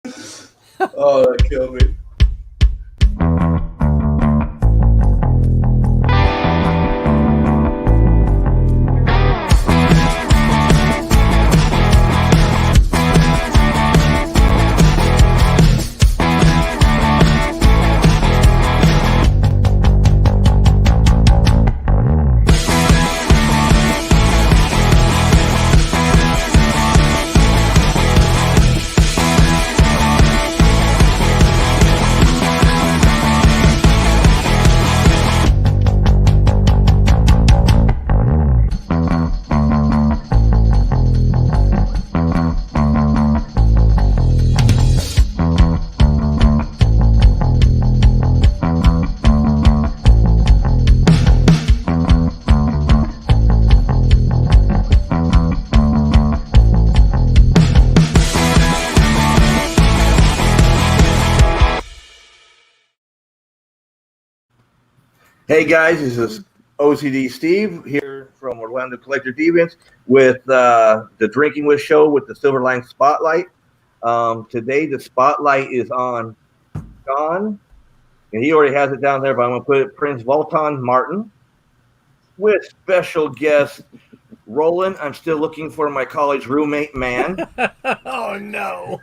Oh, that killed me. Hey guys, this is OCD Steve here from Orlando Collector Deviants with the Drinking With show with the Silverline SpotLight. Today the spotlight is on John, and he already has it down there, but I'm going to put it Prince Volton Martin with special guest Roland. I'm still looking for my college roommate, man. Oh, no.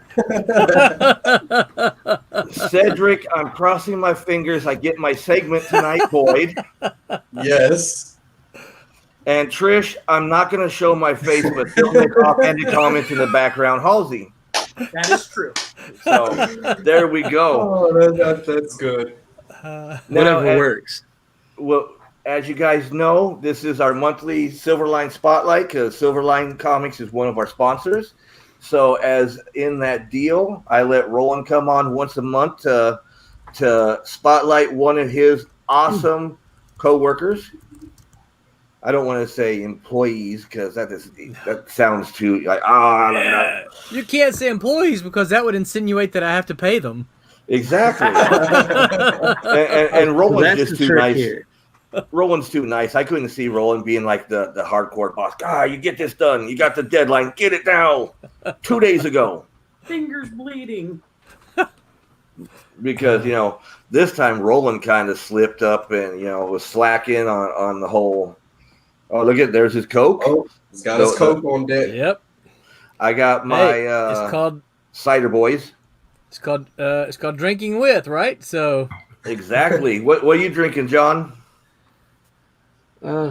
Cedric, I'm crossing my fingers. I get my segment tonight, Boyd. Yes. And Trish, I'm not going to show my face, but still make offhanded comments in the background, Halsey. That is true. So there we go. Oh, that's good. Whatever works. Well, as you guys know, this is our monthly Silverline Spotlight because Silverline Comics is one of our sponsors. So as in that deal, I let Roland come on once a month to spotlight one of his awesome co-workers. I don't want to say employees because that sounds too like I don't know. You can't say employees because that would insinuate that I have to pay them. Exactly. and Roland's just too nice. Here. Roland's too nice. I couldn't see Roland being like the hardcore boss. You get this done. You got the deadline. Get it down 2 days ago. Fingers bleeding. Because, this time Roland kind of slipped up and, was slacking on the whole. Oh, there's his Coke. Oh, he's got his Coke on deck. Yep. I got my it's called Cider Boys. It's called Drinking With, right? So exactly. What are you drinking, John? Nothing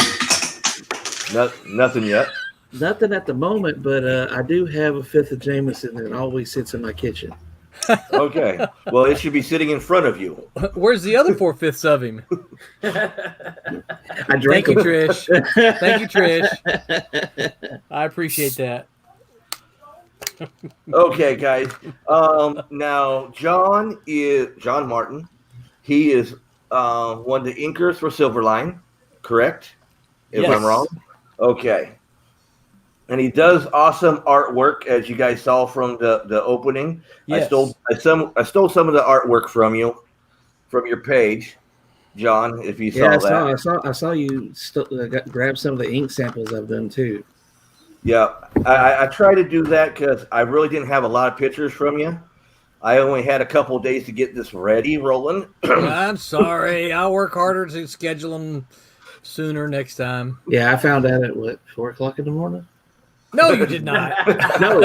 yet. Nothing at the moment, but I do have a fifth of Jameson that always sits in my kitchen. Okay. Well, it should be sitting in front of you. Where's the other 4/5 of him? I drank Thank you, them. Trish. Thank you, Trish. I appreciate that. Okay, guys. Now John Martin. He is one of the inkers for Silverline, correct? If Yes. I'm wrong. Okay. And he does awesome artwork, as you guys saw from the opening. Yes. I stole some of the artwork from you, from your page, John. If you saw that, I saw you grab some of the ink samples of them too. yeah. I try to do that because I really didn't have a lot of pictures from you. I only had a couple of days to get this ready, Roland. I'm sorry. I'll work harder to schedule them sooner next time. Yeah, I found out at 4:00 in the morning. No, you did not. No,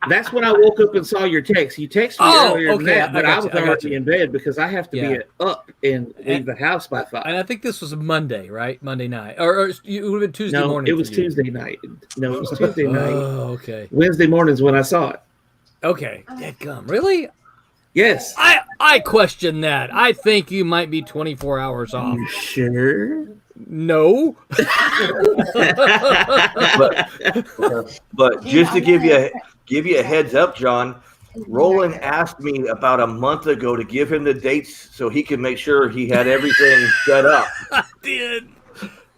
that's when I woke up and saw your text. You texted me earlier than that, but I was already in bed because I have to be up and leave the house by 5. And I think this was a Monday, right? Monday night. Or it would have been Tuesday morning. No, it was Tuesday night. No, it was Tuesday night. Oh, okay. Wednesday morning's when I saw it. Okay. Dadgum. Really? Yes. I question that. I think you might be 24 hours off. You sure? No. but just to give you a heads up, John, Roland asked me about a month ago to give him the dates so he could make sure he had everything set up.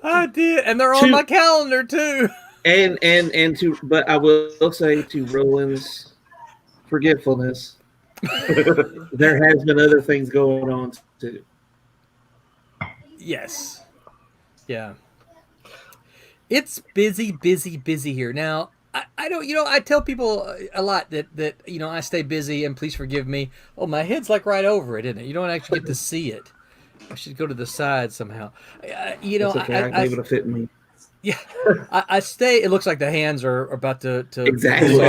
I did, and they're on my calendar too. But I will say to Roland's forgetfulness, there has been other things going on too. Yes. Yeah. It's busy here. Now, I I don't, I tell people a lot that I stay busy and please forgive me. Oh, my head's like right over it, isn't it? You don't actually get to see it. I should go to the side somehow. It's okay. I gave it a fit me. Yeah, I stay. It looks like the hands are about to Exactly.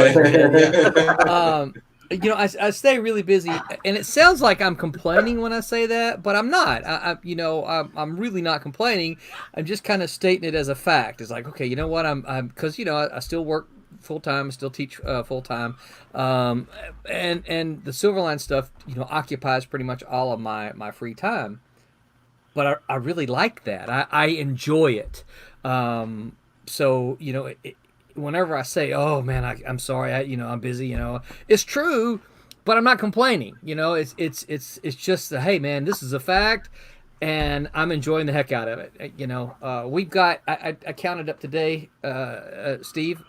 I stay really busy, and it sounds like I'm complaining when I say that, but I'm not. I'm really not complaining. I'm just kind of stating it as a fact. It's like, okay, you know what? I'm because I still work full time, still teach full time, and the Silverline stuff occupies pretty much all of my free time. But I really like that. I enjoy it. So whenever I say, "Oh man, I'm sorry," I'm busy. It's true, but I'm not complaining. It's just hey man, this is a fact, and I'm enjoying the heck out of it. We've got I counted up today, Steve,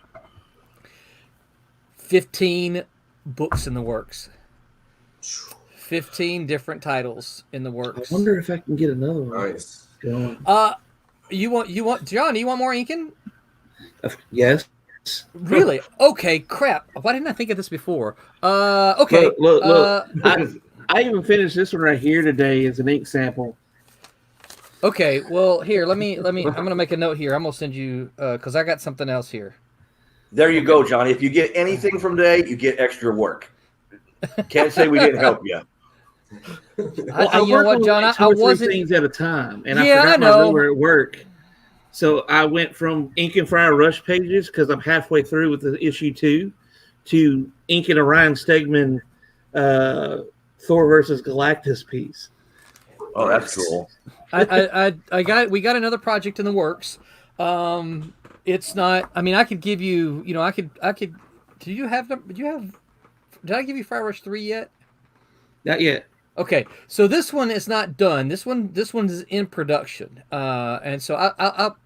15 books in the works. 15 different titles in the works. I wonder if I can get another one. Nice. Going. You want John? Do you want more inking? Yes. Really? Okay. Crap. Why didn't I think of this before? Okay. Look. I even finished this one right here today as an ink sample. Okay. Well, here. Let me. I'm gonna make a note here. I'm gonna send you because I got something else here. There you go, Johnny. If you get anything from today, you get extra work. Can't say we didn't help you. Well, you know what, John? I wasn't things at a time, and Yeah, I I forgot my know. ruler at work. So I went from inking for our rush pages because I'm halfway through with the issue 2 to inking a Ryan Stegman Thor versus Galactus piece. Oh, that's cool. we got another project in the works. It's not. I mean, I could give you. I could. Did I give you Fire Rush 3 yet? Not yet. Okay, so this one is not done. This one's in production, and so I'll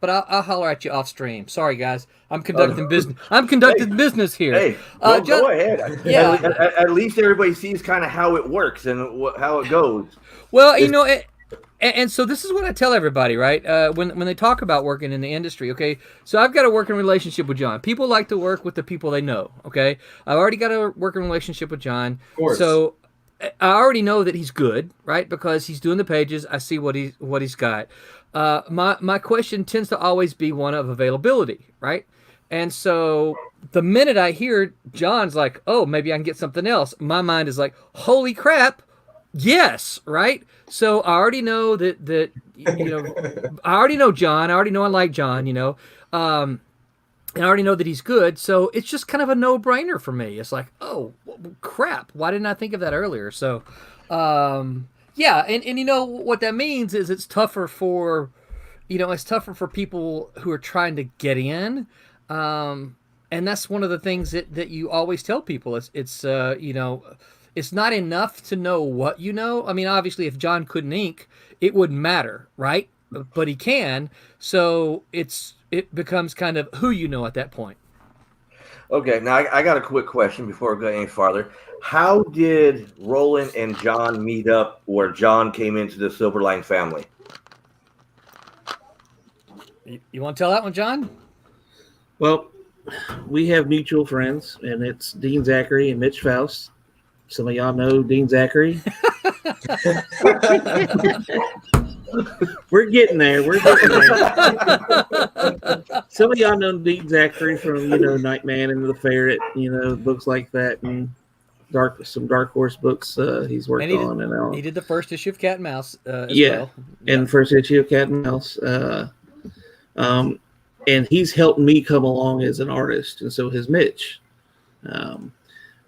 holler at you off stream. Sorry, guys, I'm conducting business. I'm conducting business here. Hey, John, go ahead. Yeah. At least everybody sees kind of how it works and how it goes. Well, and so this is what I tell everybody, right? When they talk about working in the industry, okay? So I've got a working relationship with John. People like to work with the people they know, okay? I've already got a working relationship with John. Of course. So I already know that he's good, right? Because he's doing the pages. I see what he's got. My question tends to always be one of availability, right? And so the minute I hear John's like, oh, maybe I can get something else, my mind is like, holy crap, yes, right? So I already know that I already know John. I already know I like John, and I already know that he's good, so it's just kind of a no-brainer for me. It's like, oh, crap, why didn't I think of that earlier? So, yeah, and what that means is it's tougher for people who are trying to get in, and that's one of the things that you always tell people. It's not enough to know what you know. I mean, obviously, if John couldn't ink, it wouldn't matter, right? But he can, so it becomes kind of who you know at that point. Okay, now I got a quick question before we go any farther. How did Roland and John meet up where John came into the Silverline family? You want to tell that one, John? Well, we have mutual friends, and it's Dean Zachary and Mitch Faust. Some of y'all know Dean Zachary. We're getting there. Some of y'all know Dean Zachary from Nightman and the Ferret, books like that, and some Dark Horse books he's worked on and all. He did the first issue of Cat and Mouse as well. Yeah, and the first issue of Cat and Mouse. And he's helped me come along as an artist, and so has Mitch.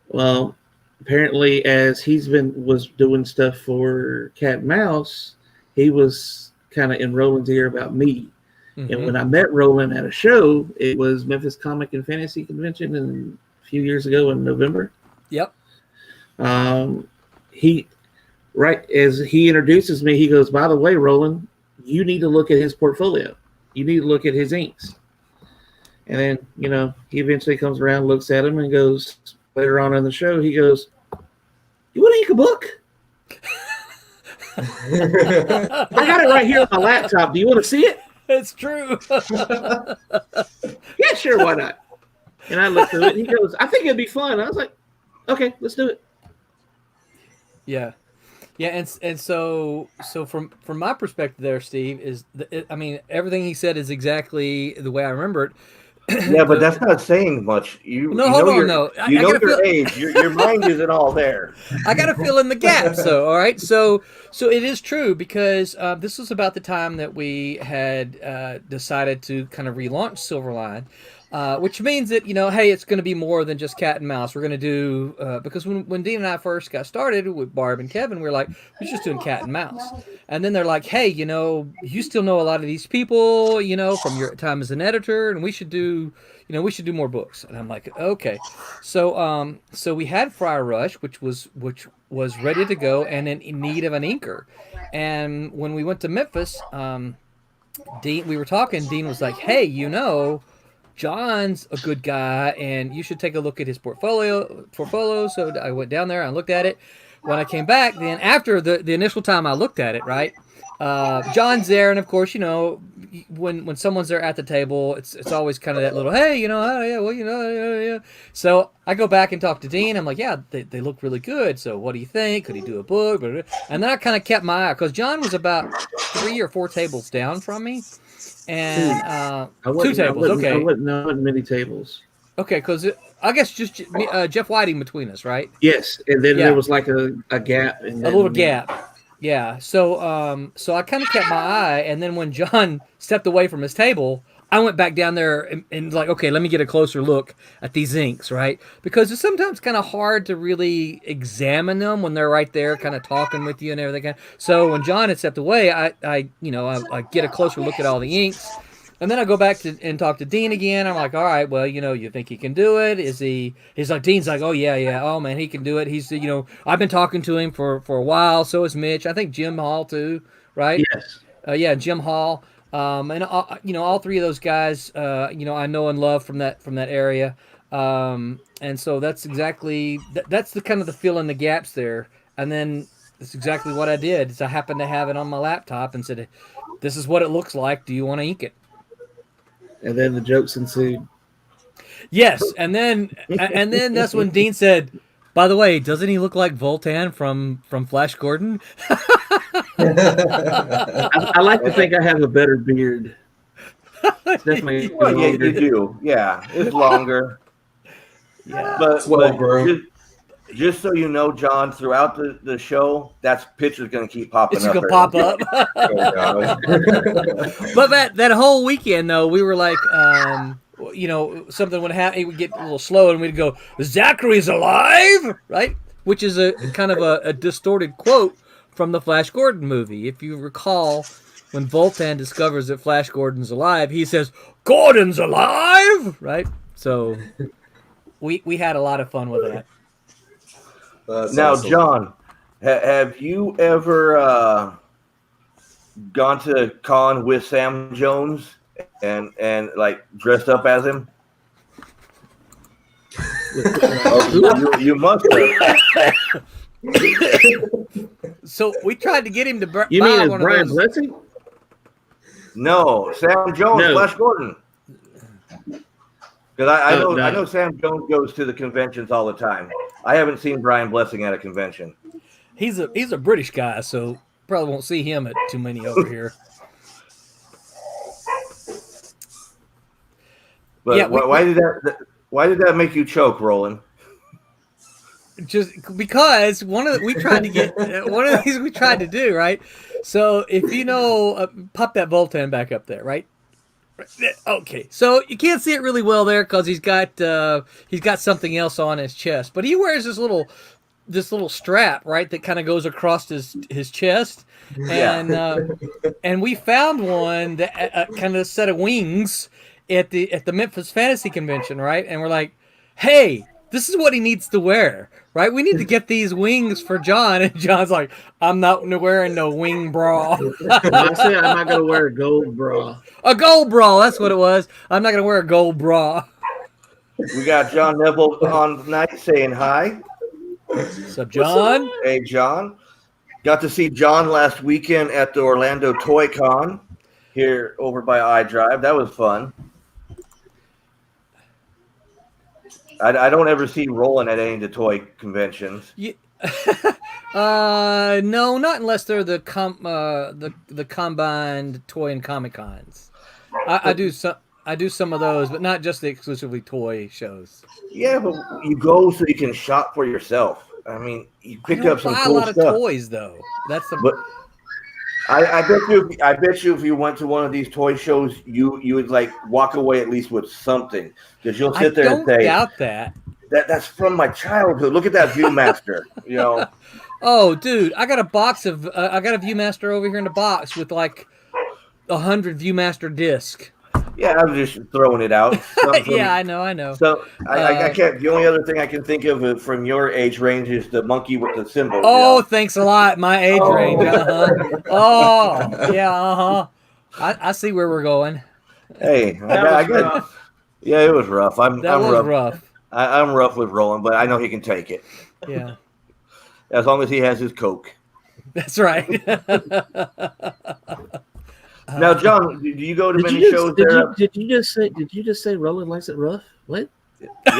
Well, apparently, as was doing stuff for Cat and Mouse, he was kind of in Roland's ear about me. Mm-hmm. And when I met Roland at a show, it was Memphis Comic and Fantasy Convention a few years ago in November. Yep. As he introduces me, he goes, by the way, Roland, you need to look at his portfolio. You need to look at his inks. And then, he eventually comes around, looks at him, and goes, later on in the show, he goes, you want to ink a book? I got it right here on my laptop. Do you want to see it? It's true. Yeah, sure. Why not? And I looked through it. And he goes, "I think it'd be fun." I was like, "Okay, let's do it." Yeah. Yeah, and so from my perspective there, Steve, I mean, everything he said is exactly the way I remember it. Yeah, but that's not saying much. No, hold on, no. You know gotta your age. Your mind isn't all there. I got to fill in the gaps, though. All right, so it is true because this was about the time that we had decided to kind of relaunch Silverline, which means that hey, it's going to be more than just cat and mouse. We're going to do because when Dean and I first got started with Barb and Kevin, we were like, we're just doing cat and mouse, and then they're like, hey, you still know a lot of these people, from your time as an editor, and we should do more books. And I'm like, okay. So we had Friar Rush, which was ready to go and in need of an inker. And when we went to Memphis, Dean, we were talking, Dean was like, hey, John's a good guy and you should take a look at his portfolio. So I went down there and looked at it. When I came back, then after the initial time I looked at it, right? John's there, and of course, when someone's there at the table, it's always kind of that little, hey, oh, yeah, well, yeah. So I go back and talk to Dean. I'm like, yeah, they look really good. So what do you think? Could he do a book? And then I kind of kept my eye, because John was about 3 or 4 tables down from me, and 2 tables. Okay, I wouldn't know many tables. Okay, because I guess just Jeff Whiting between us, right? Yes, and then there was like a gap. And a little gap. Yeah, so I kind of kept my eye, and then when John stepped away from his table, I went back down there and like, okay, let me get a closer look at these inks, right? Because it's sometimes kind of hard to really examine them when they're right there, kind of talking with you and everything. So when John had stepped away, I get a closer look at all the inks. And then I go back and talk to Dean again. I'm like, all right, well, you think he can do it? He's like, Dean's like, oh, yeah. Oh, man, he can do it. He's, I've been talking to him for a while. So is Mitch. I think Jim Hall, too, right? Yes. Yeah, Jim Hall. And, all 3 of those guys, I know and love from that area. And so that's exactly, that's the kind of the fill in the gaps there. And then that's exactly what I did. Is I happened to have it on my laptop and said, this is what it looks like. Do you want to ink it? And then the jokes ensued. Yes, and then that's when Dean said, by the way, doesn't he look like Voltan from Flash Gordon? I like to think I have a better beard. It's definitely well, yeah, you do. Yeah, it's longer. Yeah, but bro. Just so you know, John, throughout the show, that picture's going to keep popping up. It's going to pop up. But that whole weekend, though, we were like, something would happen. It would get a little slow, and we'd go, "Zachary's alive!" Right? Which is a kind of a distorted quote from the Flash Gordon movie. If you recall, when Voltan discovers that Flash Gordon's alive, he says, "Gordon's alive!" Right? So we had a lot of fun with that. Now, awesome. John, have you ever gone to con with Sam Jones and like dressed up as him? you must have. So we tried to get him to You buy mean as one Brian of those. Blessing? No, Sam Jones, No. Flash Gordon. Because I No. know Sam Jones goes to the conventions all the time. I haven't seen Brian Blessing at a convention. He's a British guy, so probably won't see him at too many over here. But yeah, why did that make you choke, Roland? Just because one of the things we tried to do, right? So if pop that Voltan back up there, right? Okay, so you can't see it really well there because he's got something else on his chest, but he wears this little strap, right, that kind of goes across his chest, and we found one that kind of set of wings at the Memphis Fantasy Convention, right? And we're like, hey, this is what he needs to wear, right? We need to get these wings for John. And John's like, I'm not wearing no wing bra. I said I'm not going to wear a gold bra. A gold bra, that's what it was. I'm not going to wear a gold bra. We got John Neville on tonight saying hi. What's up, John? Hey, John. Got to see John last weekend at the Orlando Toy Con here over by iDrive. That was fun. I don't ever see Roland at any of the toy conventions. Yeah. No, not unless they're the combined toy and comic cons. I do some of those, but not just the exclusively toy shows. Yeah, but you go so you can shop for yourself. I mean, you picked up some buy cool a lot stuff. of toys though. That's the. But I bet you if you went to one of these toy shows, you would like walk away at least with something, because you'll sit there and say, I don't doubt that. That's from my childhood. Look at that ViewMaster. You know. Oh, dude, I got a ViewMaster over here in the box with like 100 ViewMaster discs. Yeah, I'm just throwing it out. Yeah, I know. So I can't. The only other thing I can think of from your age range is the monkey with the symbol. Oh, you know? thanks a lot. My age range. Oh, yeah. I see where we're going. Hey, yeah, it was rough. I'm rough. I'm rough with Roland, but I know he can take it. Yeah. As long as he has his Coke. That's right. Now, John, do you go to many shows there? Did you just say Roland likes it rough? What? Yeah. Hey,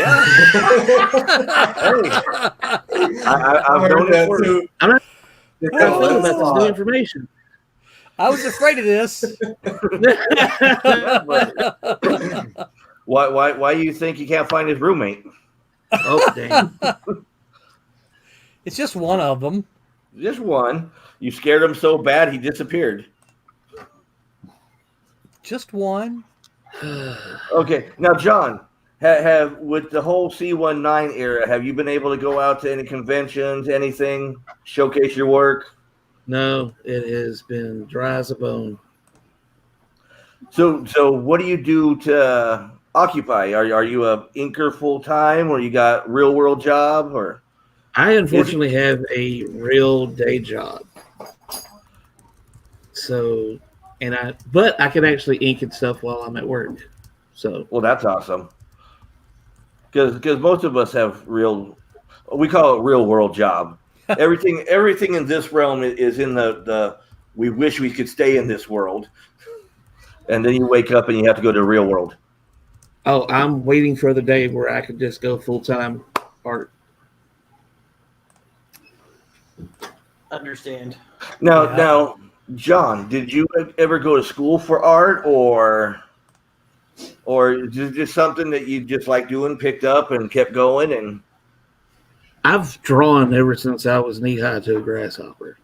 I've known it too. I'm not feeling about this new information. I was afraid of this. Why do you think he can't find his roommate? Oh, dang. It's just one of them. Just one. You scared him so bad he disappeared. Just one. Okay, now John, have with the whole C19 era, have you been able to go out to any conventions, anything, showcase your work? No, it has been dry as a bone. So what do you do to occupy? Are you a inker full time, or you got real world job, or? I unfortunately have a real day job. So, but I can actually ink and stuff while I'm at work. So, well, that's awesome. Because most of us have we call it real world job. Everything in this realm is in the we wish we could stay in this world. And then you wake up and you have to go to the real world. Oh, I'm waiting for the day where I could just go full-time art. Understand. Now, John, did you ever go to school for art, or is it just something that you just like doing, picked up and kept going? And I've drawn ever since I was knee-high to a grasshopper.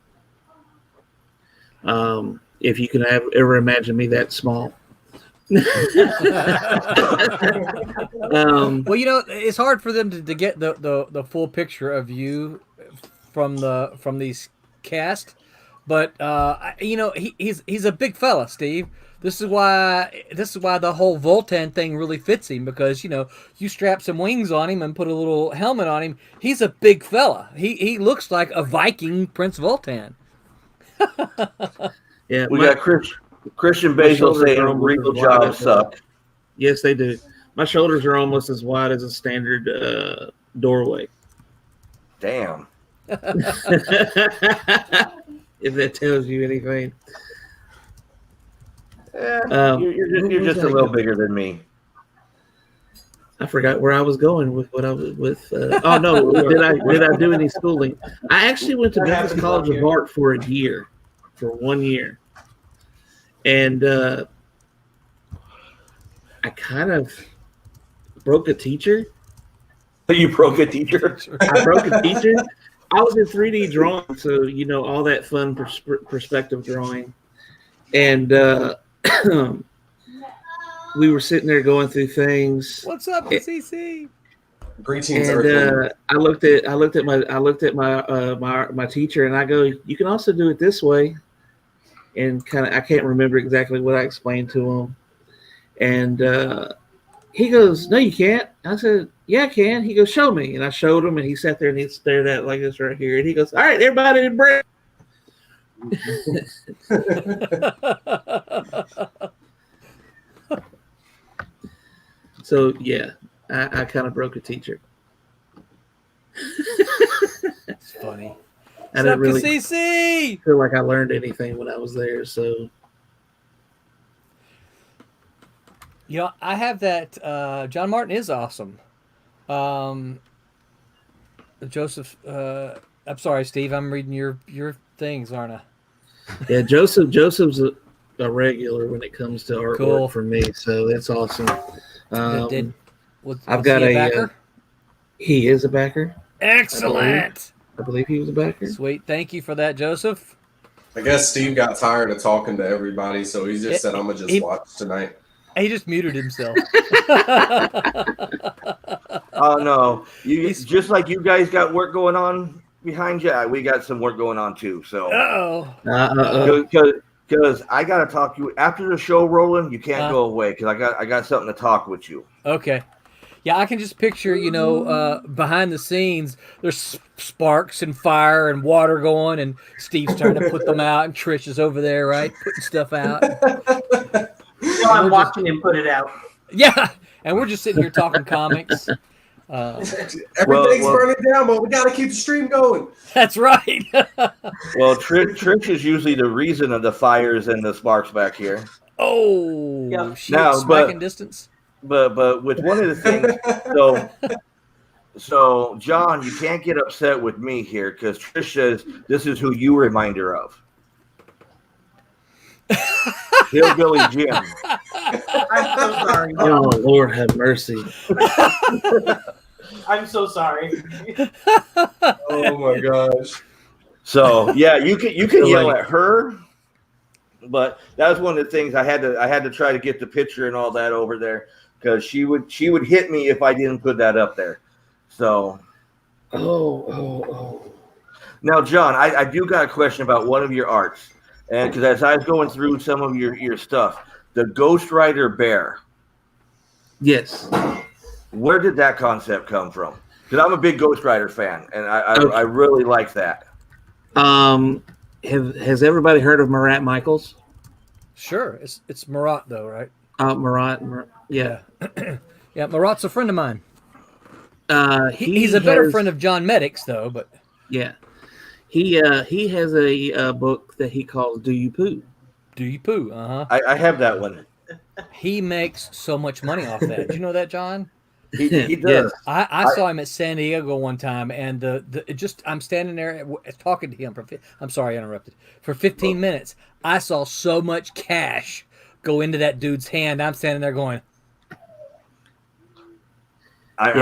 If you can ever imagine me that small. Well, it's hard for them to get the full picture of you from these cast, but he's a big fella, Steve. This is why the whole Voltan thing really fits him, because you strap some wings on him and put a little helmet on him. He's a big fella. He looks like a Viking Prince Voltan. Yeah, we got Christian Basil saying real jobs suck. Yes, they do. My shoulders are almost as wide as a standard doorway. Damn. If that tells you anything. You're just a little bigger than me. I forgot where I was going with what I was with. Oh no! Did I do any schooling? I actually went to Memphis College of Art for 1 year, and I kind of broke a teacher. You broke a teacher? I broke a teacher. I was in 3D drawing, so all that fun perspective drawing, and we were sitting there going through things. What's up, CC? Greetings, and I looked at my teacher, and I go, "You can also do it this way." And I can't remember exactly what I explained to him, and he goes, "No, you can't." I said, "Yeah, I can." He goes, "Show me." And I showed him, and he sat there and he stared at it like this right here. And he goes, "All right, everybody, break." So yeah, I kind of broke a teacher. That's funny. I didn't really CC? feel like I learned anything when I was there. So I have that. John Martin is awesome. Joseph, I'm sorry, Steve. I'm reading your things, aren't I? Yeah, Joseph's a regular when it comes to artwork Cool. for me, so that's awesome. Was got he a a backer? He is a backer. Excellent. I believe he was a backer. Sweet. Thank you for that, Joseph. I guess Steve got tired of talking to everybody, so he just said, "I'm gonna just watch tonight." He just muted himself. Oh no, just like you guys got work going on behind you, we got some work going on too. So, because I got to talk to you after the show, Roland. You can't go away because I got something to talk with you. Okay. Yeah, I can just picture, behind the scenes, there's sparks and fire and water going, and Steve's trying to put them out, and Trish is over there, right, putting stuff out. I'm watching him put it out. Yeah, and we're just sitting here talking comics. Everything's burning down, but we got to keep the stream going. That's right. Well, Trish is usually the reason of the fires and the sparks back here. Oh, yeah. Smacking distance. But with one of the things, so John, you can't get upset with me here because Trish says this is who you remind her of. Hillbilly Jim. I'm so sorry. Oh Lord, have mercy. I'm so sorry. Oh my gosh. So yeah, you can yell at her, but that was one of the things I had to try to get the picture and all that over there because she would hit me if I didn't put that up there. So Now, John, I do got a question about one of your arts, and because as I was going through some of your stuff, the Ghost Rider bear. Yes. Where did that concept come from? Because I'm a big Ghost Rider fan, and I really like that. Has everybody heard of Marat Michaels? Sure, it's Marat though, right? Marat, yeah. Yeah, Marat's a friend of mine. He's a better friend of John Medic's though, but yeah, he has a book that he calls "Do You Poo?" Do You Poo? I have that one. He makes so much money off that. Did you know that, John? He does. Yes. I saw him at San Diego one time, and I'm standing there talking to him. I'm sorry, I interrupted. For 15 minutes, I saw so much cash go into that dude's hand. I'm standing there going. I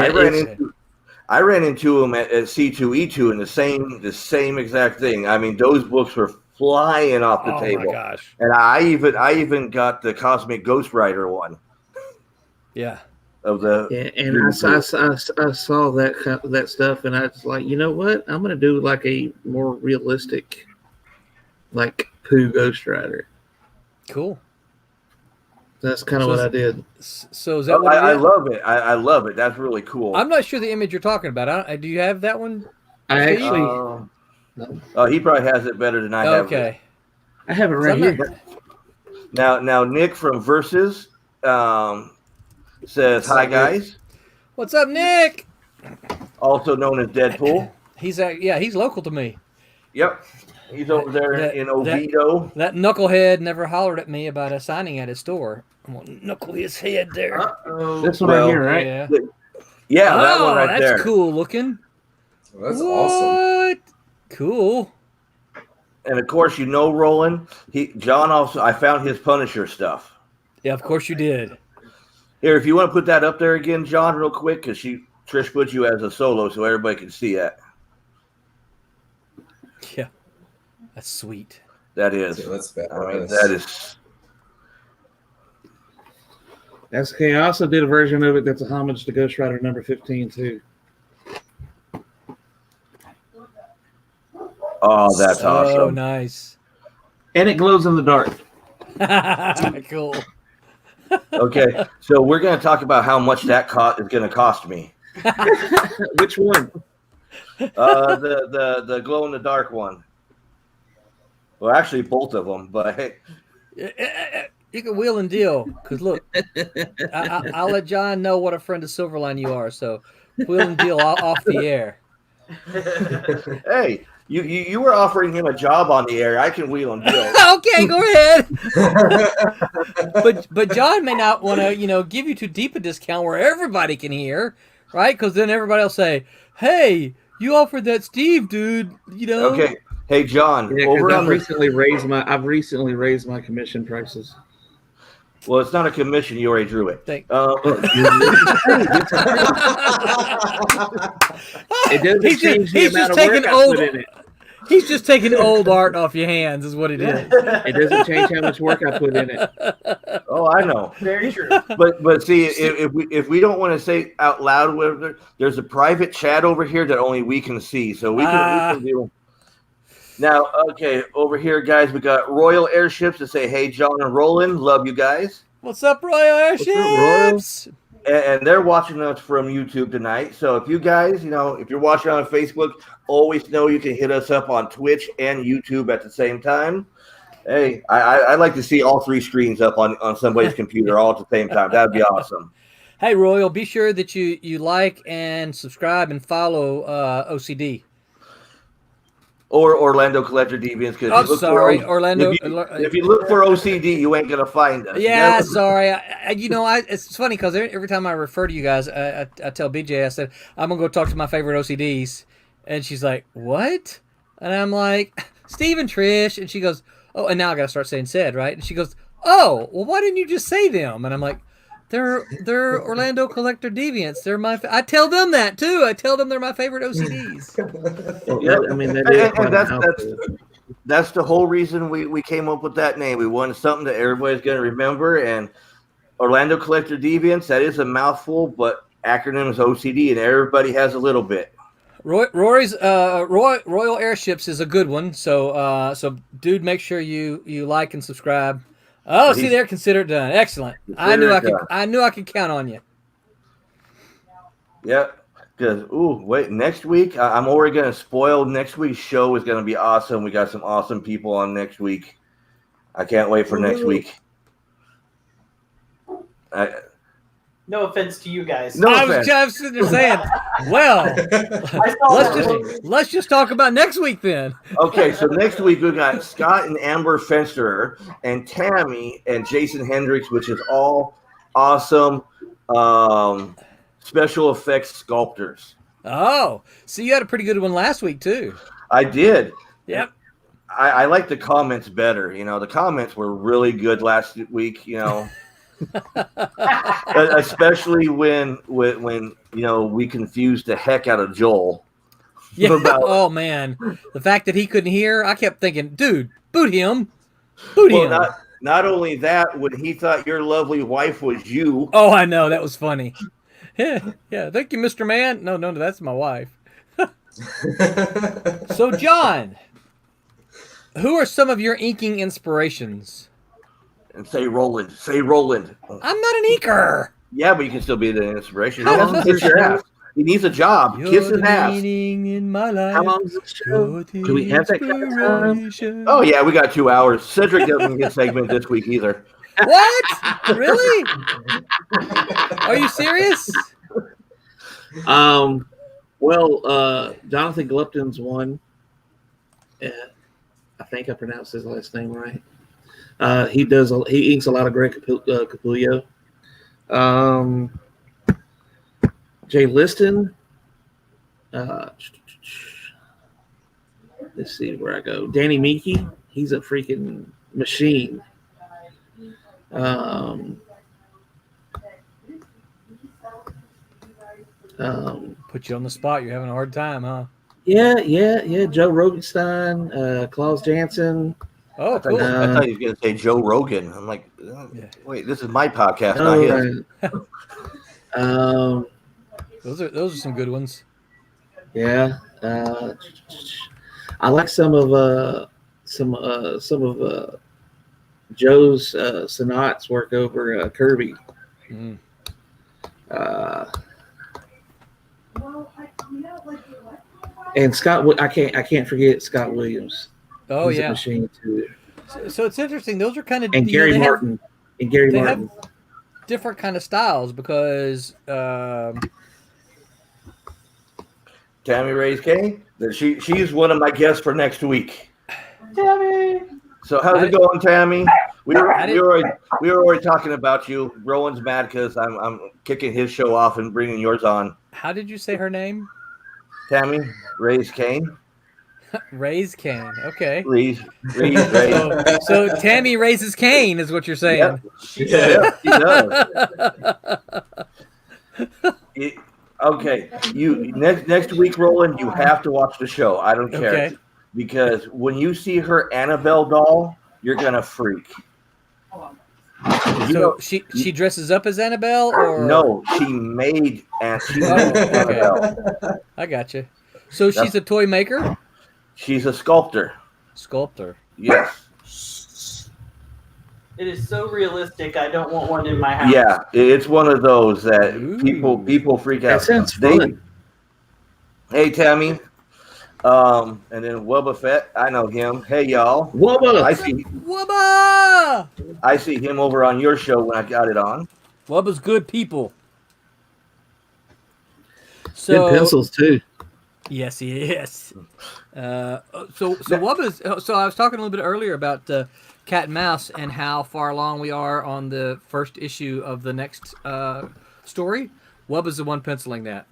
ran into him at C2E2 in the same exact thing. I mean, those books were flying off the table. Oh my gosh! And I even got the Cosmic Ghost Rider one. Yeah. And I saw that stuff, and I was like, you know what? I'm gonna do like a more realistic, like Pooh Ghost Rider. Cool. That's kind of what I did. So is that what I love it. I love it. That's really cool. I'm not sure the image you're talking about. Do you have that one? I Steve? actually. He probably has it better than I have. Okay. I have it right here. Now Nick from Versus says, "Hi guys." What's up, Nick? Also known as Deadpool. He's local to me. Yep. He's over there in Oviedo. That knucklehead never hollered at me about a signing at his store. I'm gonna knuckle his head there. This one right here, right? Yeah, that one right there. That's cool looking. Well, that's awesome. Cool. And of course, Roland. John also. I found his Punisher stuff. Yeah, of course you did. Here, if you want to put that up there again, John, real quick, because Trish put you as a solo, so everybody can see that. Yeah, that's sweet. That is. Yeah, that's bad. That is. That's okay. I also did a version of it that's a homage to Ghost Rider number 15 too. Oh, that's awesome. Oh, nice. And it glows in the dark. Cool. Okay, so we're going to talk about how much that is going to cost me. Which one? The glow in the dark one. Well, actually, both of them. But hey, you can wheel and deal. Because look, I'll let John know what a friend of Silverline you are. So wheel and deal off the air. Hey. You were offering him a job on the air. I can wheel and deal. Okay, go ahead. but John may not want to, give you too deep a discount where everybody can hear, right? Because then everybody will say, "Hey, you offered that Steve dude, Okay. Hey, John. Yeah, Over because on I've recently raised my commission prices. Well, it's not a commission. You already drew it. Thank- It doesn't He's change the he's amount just of work taking I old. put in it. He's just taking old art off your hands, is what it is. It doesn't change how much work I put in it. Oh, I know. Very true. But see, if we don't want to say out loud, whatever, there's a private chat over here that only we can see, so we can do. Now, okay, over here, guys, we got Royal Airships to say, "Hey, John and Roland, love you guys." What's up, Royal Airships? And they're watching us from YouTube tonight. So if you guys, if you're watching on Facebook, always know you can hit us up on Twitch and YouTube at the same time. Hey, I'd like to see all three screens up on somebody's computer all at the same time. That'd be awesome. Hey, Royal, be sure that you like and subscribe and follow OCD. Or Orlando Collector Deviants. Orlando. If you look for OCD, you ain't gonna find us. Yeah, sorry. It's funny because every time I refer to you guys, I tell BJ, I said I'm gonna go talk to my favorite OCDs, and she's like, "What?" And I'm like, "Steve and Trish," and she goes, "Oh," and now I gotta start saying "said," right? And she goes, "Oh, well, why didn't you just say them?" And I'm like, They're Orlando Collector Deviants. They're I tell them that too. I tell them they're my favorite OCDs. Yeah, I mean, that's the whole reason we came up with that name. We wanted something that everybody's going to remember. And Orlando Collector Deviants, that is a mouthful, but acronym is OCD, and everybody has a little bit. Rory's Royal Airships is a good one. So dude, make sure you like and subscribe. Oh, see there, consider it done. Excellent. I knew I could count on you. Yep. Because next week I'm already going to spoil. Next week's show is going to be awesome. We got some awesome people on next week. I can't wait for next week. No offense to you guys. No I offense. was sitting there saying, well, let's just talk about next week then. Okay, so next week we got Scott and Amber Fenster and Tammy and Jason Hendricks, which is all awesome special effects sculptors. Oh, so you had a pretty good one last week too. I did. Yep. I like the comments better. The comments were really good last week. Especially when we confused the heck out of Joel. Yeah. Oh man, the fact that he couldn't hear, I kept thinking, dude, boot him. Not only that, when he thought your lovely wife was you. Oh, I know, that was funny. Yeah. Thank you, Mr. Man. No, that's my wife. So, John, who are some of your inking inspirations? And say Roland. I'm not an inker. Yeah, but you can still be the inspiration. He doesn't kiss your ass. He needs a job. Kiss his ass. In my life. How long is the show? Do we have that kind of time? Oh, yeah, we got 2 hours. Cedric doesn't get segment this week either. What? Really? Are you serious? Jonathan Glupton's one. I think I pronounced his last name right. He inks a lot of Greg Capullo. Jay Liston. Let's see where I go. Danny Meeke. He's a freaking machine. Put you on the spot. You're having a hard time, huh? Yeah. Joe Rogenstein, Klaus Janson. Oh, cool. I thought he was going to say Joe Rogan. I'm like, wait, this is my podcast, not his. Those are some good ones. Yeah. I like some of Joe's Sanat's work over Kirby. Mm. And Scott, I can't forget Scott Williams. Oh, He's yeah. a machine too. So it's interesting. Those are kind of And Gary Martin. Have different kind of styles because Tammy Ray's Kane. She's one of my guests for next week. Tammy. So how's it going, Tammy? We were already talking about you. Rowan's mad because I'm kicking his show off and bringing yours on. How did you say her name? Tammy Ray's Kane. Raise Cane. Okay. Reese Ray. So Tammy raises Cane is what you're saying. Yeah. She does. Okay, you next week, Roland, you have to watch the show. I don't care. Okay. Because when you see her Annabelle doll, you're gonna freak. So she dresses up as Annabelle, or No, she made okay. Annabelle. I got you. So she's a toy maker, She's a sculptor. sculptor. Yes. It is so realistic. I don't want one in my house. Yeah, it's one of those that Ooh. people freak out. That sounds fun. Hey Tammy, and then Wubba Fett. I know him. Hey y'all. Wubba! Wubba! I see him over on your show when I got it on. Wubba's good people. Good So pencils too. yes, he is. So Wubba's. So I was talking a little bit earlier about Cat and Mouse and how far along we are on the first issue of the next story. Wubba's the one penciling that,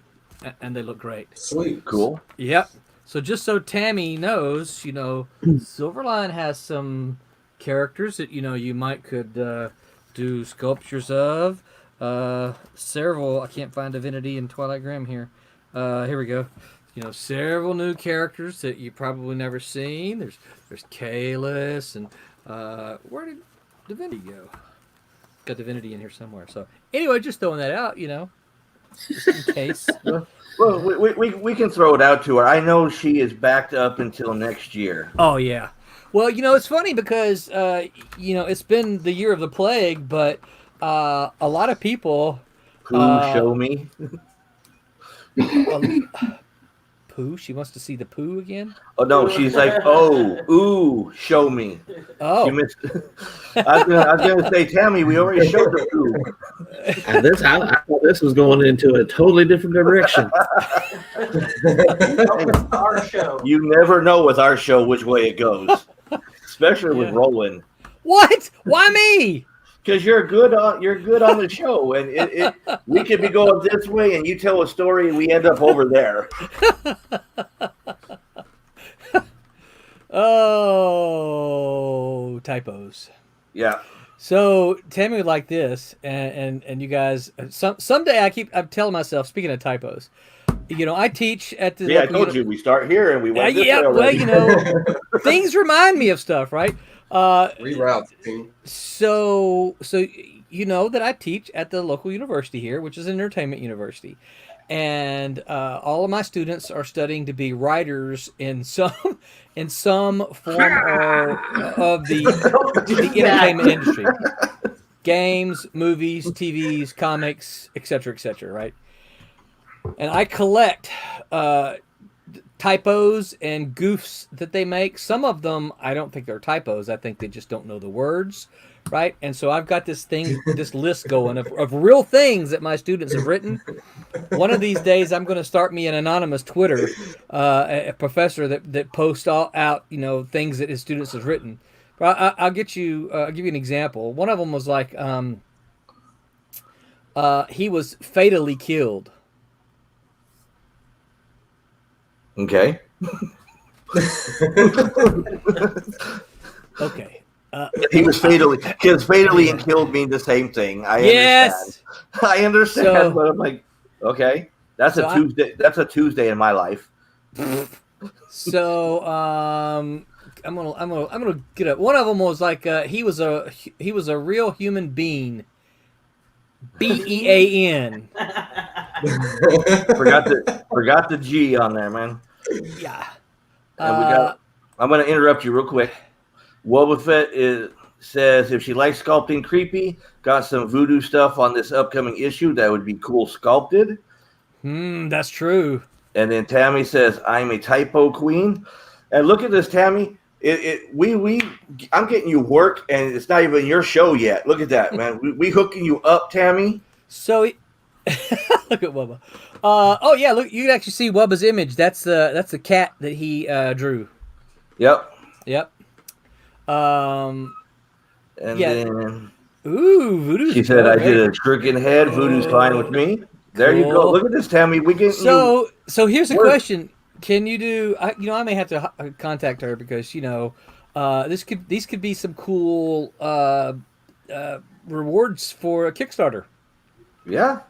and they look great. Sweet. Cool. Yep. So just so Tammy knows, Silverline has some characters that you might could do sculptures of. Several. I can't find Divinity and Twilight Grim here. Here we go. Several new characters that you probably never seen. There's Kalis and where did Divinity go? Got Divinity in here somewhere. So anyway, just throwing that out, just in case. Well, we can throw it out to her. I know she is backed up until next year. Oh yeah. Well, it's funny because it's been the year of the plague, but a lot of people. Show me. Pooh? She wants to see the Pooh again? Oh no, she's like, show me. Oh. You missed. I was gonna say, Tammy, we already showed the Pooh. And I thought this was going into a totally different direction. Our show. You never know with our show which way it goes, especially with Roland. What? Why me? Because you're good on the show, and we could be going this way, and you tell a story, and we end up over there. Oh, typos. Yeah. So Tammy would like this, and you guys. Someday I'm telling myself. Speaking of typos, I teach at the. Yeah, I told you we start here and we went this way already. Well, things remind me of stuff, right? Reroute the team. So you know that I teach at the local university here, which is an entertainment university, and all of my students are studying to be writers in some form of the entertainment industry, games, movies, TVs, comics, etc., right? And I collect typos and goofs that they make. Some of them I don't think they're typos. I think they just don't know the words, right? And so I've got this list going of real things that my students have written. One of these days I'm going to start me an anonymous Twitter, a professor that posts out things that his students have written. But I'll give you an example. One of them was like he was fatally killed. Okay. Okay. He was fatally and killed mean the same thing. I understand. So, but I'm like, okay, that's a Tuesday. That's a Tuesday in my life. So I'm gonna get up. One of them was like he was a real human being. BEAN. Forgot the G on there, man. Yeah. And I'm going to interrupt you real quick. Wubba Fett says if she likes sculpting creepy, got some voodoo stuff on this upcoming issue that would be cool sculpted. That's true. And then Tammy says I'm a typo queen. And look at this, Tammy. I'm getting you work, and it's not even your show yet. Look at that, man. We hooking you up, Tammy. So look at Wubba. Oh yeah, look, you can actually see Wubba's image. That's the cat that he drew. Yep. And then ooh, voodoo. She said I did a crooked head. Voodoo's fine with me. There you go. Cool. Look at this, Tammy. We get So here's a work. question: can you do? I may have to contact her because these could be some cool rewards for a Kickstarter. Yeah.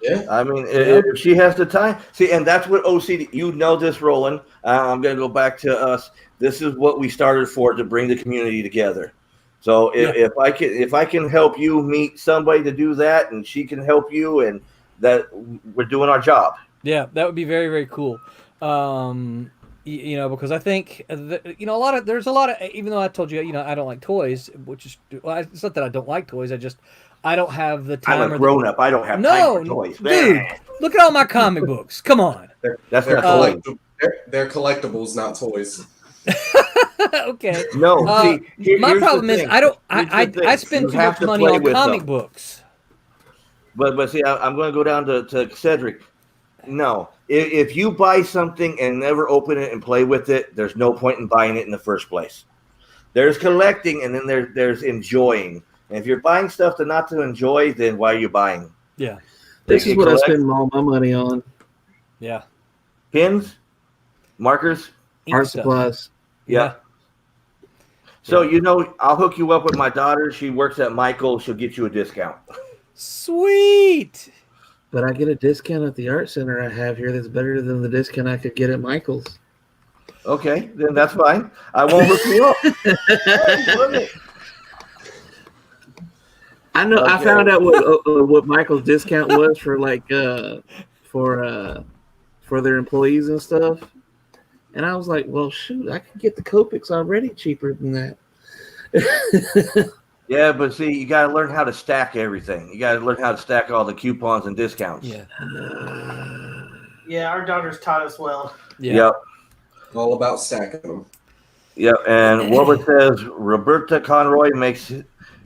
Yeah. I mean, if she has the time, see, and that's what OCD. You know this, Roland. I'm going to go back to us. This is what we started for, to bring the community together. So if I can help you meet somebody to do that, and she can help you, and that we're doing our job. Yeah, that would be very, very cool. Because I think there's a lot of, even though I told you, I don't like toys, which is, it's not that I don't like toys. I don't have the time. I'm a grown up. I don't have time for toys. Dude, look at all my comic books. Come on. That's They're, not toys. they're collectibles, not toys. Okay. No. See, my problem is I spend You too have much to money play on with comic them. books. But see, I'm going to go down to Cedric. No, if you buy something and never open it and play with it, there's no point in buying it in the first place. There's collecting, and then there's enjoying. And if you're buying stuff not to enjoy, then why are you buying? Yeah. This is what I spend all my money on. Yeah. Pins, markers, Art stuff. supplies. yeah. So I'll hook you up with my daughter. She works at Michael. She'll get you a discount. Sweet. But I get a discount at the art center I have here that's better than the discount I could get at Michael's. Okay, then that's fine. I won't hook you up. Hey, look it. I know. Okay. I found out what Michael's discount was for for their employees and stuff, and I was like, "Well, shoot, I could get the Copics already cheaper than that." Yeah, but see, you got to learn how to stack everything. You got to learn how to stack all the coupons and discounts. Yeah. Yeah, our daughter's taught us well. Yeah. Yep. All about stacking them. Yep. And Wilbur says Roberta Conroy makes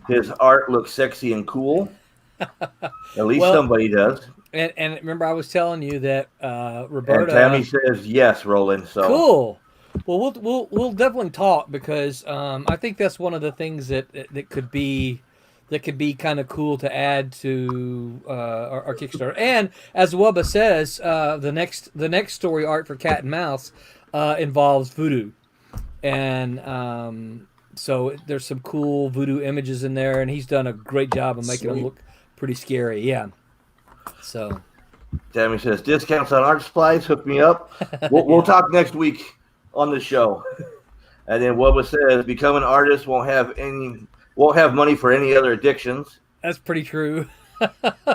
his art look sexy and cool. At least somebody does. And remember, I was telling you that Roberta. And Tammy says yes, Roland. So cool. Well, we'll definitely talk because I think that's one of the things that could be kind of cool to add to our Kickstarter. And as Wubba says, the next story art for Cat and Mouse involves voodoo, and so there's some cool voodoo images in there, and he's done a great job of making them look pretty scary. Yeah. So Tammy says discounts on art supplies. Hook me up. We'll talk next week on the show. And then Wubba says become an artist won't have money for any other addictions. that's pretty true.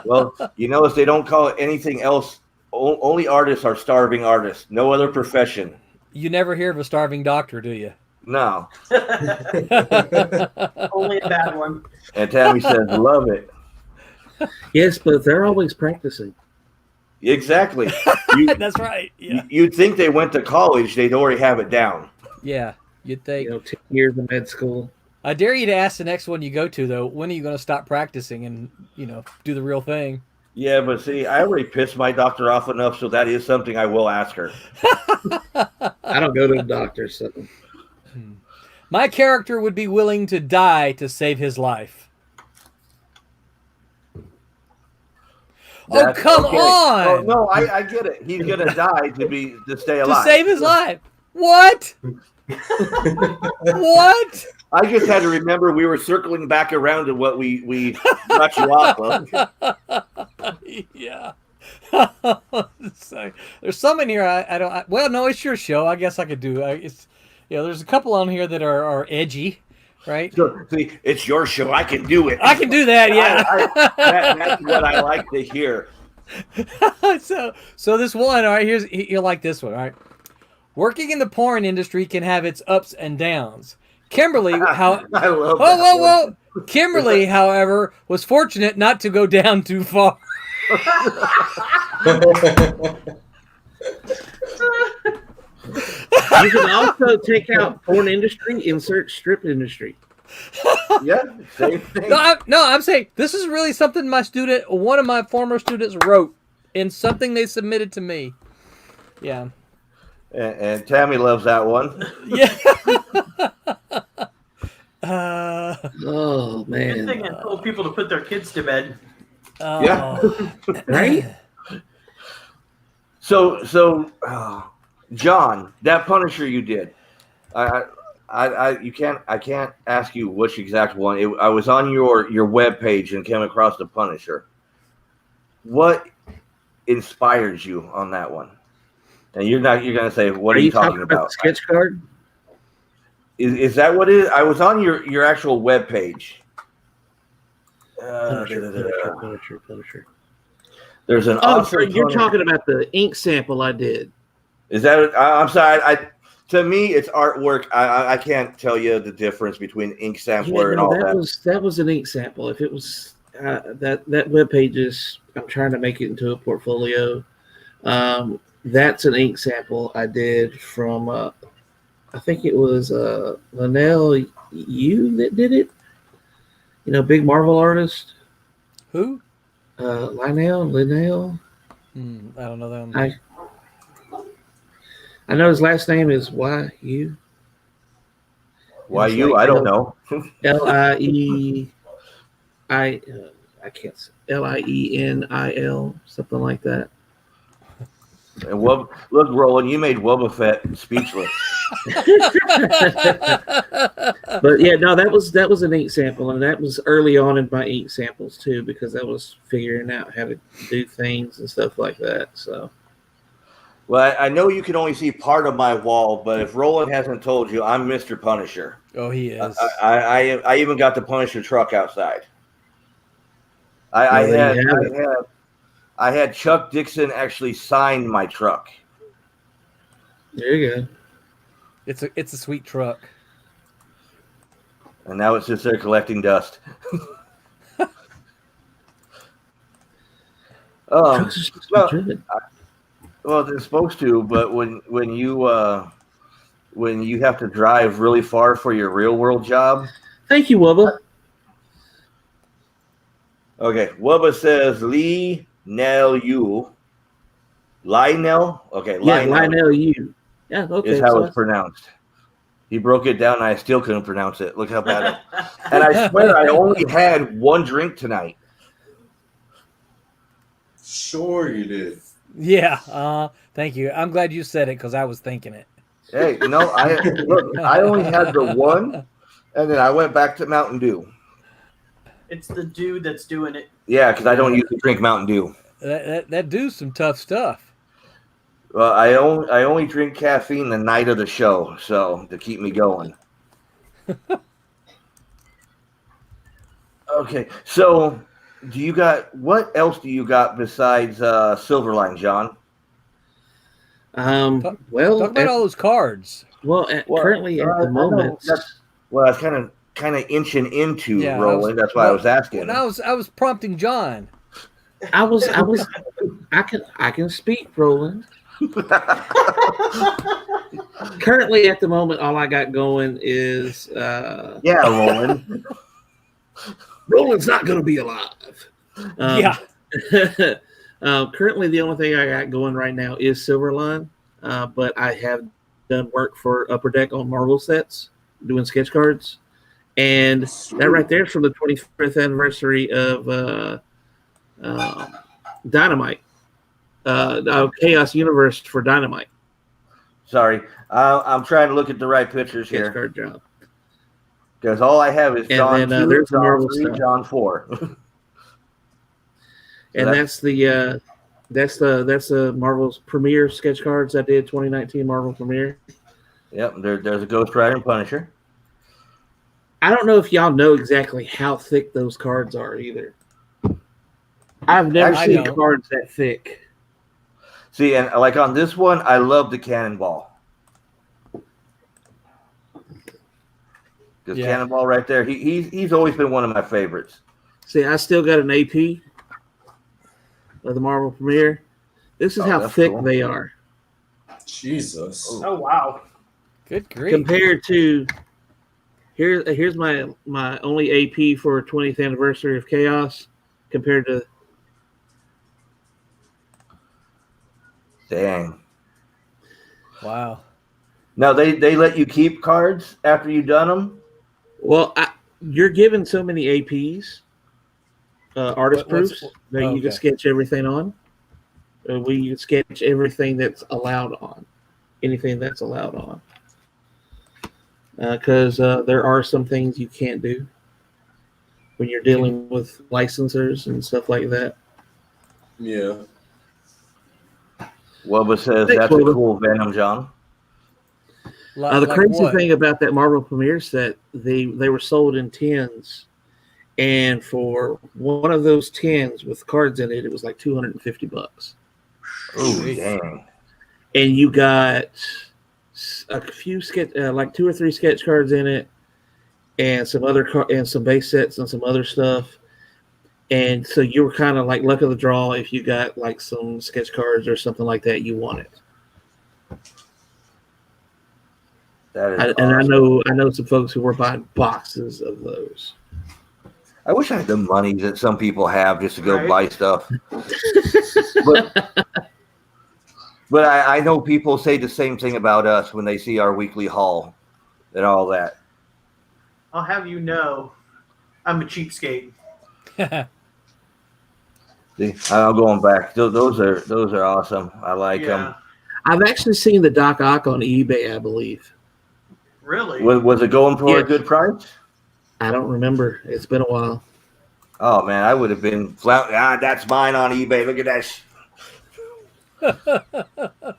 Well, if they don't call it anything else, only artists are starving artists. No other profession. You never hear of a starving doctor, do you? No. Only a bad one. And Tammy says love it. Yes, but they're always practicing. Exactly. That's right. Yeah. You'd think they went to college, they'd already have it down. Yeah. You'd think. 10 years of med school. I dare you to ask the next one you go to, though. When are you going to stop practicing and do the real thing? Yeah, but see, I already pissed my doctor off enough, so that is something I will ask her. I don't go to the doctor, so. My character would be willing to die to save his life. That's come okay. on! Oh, no, I get it. He's gonna die to stay alive. To save his life. What? What? I just had to remember we were circling back around to what we got you off of. Yeah. So, there's some in here I don't. Well, no, it's your show. I guess I could do. There's a couple on here that are edgy, right? So, see, it's your show. I can do it. I can do that. Yeah. That's what I like to hear. So this one, all right. You'll like this one, all right. Working in the porn industry can have its ups and downs. Kimberly, I love whoa. Kimberly, however, was fortunate not to go down too far. You can also take out porn industry, insert strip industry. Yeah, same thing. I'm saying this is really something one of my former students wrote in something they submitted to me. Yeah. And Tammy loves that one. Yeah. Oh man! Good thing I told people to put their kids to bed. Yeah. Right? John, that Punisher you did, I can't ask you which exact one. I was on your web page and came across the Punisher. What inspired you on that one? And you're gonna say, what are you talking about? The sketch card? Is that what it is? I was on your actual web page. Punisher. There's an awesome. You're talking about the ink sample I did. Is that? I'm sorry. To me, it's artwork. I can't tell you the difference between ink sampler and all that. That was an ink sample. If it was that web page is, I'm trying to make it into a portfolio. That's an ink sample I did from. I think it was Linnell Yu that did it. You know, big Marvel artist. Who? Linnell. I don't know that. I know his last name is Y-U. Y-U? I don't know. L-I-E. I can't say. L-I-E-N-I-L, something like that. And look, Roland, you made Wubba Fett speechless. But yeah, no, that was an ink sample, and that was early on in my ink samples too, because I was figuring out how to do things and stuff like that. So, well, I know you can only see part of my wall, but if Roland hasn't told you, I'm Mr. Punisher. Oh, he is. I even got the Punisher truck outside. I had Chuck Dixon actually sign my truck. There you go. It's a sweet truck. And now it's just there collecting dust. Well, they're supposed to, but when you have to drive really far for your real world job. Thank you, Wubba. Okay, Wubba says Linnell Yu. Linnell? Okay, yeah, Linnell Yu. Yeah, okay. Is how it's pronounced. He broke it down, and I still couldn't pronounce it. Look how bad it. And I swear I only had one drink tonight. Sure you did. Yeah, thank you. I'm glad you said it because I was thinking it. Hey, no, I only had the one, and then I went back to Mountain Dew. It's the dude that's doing it. Yeah, because I don't usually drink Mountain Dew. That Dew's some tough stuff. Well, I only drink caffeine the night of the show, so to keep me going. Okay, so what else do you got besides Silverline, John? Talk about all those cards. Currently at the moment, I was kind of inching into rolling. That's why I was asking. Well, I was prompting John. I can speak, Roland. Currently, at the moment, all I got going is Roland. Roland's not going to be alive. Currently, the only thing I got going right now is Silverline, but I have done work for Upper Deck on Marvel sets, doing sketch cards, and that right there is from the 25th anniversary of Dynamite. Chaos Universe for Dynamite. Sorry, I'm trying to look at the right pictures here. Card job. Because all I have is John 2, there's John Marvel 3, stuff. John 4. And that's the Marvel's premiere sketch cards I did 2019 Marvel premiere. Yep, there's a Ghost Rider and Punisher. I don't know if y'all know exactly how thick those cards are either. I've never seen cards that thick. See, and like on this one, I love the Cannonball. Because Cannonball right there, he's always been one of my favorites. See, I still got an AP of the Marvel premiere. This is how thick they are. Jesus. Oh, wow. Good grief. Compared to here's my only AP for 20th anniversary of Chaos compared to. Dang. Wow. Now they let you keep cards after you've done them? Well, you're given so many APs, artist proofs, that you can sketch everything on. We sketch everything that's allowed on, anything that's allowed on. Because there are some things you can't do when you're dealing with licensors and stuff like that. Yeah. Wubba says Thanks, that's Wubba. a cool Venom, John. The crazy thing about that Marvel premiere set, they were sold in tins, and for one of those tins with cards in it, it was like $250. Oh, dang. And you got a few like 2 or 3 sketch cards in it, and some other and some base sets and some other stuff. And so you were kind of like luck of the draw if you got like some sketch cards or something like that you wanted. That is And awesome. I know some folks who were buying boxes of those. I wish I had the money that some people have just to go Right. buy stuff. But I know people say the same thing about us when they see our weekly haul and all that. I'll have you know, I'm a cheapskate. See, I'm going back. Those are awesome. I like them. I've actually seen the Doc Ock on eBay, I believe. Really? Was it going for a Yes. good price? I don't remember. It's been a while. Oh man, I would have been flat. That's mine on eBay. Look at that.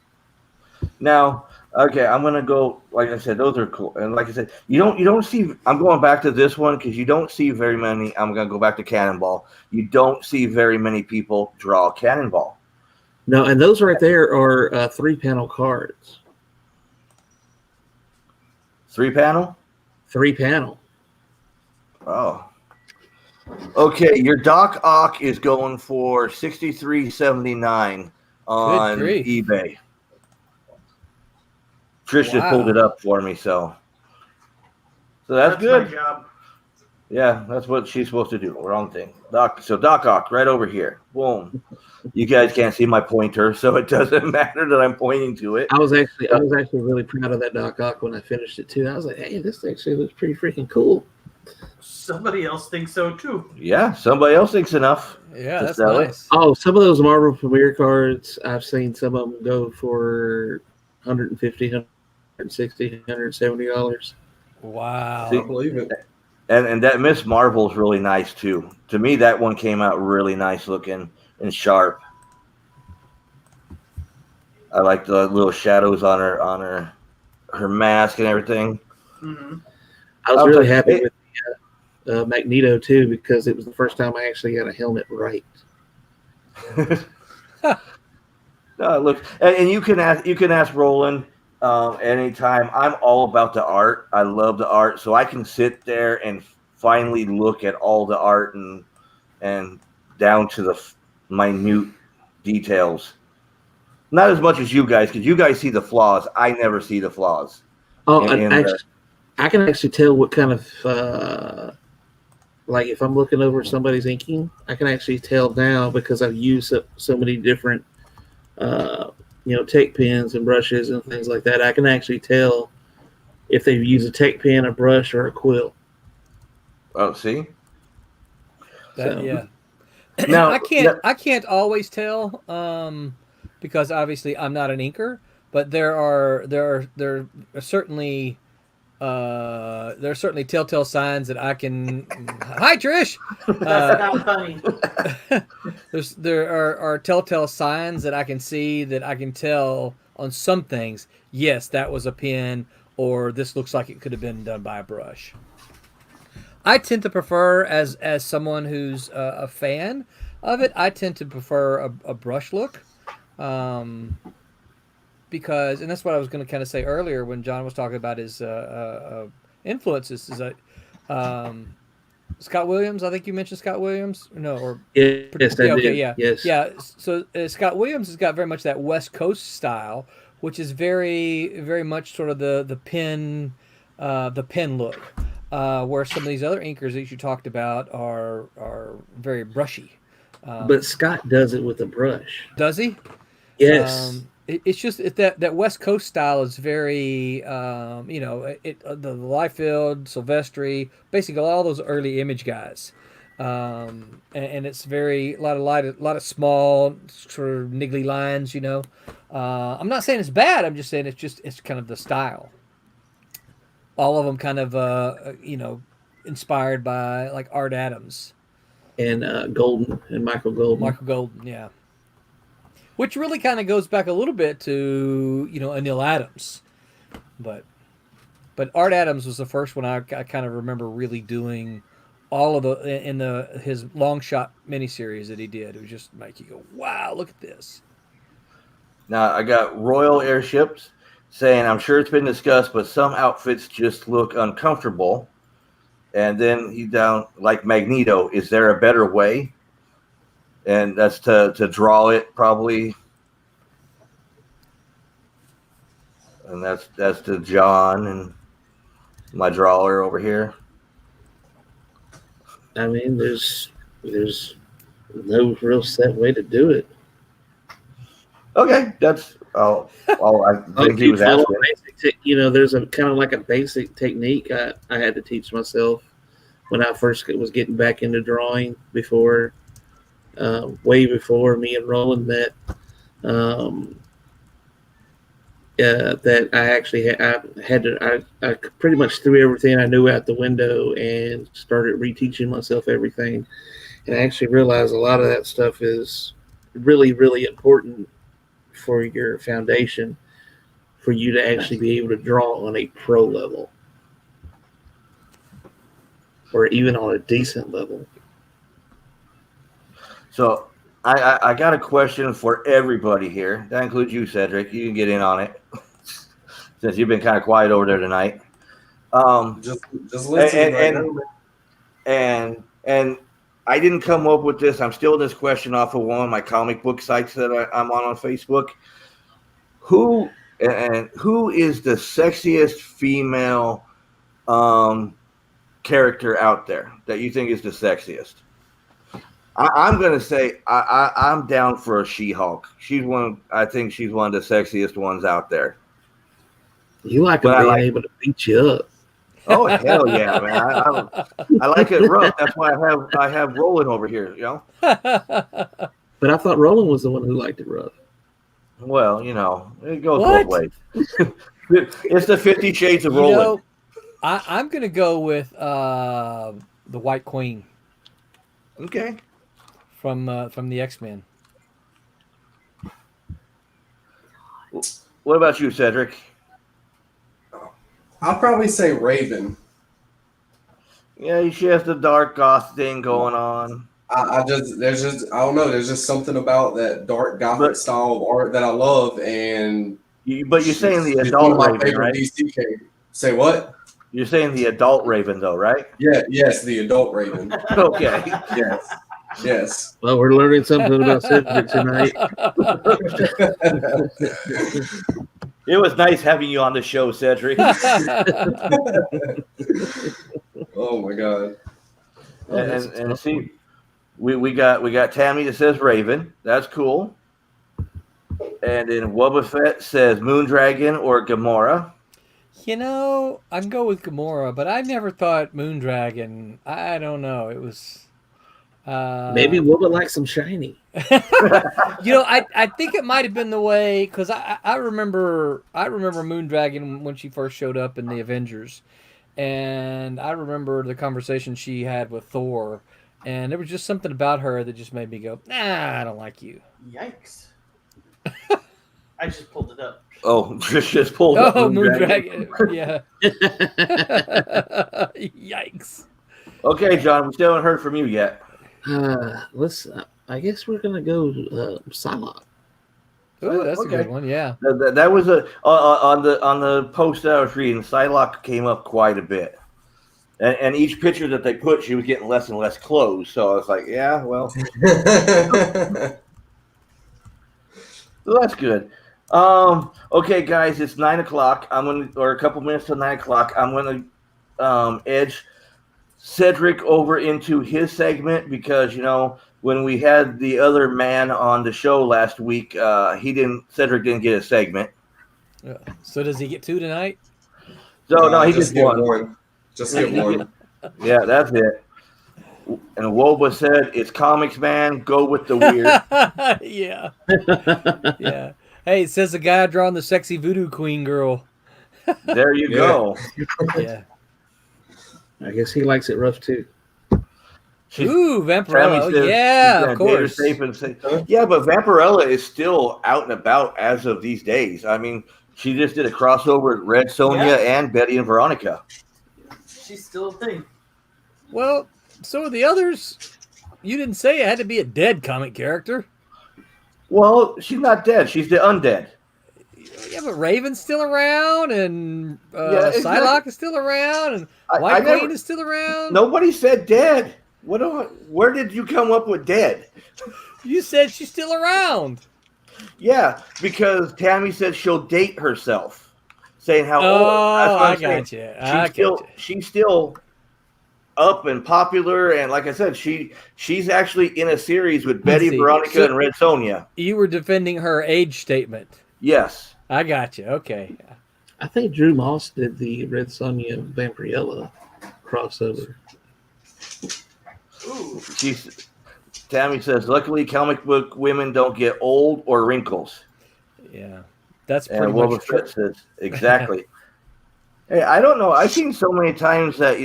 Now, okay, I'm gonna go. Like I said, those are cool. And like I said, you don't see. I'm going back to this one because you don't see very many. I'm gonna go back to Cannonball. You don't see very many people draw Cannonball. No, and those right there are 3-panel cards. 3-panel. 3-panel. Oh. Okay, your Doc Ock is going for $63.79 on eBay. Trish just pulled it up for me, so that's good. My job. Yeah, that's what she's supposed to do. Wrong thing. Doc Ock, right over here. Boom. You guys can't see my pointer, so it doesn't matter that I'm pointing to it. I was actually really proud of that Doc Ock when I finished it too. I was like, hey, this actually looks pretty freaking cool. Somebody else thinks so too. Yeah, somebody else thinks enough. Yeah, that's nice. Oh, some of those Marvel Premiere cards, I've seen some of them go for $150, $160, $170. Wow. I believe it. And that Miss Marvel's really nice too. To me, that one came out really nice looking and sharp. I like the little shadows on her mask and everything. Mm-hmm. I was really happy with Magneto too, because it was the first time I actually got a helmet right. No, look, and you can ask Roland anytime. I'm all about the art. I love the art, so I can sit there and finally look at all the art and down to the minute details. Not as much as you guys, because you guys see the flaws. I never see the flaws. Oh, I can actually tell what kind of like if I'm looking over somebody's inking, I can actually tell now because I've used so many different tech pens and brushes and things like that. I can actually tell if they've used a tech pen, a brush, or a quill. Oh, see? Yeah. Now, I can't always tell because obviously I'm not an inker, but there are certainly telltale signs that I can. Hi, Trish. That's not funny. There are telltale signs that I can see, that I can tell on some things. Yes, that was a pen, or this looks like it could have been done by a brush. I tend to prefer, as someone who's a fan of it, I tend to prefer a brush look, because, and that's what I was going to kind of say earlier when John was talking about his influences. Is that Scott Williams? I think you mentioned Scott Williams. No, or yes, I did. okay, yeah, yes, yeah. So Scott Williams has got very much that West Coast style, which is very, very much sort of the pen look. Where some of these other inkers that you talked about are very brushy. But Scott does it with a brush. Does he? Yes. It's just that West Coast style is very, the Liefeld, Silvestri, basically all those early Image guys. and it's very a lot of small sort of niggly lines. I'm not saying it's bad. I'm just saying it's kind of the style. All of them kind of inspired by like Art Adams and Golden and Michael Golden. Michael Golden, yeah. Which really kind of goes back a little bit to Neil Adams, but Art Adams was the first one I kind of remember really doing all of his long shot miniseries that he did. It was just make you go, wow, look at this. Now I got Royal Airships saying, I'm sure it's been discussed, but some outfits just look uncomfortable. And then he's down like Magneto. Is there a better way? And that's to draw it probably. And that's to John and my drawer over here. I mean, there's no real set way to do it. Okay, that's all I think he was asking. There's a kind of like a basic technique I had to teach myself when I first was getting back into drawing way before me and Roland met. That I actually I pretty much threw everything I knew out the window and started reteaching myself everything. And I actually realized a lot of that stuff is really, really important for your foundation, for you to actually be able to draw on a pro level or even on a decent level. So I got a question for everybody here. That includes you, Cedric. You can get in on it since you've been kind of quiet over there tonight. Just listen. And I didn't come up with this. I'm stealing this question off of one of my comic book sites that I'm on Facebook. Who is the sexiest female character out there that you think is the sexiest? I'm going to say I'm down for a She-Hulk. I think she's one of the sexiest ones out there. You like being able to beat you up. Oh, hell yeah, man. I like it rough. That's why I have Roland over here, But I thought Roland was the one who liked it rough. Well, it goes both ways. It's the 50 Shades of Roland. I'm going to go with the White Queen. Okay. From the X-Men. What about you, Cedric? I'll probably say Raven. Yeah, she has the dark goth thing going on. I don't know. There's just something about that dark gothic style of art that I love, but you're saying the adult Raven, right? DC character. Say what? You're saying the adult Raven, though, right? Yeah. Yes, the adult Raven. Okay. Yes. Yes. Well, we're learning something about Cedric tonight. It was nice having you on the show, Cedric. Oh my God. And see, we got Tammy that says Raven. That's cool. And then Wubba Fett says Moondragon or Gamora. I can go with Gamora, but I never thought Moondragon. I don't know. It was. Maybe Wubba likes some shiny. I think it might have been the way, because I remember Moondragon when she first showed up in the Avengers, and I remember the conversation she had with Thor, and there was just something about her that just made me go, nah, I don't like you. Yikes. I just pulled it up. Oh, just pulled up. Oh, Moondragon. Yeah. Yikes. Okay, John, we still haven't heard from you yet. I guess we're gonna go Psylocke. Oh, that's Okay. a good one. Yeah. That was on the post that I was reading. Psylocke came up quite a bit, and each picture that they put, she was getting less and less clothes. So I was like, yeah, well, so that's good. Okay, guys, it's 9:00. Or a couple minutes to 9:00. I'm gonna edge Cedric over into his segment because when we had the other man on the show last week, Cedric didn't get a segment. So does he get two tonight? So no, he just gets get one. Just get one. Yeah, that's it. And Woba said, "It's comics, man. Go with the weird." Yeah. Yeah. Hey, it says the guy drawing the sexy voodoo queen girl. There you go. Yeah. I guess he likes it rough too. Ooh, Tammy Vampirella. says Yeah, she's of gonna date her course. safe and say, yeah, but Vampirella is still out and about as of these days. I mean, she just did a crossover with Red Sonja and Betty and Veronica. She's still a thing. Well, so are the others. You didn't say it had to be a dead comic character. Well, she's not dead. She's the undead. Yeah, but Raven's still around, and exactly. Psylocke is still around, and White Queen is still around. Nobody said dead. Where did you come up with dead? You said she's still around. Yeah, because Tammy said she'll date herself, saying how Oh, old. I got you. She's still up and popular, and like I said, she's actually in a series with Betty, Veronica, and Red Sonja. You were defending her age statement. Yes, I got you. Okay. I think Drew Moss did the Red Sonja Vampirella crossover. Tammy says, luckily, comic book women don't get old or wrinkles. Yeah, that's pretty much true. Says, exactly. Hey, I don't know. I've seen so many times that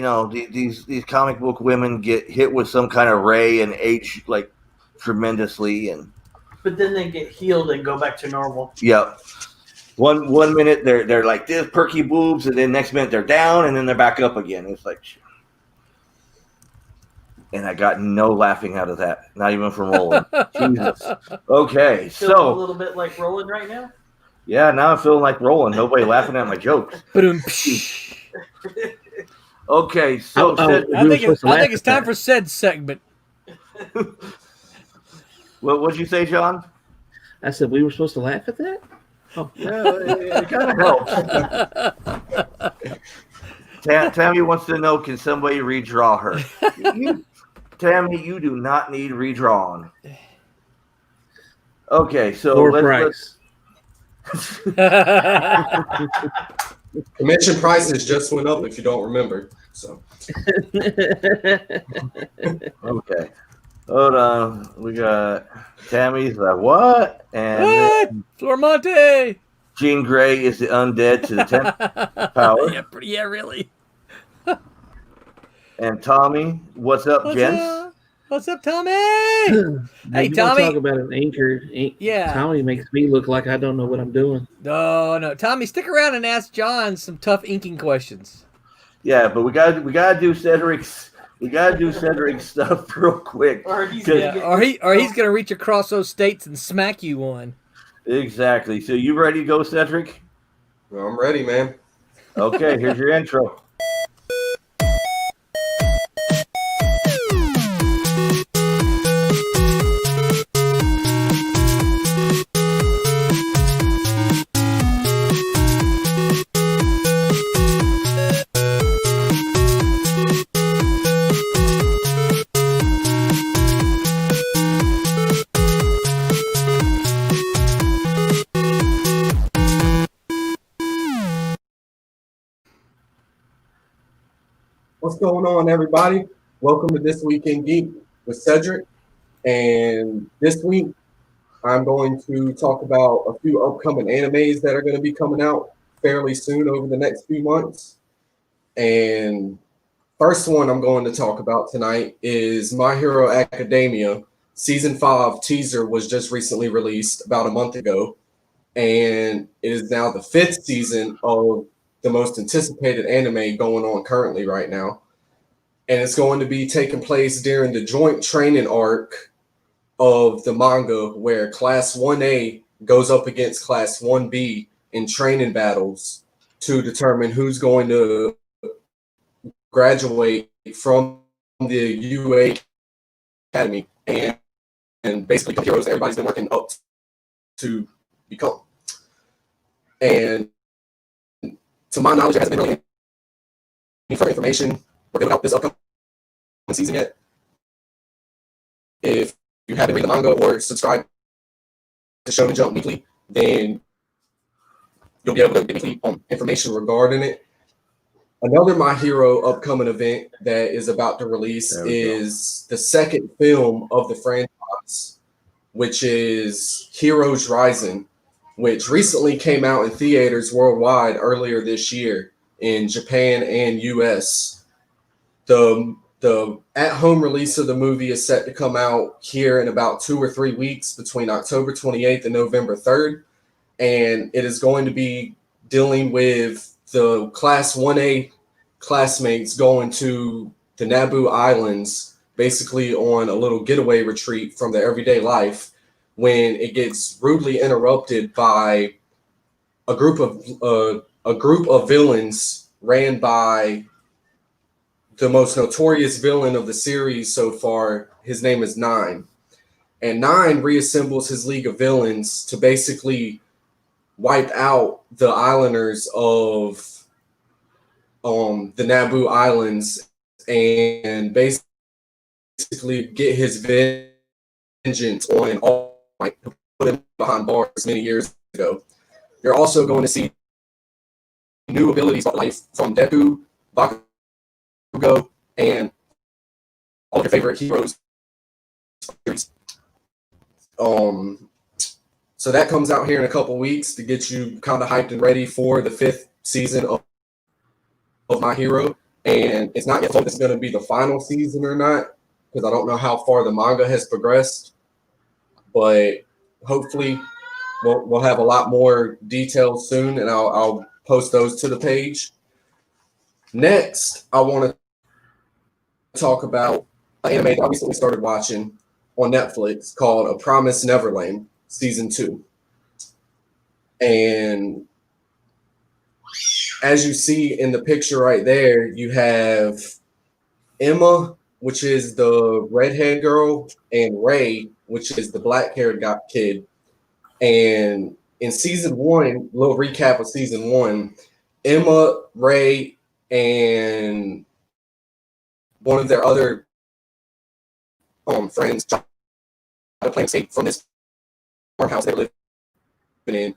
these comic book women get hit with some kind of ray and age like tremendously, but then they get healed and go back to normal. Yep. One minute they're like this perky boobs, and then next minute they're down, and then they're back up again. It's like. And I got no laughing out of that, not even from Roland. Jesus. Okay, Feel a little bit like Roland right now? Yeah, now I'm feeling like Roland. Nobody laughing at my jokes. Okay, so I think it's time for said segment. What'd you say, John? I said we were supposed to laugh at that? Oh. Yeah, it kind of helps. Tammy wants to know, can somebody redraw her? Tammy, you do not need redrawn. Okay, so let's Commission prices just went up if you don't remember. So okay. Hold on. We got Tammy's like what? And Flormonte. Jean Grey is the undead to the 10th power. Yeah, really. And Tommy, what's up, gents? What's up, Tommy? Hey, Tommy. Talk about an anchor. Yeah. Tommy makes me look like I don't know what I'm doing. No. Tommy, stick around and ask John some tough inking questions. Yeah, but we gotta do Cedric's. We gotta do Cedric's stuff real quick. Or he's gonna reach across those states and smack you one. Exactly. So you ready to go, Cedric? Well, I'm ready, man. Okay, here's your intro. What's going on, everybody? Welcome to This Week in Geek with Cedric. And this week, I'm going to talk about a few upcoming animes that are going to be coming out fairly soon over the next few months. And first one I'm going to talk about tonight is My Hero Academia. Season 5 teaser was just recently released about a month ago. And it is now the 5th season of the most anticipated anime going on currently right now. And it's going to be taking place during the joint training arc of the manga where Class 1A goes up against Class 1B in training battles to determine who's going to graduate from the UA Academy and basically the heroes everybody's been working up to become. And to my knowledge, there hasn't been really any further information about this upcoming season yet. If you haven't read the manga or subscribe to Shonen Jump Weekly, then you'll be able to get weekly information regarding it. Another My Hero upcoming event that is about to release is the second film of the franchise, which is Heroes Rising, which recently came out in theaters worldwide earlier this year in Japan and US. The at-home release of the movie is set to come out here in about 2 or 3 weeks between October 28th and November 3rd. And it is going to be dealing with the Class 1A classmates going to the Naboo Islands, basically on a little getaway retreat from their everyday life, when it gets rudely interrupted by a group of villains ran by the most notorious villain of the series so far. His name is Nine. And Nine reassembles his League of Villains to basically wipe out the islanders of the Naboo Islands and basically get his vengeance on all, like, put him behind bars many years ago. You're also going to see new abilities like from Deku, Bakugo, and all your favorite heroes. So that comes out here in a couple weeks to get you kind of hyped and ready for the 5th season of My Hero. And it's not yet told if it's going to be the final season or not, because I don't know how far the manga has progressed. But hopefully we'll have a lot more details soon, and I'll post those to the page. Next, I want to talk about an anime that I recently started watching on Netflix called A Promised Neverland Season 2. And as you see in the picture right there, you have Emma, which is the redhead girl, and Ray, which is the black-haired kid. And in season 1, little recap of season 1, Emma, Ray, and one of their other friends tried to plan escape from this farmhouse they were living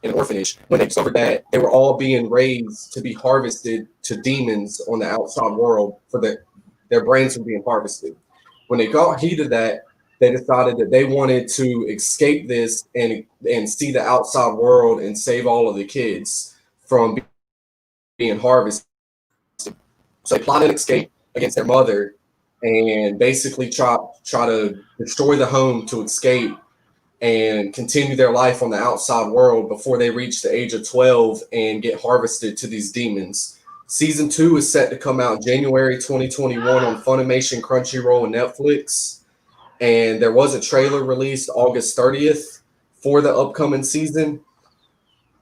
in an orphanage, when they discovered that they were all being raised to be harvested to demons on the outside world for their brains were being harvested. When they got heed of that, they decided that they wanted to escape this and see the outside world and save all of the kids from being harvested. So they plotted an escape against their mother and basically try to destroy the home to escape and continue their life on the outside world before they reach the age of 12 and get harvested to these demons. Season 2 is set to come out January 2021 on Funimation, Crunchyroll, and Netflix. And there was a trailer released August 30th for the upcoming season.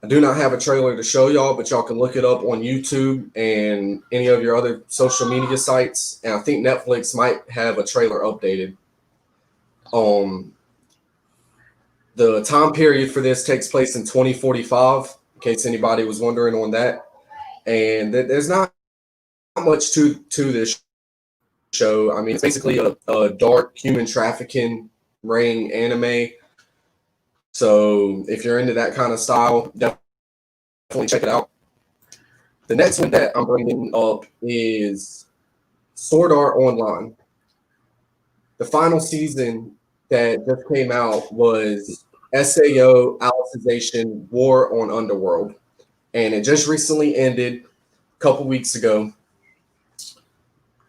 I do not have a trailer to show y'all, but y'all can look it up on YouTube and any of your other social media sites. And I think Netflix might have a trailer updated. The time period for this takes place in 2045, in case anybody was wondering on that. And there's not much to this show. I mean, it's basically a dark human trafficking ring anime. So if you're into that kind of style, definitely check it out. The next one that I'm bringing up is Sword Art Online. The final season that just came out was SAO Alicization War on Underworld. And it just recently ended a couple weeks ago.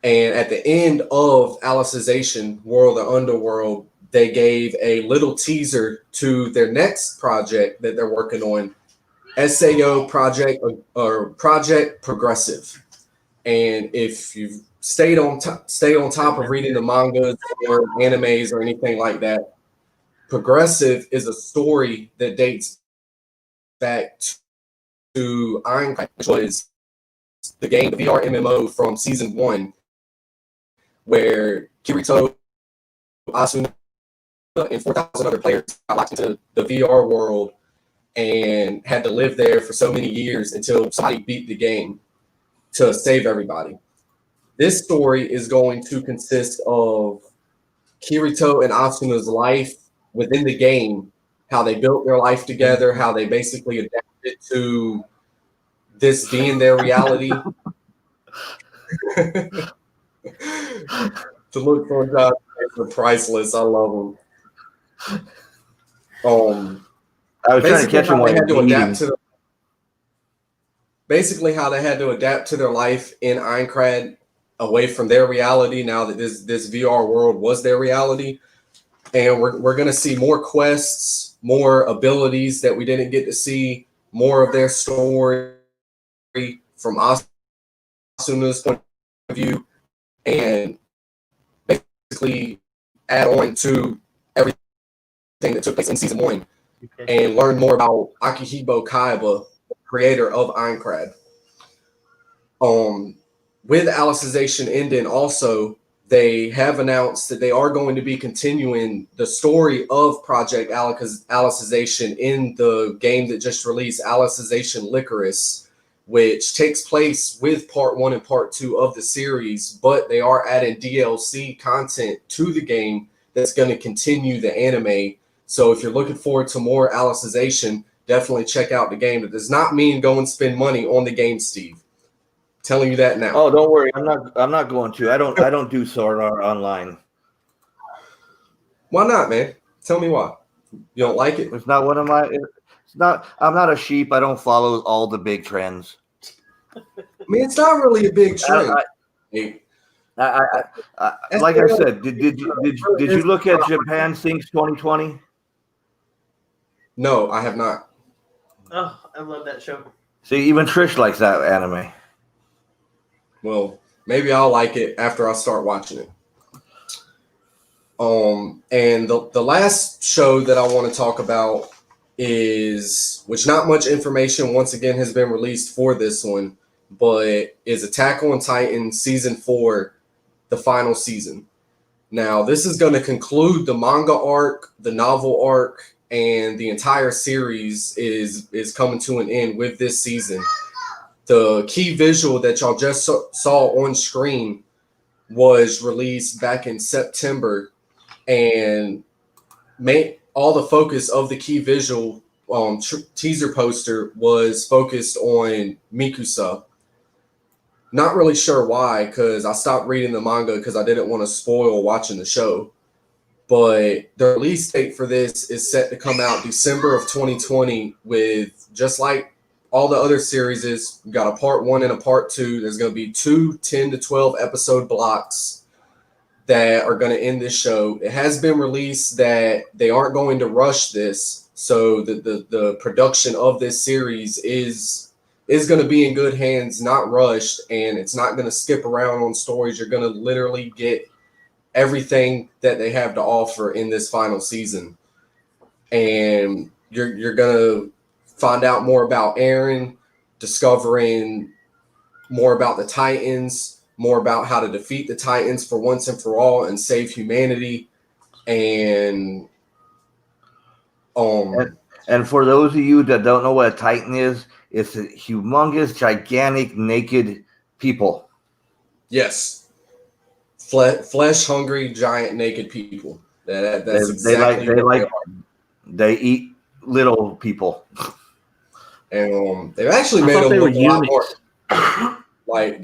And at the end of Alicization War of the Underworld, they gave a little teaser to their next project that they're working on, SAO Project or Project Progressive. And if you've stayed on top of reading the mangas or animes or anything like that, Progressive is a story that dates back to Ironclad, which was the game, the VR MMO from season 1, where Kirito, Asuna, and 4,000 other players got locked into the VR world and had to live there for so many years until somebody beat the game to save everybody. This story is going to consist of Kirito and Asuna's life within the game, how they built their life together, how they basically adapted to this being their reality, To look for jobs are priceless. I love them. I was trying to Basically catch him how while they he had was to adapt eating. to basically how they had to adapt to their life in Aincrad away from their reality now that this VR world was their reality. And we're gonna see more quests, more abilities that we didn't get to see, more of their story from Asuna's point of view, and basically add on to everything that took place in season 1 and learn more about Akihiko Kaiba, creator of Aincrad. With Alicization ending, also, they have announced that they are going to be continuing the story of Project Alicization in the game that just released, Alicization Licorice, which takes place with part 1 and part 2 of the series, but they are adding DLC content to the game that's going to continue the anime. So if you're looking forward to more Alicization, definitely check out the game. That does not mean go and spend money on the game, Steve. Telling you that now. Oh, don't worry. I'm not going to. I don't do Sword Art Online. Why not, man? Tell me why. You don't like it? It's not one of my. It's not. I'm not a sheep. I don't follow all the big trends. I mean, it's not really a big trend. Like I said, did you look at Japan Sinks 2020? No, I have not. Oh, I love that show. See, even Trish likes that anime. Well, maybe I'll like it after I start watching it. And the last show that I want to talk about is, which not much information once again has been released for this one, but is Attack on Titan Season 4, the final season. Now, this is going to conclude the manga arc, the novel arc, and the entire series is coming to an end with this season. The key visual that y'all just saw on screen was released back in September, and all the focus of the key visual teaser poster was focused on Mikusa. Not really sure why, because I stopped reading the manga because I didn't want to spoil watching the show. But the release date for this is set to come out December of 2020 with, just like all the other series, we got a part 1 and a part 2. There's going to be 2 10 to 12 episode blocks that are going to end this show. It has been released that they aren't going to rush this, so the production of this series is going to be in good hands, not rushed, and it's not going to skip around on stories. You're going to literally get everything that they have to offer in this final season, and you're going to find out more about Eren, discovering more about the Titans, more about how to defeat the Titans for once and for all and save humanity. And for those of you that don't know what a Titan is, it's a humongous, gigantic, naked people. Yes. Flesh hungry, giant, naked people. That's exactly what they are. They eat little people. And they've actually made them look a lot more like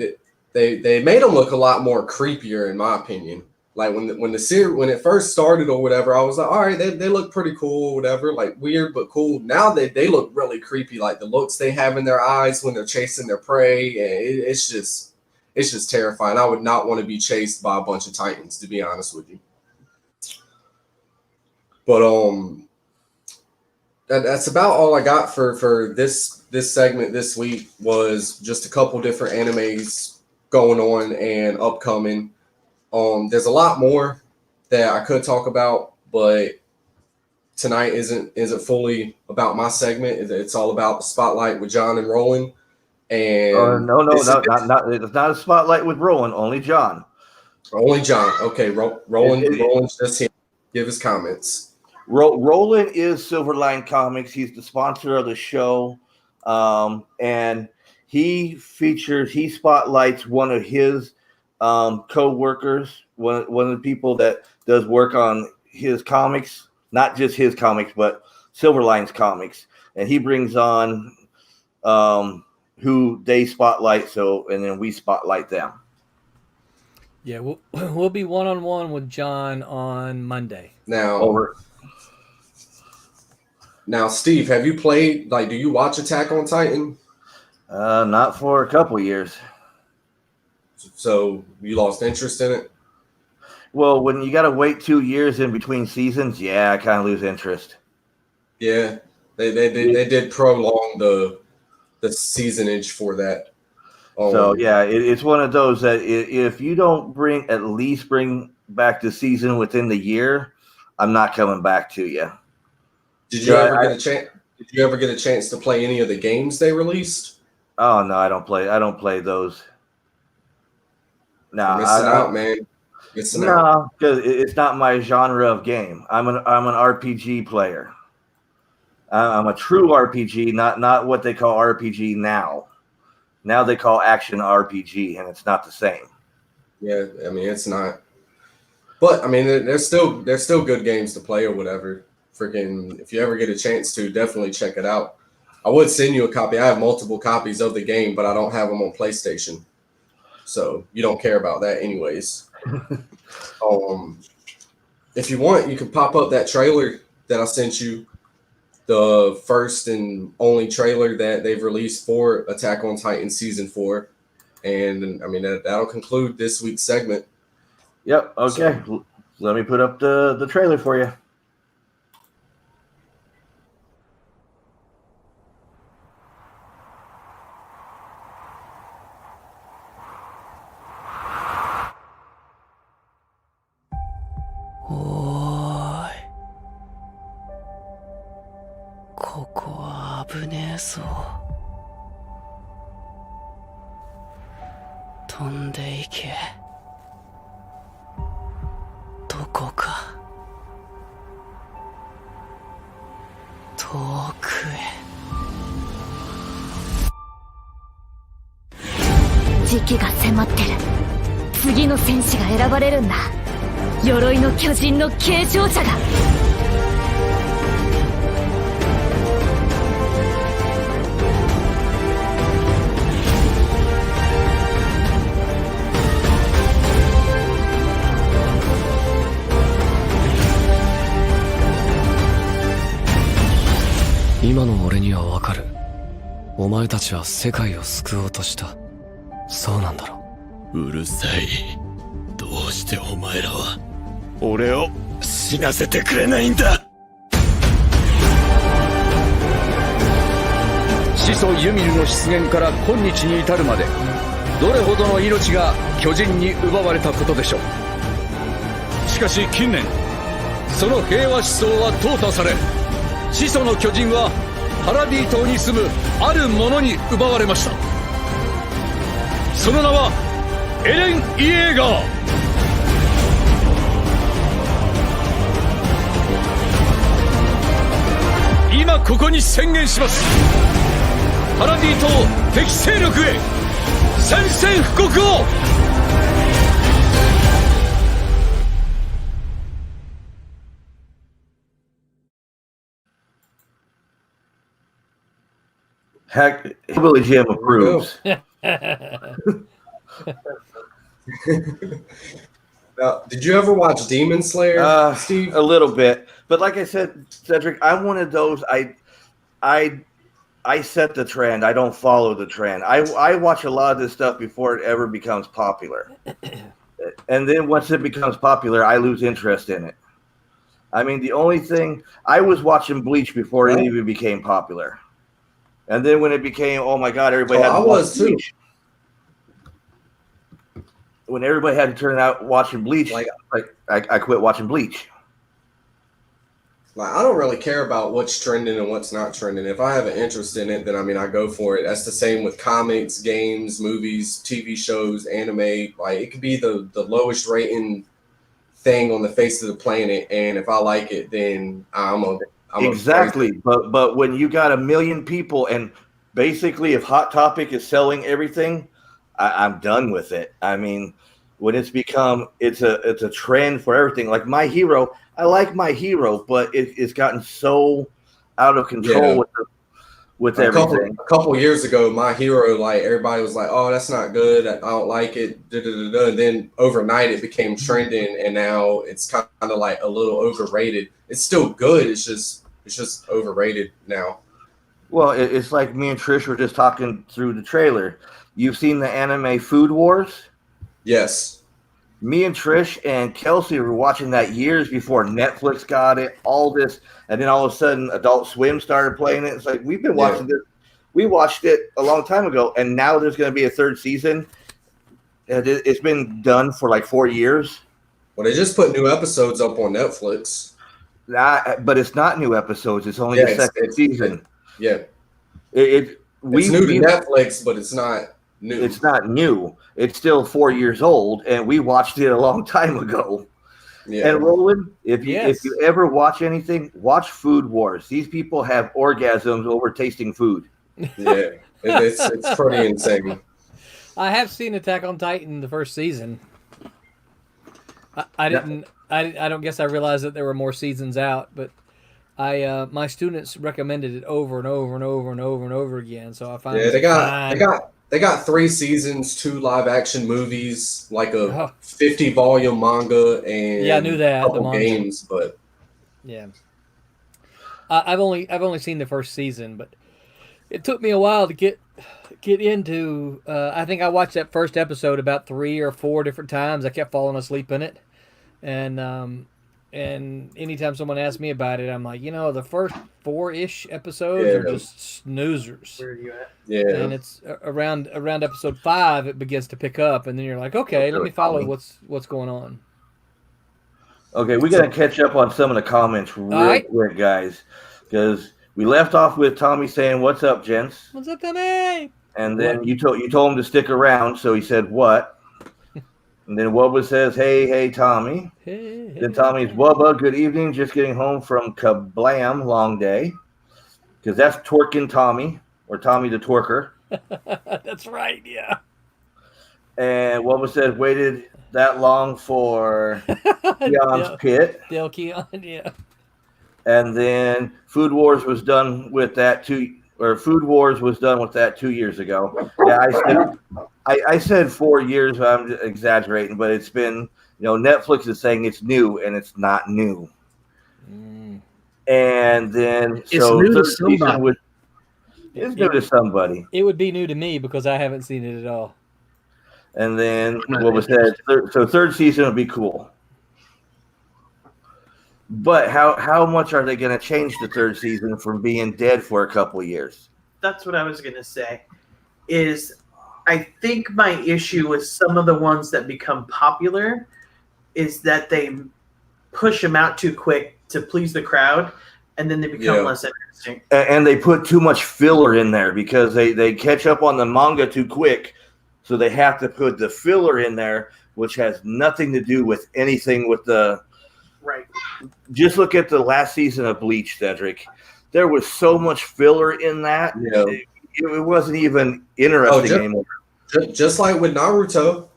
they made them look a lot more creepier, in my opinion. Like when the series, when it first started or whatever, I was like, all right, they look pretty cool, whatever, like weird but cool. Now they look really creepy, like the looks they have in their eyes when they're chasing their prey, and it's just terrifying. I would not want to be chased by a bunch of Titans, to be honest with you. But that's about all I got for this segment this week. Was just a couple different animes going on and upcoming. There's a lot more that I could talk about, but tonight isn't fully about my segment. It's all about the spotlight with John and Roland. And no, it's not a spotlight with Roland. Only John. Only John. Okay, Roland's just here. Give his comments. Roland is Silverline Comics. He's the sponsor of the show, and he spotlights one of his co-workers, one of the people that does work on his comics, not just his comics, but Silverline's comics. And he brings on who they spotlight. So, and then we spotlight them. Yeah, we'll be one-on-one with John on Monday. Now, Steve, have you played? Like, do you watch Attack on Titan? Not for a couple years. So you lost interest in it? Well, when you got to wait 2 years in between seasons, yeah, I kind of lose interest. Yeah, they did prolong the seasonage for that. So yeah, it's one of those that if you don't at least bring back the season within the year, I'm not coming back to you. Did you ever get a chance? Did you ever get a chance to play any of the games they released? Oh no, I don't play those. No, You're missing out, man. No, because it's not my genre of game. I'm an RPG player. I'm a true RPG, not what they call RPG now. Now they call action RPG, and it's not the same. Yeah, I mean it's not. But I mean, there's still good games to play or whatever. Freaking, if you ever get a chance to, definitely check it out. I would send you a copy. I have multiple copies of the game, but I don't have them on PlayStation, so you don't care about that, anyways. If you want, you can pop up that trailer that I sent you. The first and only trailer that they've released for Attack on Titan Season 4. And, I mean, that'll conclude this week's segment. Yep, okay. So, let me put up the trailer for you.今の俺にはわかる。お前たちは世界を救おうとした。そうなんだろう。うるさい。どうしてお前らは俺を死なせてくれないんだ。始祖ユミルの出現から今日に至るまで、どれほどの命が巨人に奪われたことでしょう。しかし近年、その平和思想は淘汰され、始祖の巨人はパラディ島に住むあるものに奪われました。その名はエレン・イエーガー。今ここに宣言します。パラディ島敵勢力へ宣戦布告を。Heck, Hillbilly Jim approves. Now, did you ever watch Demon Slayer, Steve? A little bit, but like I said, Cedric, I'm one of those. I set the trend. I don't follow the trend. I watch a lot of this stuff before it ever becomes popular, and then once it becomes popular, I lose interest in it. I mean, the only thing I was watching Bleach before it even became popular. And then when it became, oh my God, everybody had to watch Bleach. When everybody had to turn out watching Bleach, I quit watching Bleach. Like, I don't really care about what's trending and what's not trending. If I have an interest in it, then I mean, I go for it. That's the same with comics, games, movies, TV shows, anime. Like, it could be the lowest rating thing on the face of the planet, and if I like it, then I'm exactly. But when you got 1 million people, and basically if Hot Topic is selling everything, I'm done with it. I mean, when it's a trend for everything. Like My Hero, I like My Hero, but it's gotten so out of control with A everything. couple years ago, My Hero, like everybody was like, "Oh, that's not good. I don't like it." Da, da, da, da. And then overnight, it became trending, and now it's kind of like a little overrated. It's still good. It's just overrated now. Well, it's like me and Trish were just talking through the trailer. You've seen the anime Food Wars? Yes. Me and Trish and Kelsey were watching that years before Netflix got it, all this, and then all of a sudden Adult Swim started playing it. It's like we've been watching this. We watched it a long time ago, and now there's going to be a third season. And it's been done for like 4 years. Well, they just put new episodes up on Netflix. But it's not new episodes. It's only the second season. It's new to Netflix, but it's not new. It's not new. It's still 4 years old, and we watched it a long time ago. Yeah. And Roland, if you ever watch anything, watch Food Wars. These people have orgasms over tasting food. Yeah, it's pretty insane. I have seen Attack on Titan the first season. I don't guess I realized that there were more seasons out, but my students recommended it over and over and over and over and over again. So I finally they got 3 seasons, 2 live action movies, like a 50 volume manga, and I knew that, a couple games. But I've only seen the first season, but it took me a while to get into. I think I watched that first episode about 3 or 4 different times. I kept falling asleep in it, and anytime someone asks me about it, I'm like, the first 4-ish episodes are just snoozers. Where are you at? Yeah, and it's around episode 5 it begins to pick up, and then you're like, okay, let me follow what's going on. Okay, we got to catch up on some of the comments real quick, guys, because we left off with Tommy saying, "What's up, gents?" What's up, Tommy? And then you told him to stick around, so he said, "What?" And then Wubba says, "Hey, Tommy." Hey, Then Tommy's, "Wubba, good evening. Just getting home from Kablam, long day." Because that's Twerking Tommy, or Tommy the Twerker. That's right, yeah. And Wubba said, "Waited that long for Keon's Pit." Dale Keon, yeah. And then Food Wars was done with that 2 years ago. Yeah, I said 4 years, but I'm exaggerating, but it's been, Netflix is saying it's new, and it's not new. And then it's new to somebody. It's new to somebody. It would be new to me because I haven't seen it at all. And then what was said, third season would be cool. But how much are they going to change the third season from being dead for a couple of years? That's what I was going to say. I think my issue with some of the ones that become popular is that they push them out too quick to please the crowd, and then they become less interesting. And they put too much filler in there because they catch up on the manga too quick, so they have to put the filler in there, which has nothing to do with anything with the... Right. Just look at the last season of Bleach, Cedric. There was so much filler in that. Yeah. It wasn't even interesting anymore. Just like with Naruto.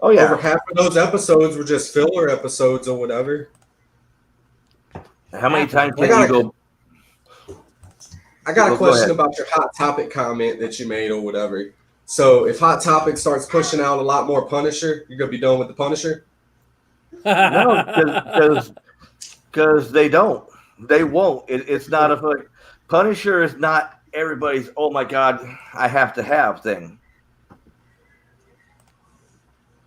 Oh, yeah. Over half of those episodes were just filler episodes or whatever. How many times can you go? I got a question about your Hot Topic comment that you made or whatever. So if Hot Topic starts pushing out a lot more Punisher, you're going to be done with the Punisher? No, because they don't. They won't. It's not a Punisher is not everybody's, oh my God, I have to have thing.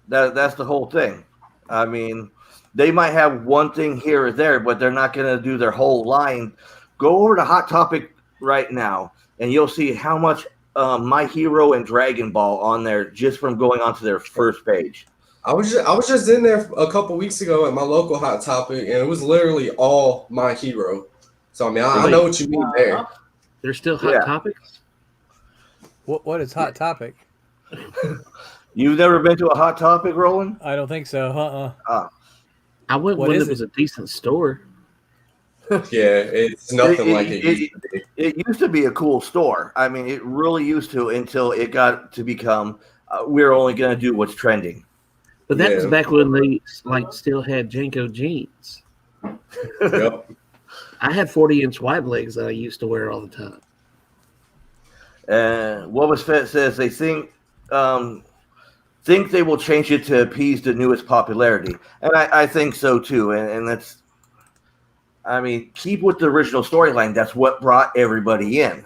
That's the whole thing. I mean, they might have one thing here or there, but they're not going to do their whole line. Go over to Hot Topic right now, and you'll see how much My Hero and Dragon Ball on there just from going onto their first page. I was just in there a couple weeks ago at my local Hot Topic, and it was literally all My Hero. So I mean, I know what you mean there. There's still Hot Topics. What is Hot Topic? You've never been to a Hot Topic, Roland? I don't think so. I went when it was a decent store. Yeah, it's nothing like it used to be. It used to be a cool store. I mean, it really used to until it got to become we're only going to do what's trending. But that was back when they still had Janko jeans. Yep. I had 40-inch wide legs that I used to wear all the time. What was Fett says they think they will change it to appease the newest popularity, and I think so too. And that's, I mean, keep with the original storyline. That's what brought everybody in.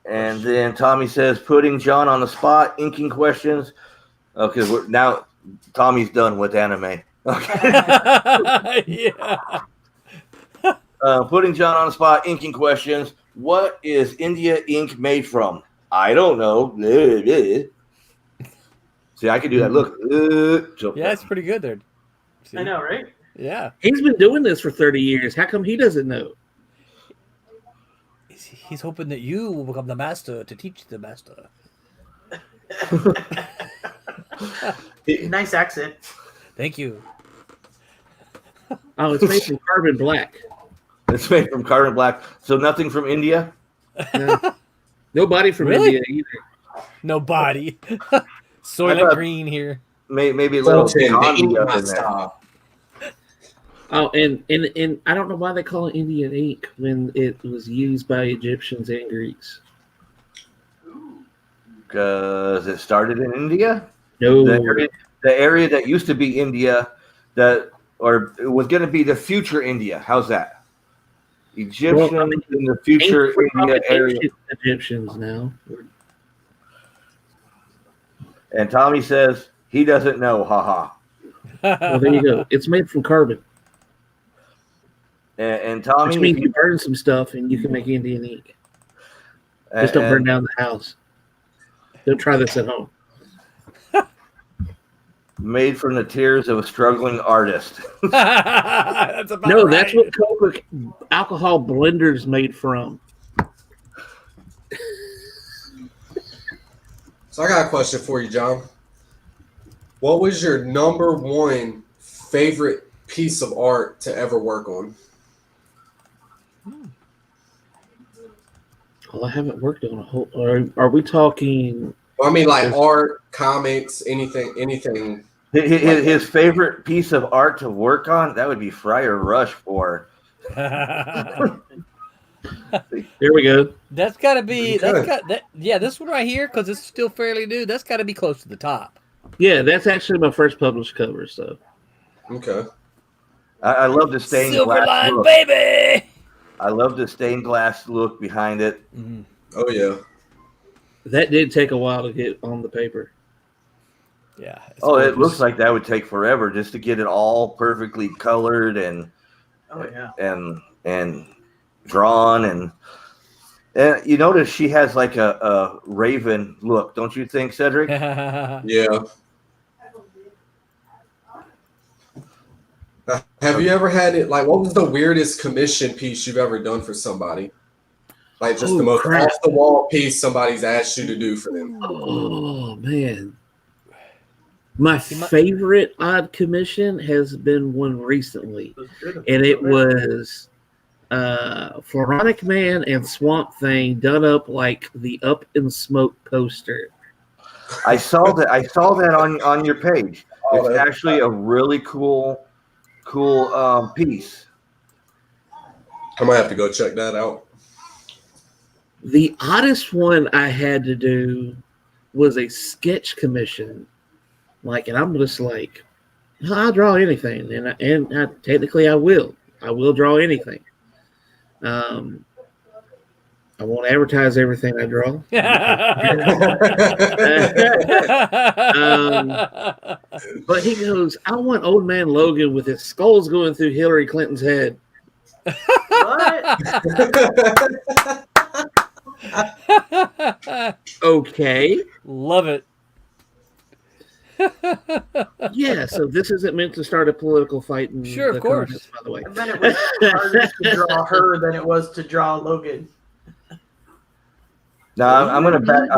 And then Tommy says, putting John on the spot, inking questions. Okay, now Tommy's done with anime. Okay. Yeah. Putting John on the spot, inking questions. What is India ink made from? I don't know. See, I can do that. Look. Yeah, it's pretty good there. See? I know, right? Yeah. He's been doing this for 30 years. How come he doesn't know? He's hoping that you will become the master to teach the master. Nice accent. Thank you. Oh, it's made from carbon black. It's made from carbon black. So nothing from India? No. Nobody from Really? India either. Nobody. Soylent Green here. Maybe a little Colton, the Gandhi ink up in must there. stop. Oh, and I don't know why they call it Indian ink when it was used by Egyptians and Greeks. Because it started in India? No. The area that used to be India, or it was going to be the future India. How's that? Egyptian in the future India area. Egyptians now. And Tommy says he doesn't know. Haha. Well, there you go. It's made from carbon, And Tommy, which means you burn some stuff and you can make Indian ink. Just don't burn down the house. Don't try this at home. made from the tears of a struggling artist. That's about No, right. that's what Coca alcohol blenders made from. So I got a question for you, John. What was your number one favorite piece of art to ever work on? Well, I haven't worked on a whole. Are we talking? Well, I mean, like art, comics, anything. His favorite piece of art to work on, that would be Friar Rush for. There we go. That's got to be. Okay. That's got that. Yeah, this one right here, because it's still fairly new. That's got to be close to the top. Yeah, that's actually my first published cover. So Okay. I love the stained glass Silverline, look. baby. I love the stained glass look behind it. Mhm. Oh yeah. that did take a while to get on the paper. Yeah. it's Oh, it gorgeous. looks like that would take forever just to get it all perfectly colored and Oh yeah. and drawn and you notice she has like a raven look, don't you think, Cedric? Yeah. Have you ever had it? Like, what was the weirdest commission piece you've ever done for somebody? Like, just the most crap. off the wall piece somebody's asked you to do for them. Oh man, my favorite odd commission has been one recently, and it was Floronic Man and Swamp Thing done up like the Up in Smoke poster. I saw that on your page. Oh, It's actually a really cool piece. I might have to go check that out. The oddest one I had to do was a sketch commission. Like, and I'm just like, I'll draw anything, and technically I will draw anything. I won't advertise everything I draw. But he goes, I want Old Man Logan with his skulls going through Hillary Clinton's head. What? Okay. Love it. Yeah, so this isn't meant to start a political fight. In Sure, of the course. comments, by the way. I bet it was harder to draw her than it was to draw Logan. Now I'm gonna back.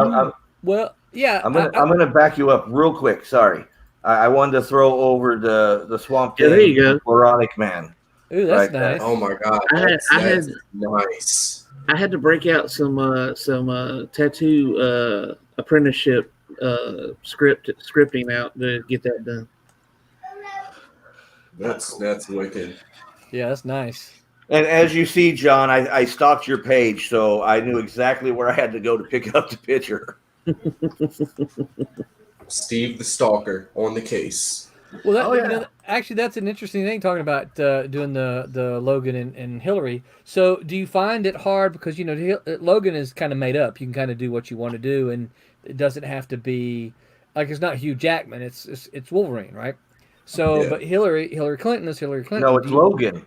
Well, yeah. I'm gonna back you up real quick. Sorry, I wanted to throw over the Swamp Thing. Yeah, there you go. Moronic Man. Ooh, that's right there. nice. Oh my god, I had that's nice. I had to break out some tattoo apprenticeship scripting out to get that done. That's wicked. Yeah, that's nice. And as you see, John, I stalked your page, so I knew exactly where I had to go to pick up the picture. Steve the Stalker on the case. Well, that Oh, yeah. you know, actually, that's an interesting thing talking about doing the Logan and Hillary. So, do you find it hard because Logan is kind of made up? You can kind of do what you want to do, and it doesn't have to be like it's not Hugh Jackman. It's Wolverine, right? So, Yeah. but Hillary Clinton is Hillary Clinton. No, it's Logan.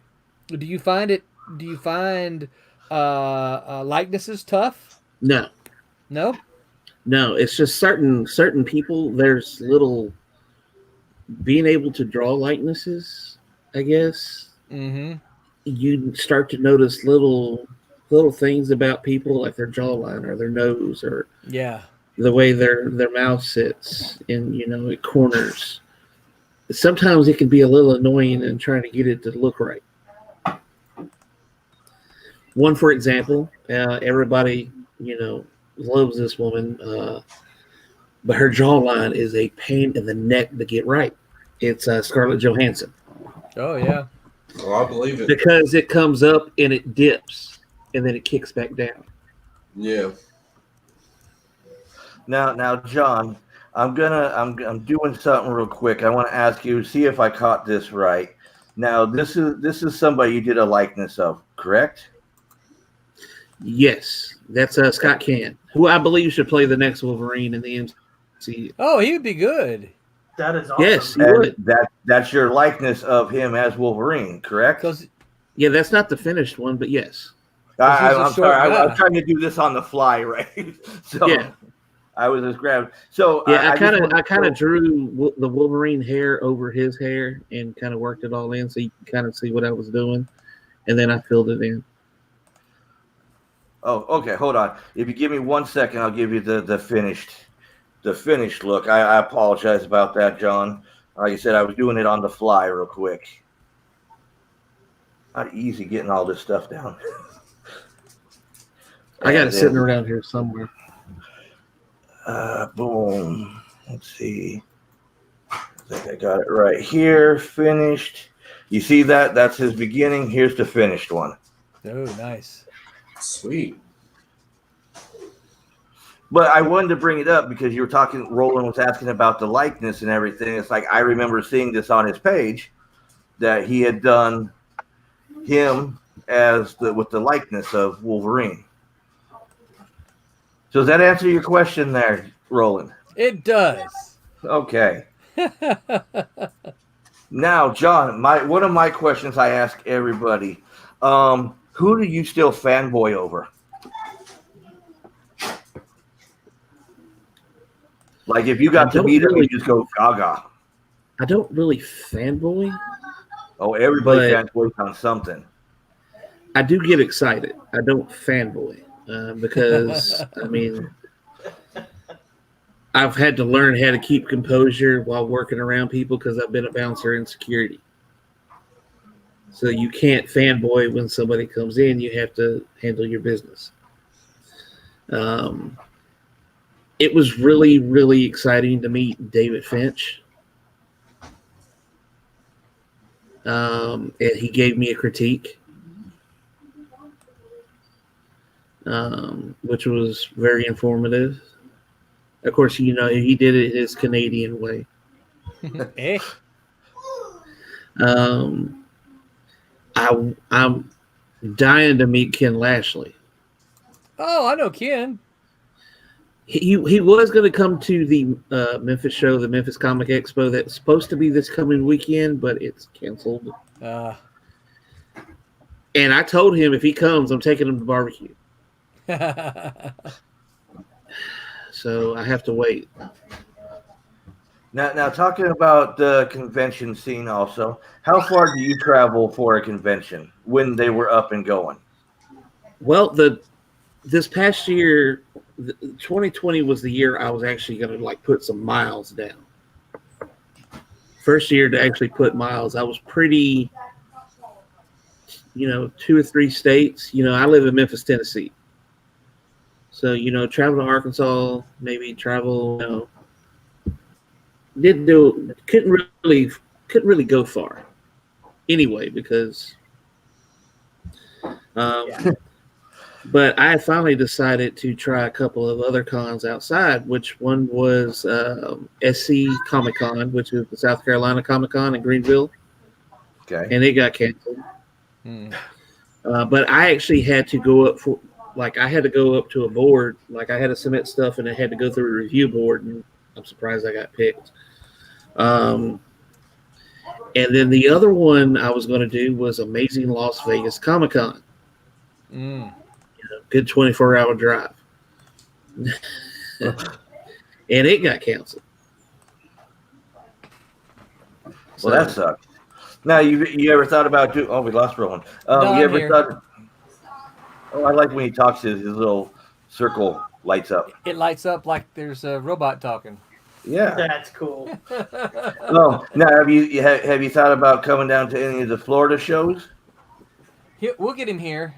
Do you find it? Do you find likenesses tough? No, No. no, it's just certain people. There's little being able to draw likenesses. I guess Mm-hmm. you start to notice little things about people, like their jawline or their nose or Yeah. the way their mouth sits in at corners. Sometimes it can be a little annoying in trying to get it to look right. One, for example, everybody loves this woman, but her jawline is a pain in the neck to get right. It's Scarlett Johansson. Oh yeah. Oh, I believe it. Because it comes up and it dips and then it kicks back down. Yeah. Now, John, I'm doing something real quick. I want to ask you, see if I caught this right. Now, this is somebody you did a likeness of, correct? Yes, that's Scott Caan, who I believe should play the next Wolverine in the MCU. Oh, he would be good. That is awesome. Yes, he And would. that's your likeness of him as Wolverine, correct? Because Yeah, that's not the finished one, but yes. I'm short sorry. guy. I'm trying to do this on the fly, right? So Yeah. I was just grabbing. So Yeah, I just wanted kind to- of drew the Wolverine hair over his hair and kind of worked it all in so you can kind of see what I was doing, and then I filled it in. Oh, okay. Hold on. If you give me 1 second, I'll give you the finished look. I apologize about that, John. Like I said, I was doing it on the fly real quick. Not easy getting all this stuff down. I got And it sitting then, around here somewhere. boom. Let's see. I think I got it right here. Finished. You see that? That's his beginning. Here's the finished one. oh, nice. Sweet. But I wanted to bring it up because you were talking, Roland was asking about the likeness and everything. It's like I remember seeing this on his page that he had done him with the likeness of Wolverine. So does that answer your question there, Roland? It does. Okay. Now, John, one of my questions I ask everybody, who do you still fanboy over? Like if you got to meet him, you just go gaga. I don't really fanboy. Oh, everybody But- fanboys on something. I do get excited. I don't fanboy because, I mean, I've had to learn how to keep composure while working around people because I've been a bouncer in security. So you can't fanboy when somebody comes in. You have to handle your business. It was really, really exciting to meet David Finch. And he gave me a critique, which was very informative. Of course, he did it his Canadian way. Eh? I'm dying to meet Ken Lashley. Oh, I know Ken. He was going to come to the Memphis show, the Memphis Comic Expo, that's supposed to be this coming weekend, but it's canceled. Uh, And I told him if he comes, I'm taking him to barbecue. So I have to wait. Now talking about the convention scene also, how far do you travel for a convention when they were up and going? Well, this past year, 2020 was the year I was actually going to put some miles down. First year to actually put miles. I was pretty, 2 or 3 states. I live in Memphis, Tennessee. So, travel to Arkansas, maybe travel, couldn't really go far anyway, because Yeah. But I finally decided to try a couple of other cons outside, which one was SC Comic Con, which is the South Carolina Comic Con in Greenville, Okay. and it got canceled. Hmm. But I actually had to go up for, like, I had to go up to a board, like I had to submit stuff, and it had to go through a review board, and I'm surprised I got picked. And then the other one I was going to do was Amazing Las Vegas Comic Con. Mm. Good 24-hour drive. And it got canceled. Well, that sucks. Now, you ever thought about doing? Oh, we lost Roland. No, You I'm ever here. thought? Oh, I like when he talks. His little circle lights up. It lights up like there's a robot talking. Yeah. That's cool. Oh, now have you thought about coming down to any of the Florida shows? We'll get him here.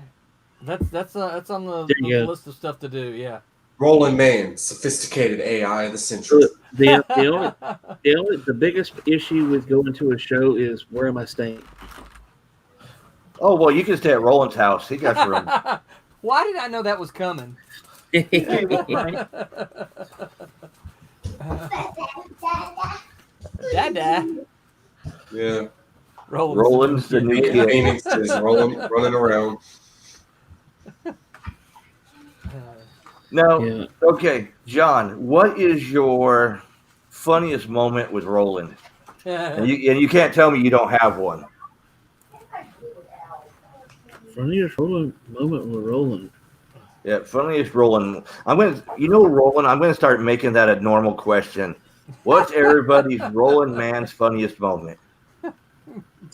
That's on the There you go. list of stuff to do. Yeah. Roland Man, sophisticated AI of the century. The biggest issue with going to a show is where am I staying? Oh well, you can stay at Roland's house. He got room. Why did I know that was coming? Dada. Yeah. Roland's the new kid. Phoenix is running around. Now, Yeah. okay, John, what is your funniest moment with Roland? And you can't tell me you don't have one. Funniest moment with Roland. Yeah, funniest Roland. Roland, I'm gonna start making that a normal question. What's everybody's Roland man's funniest moment?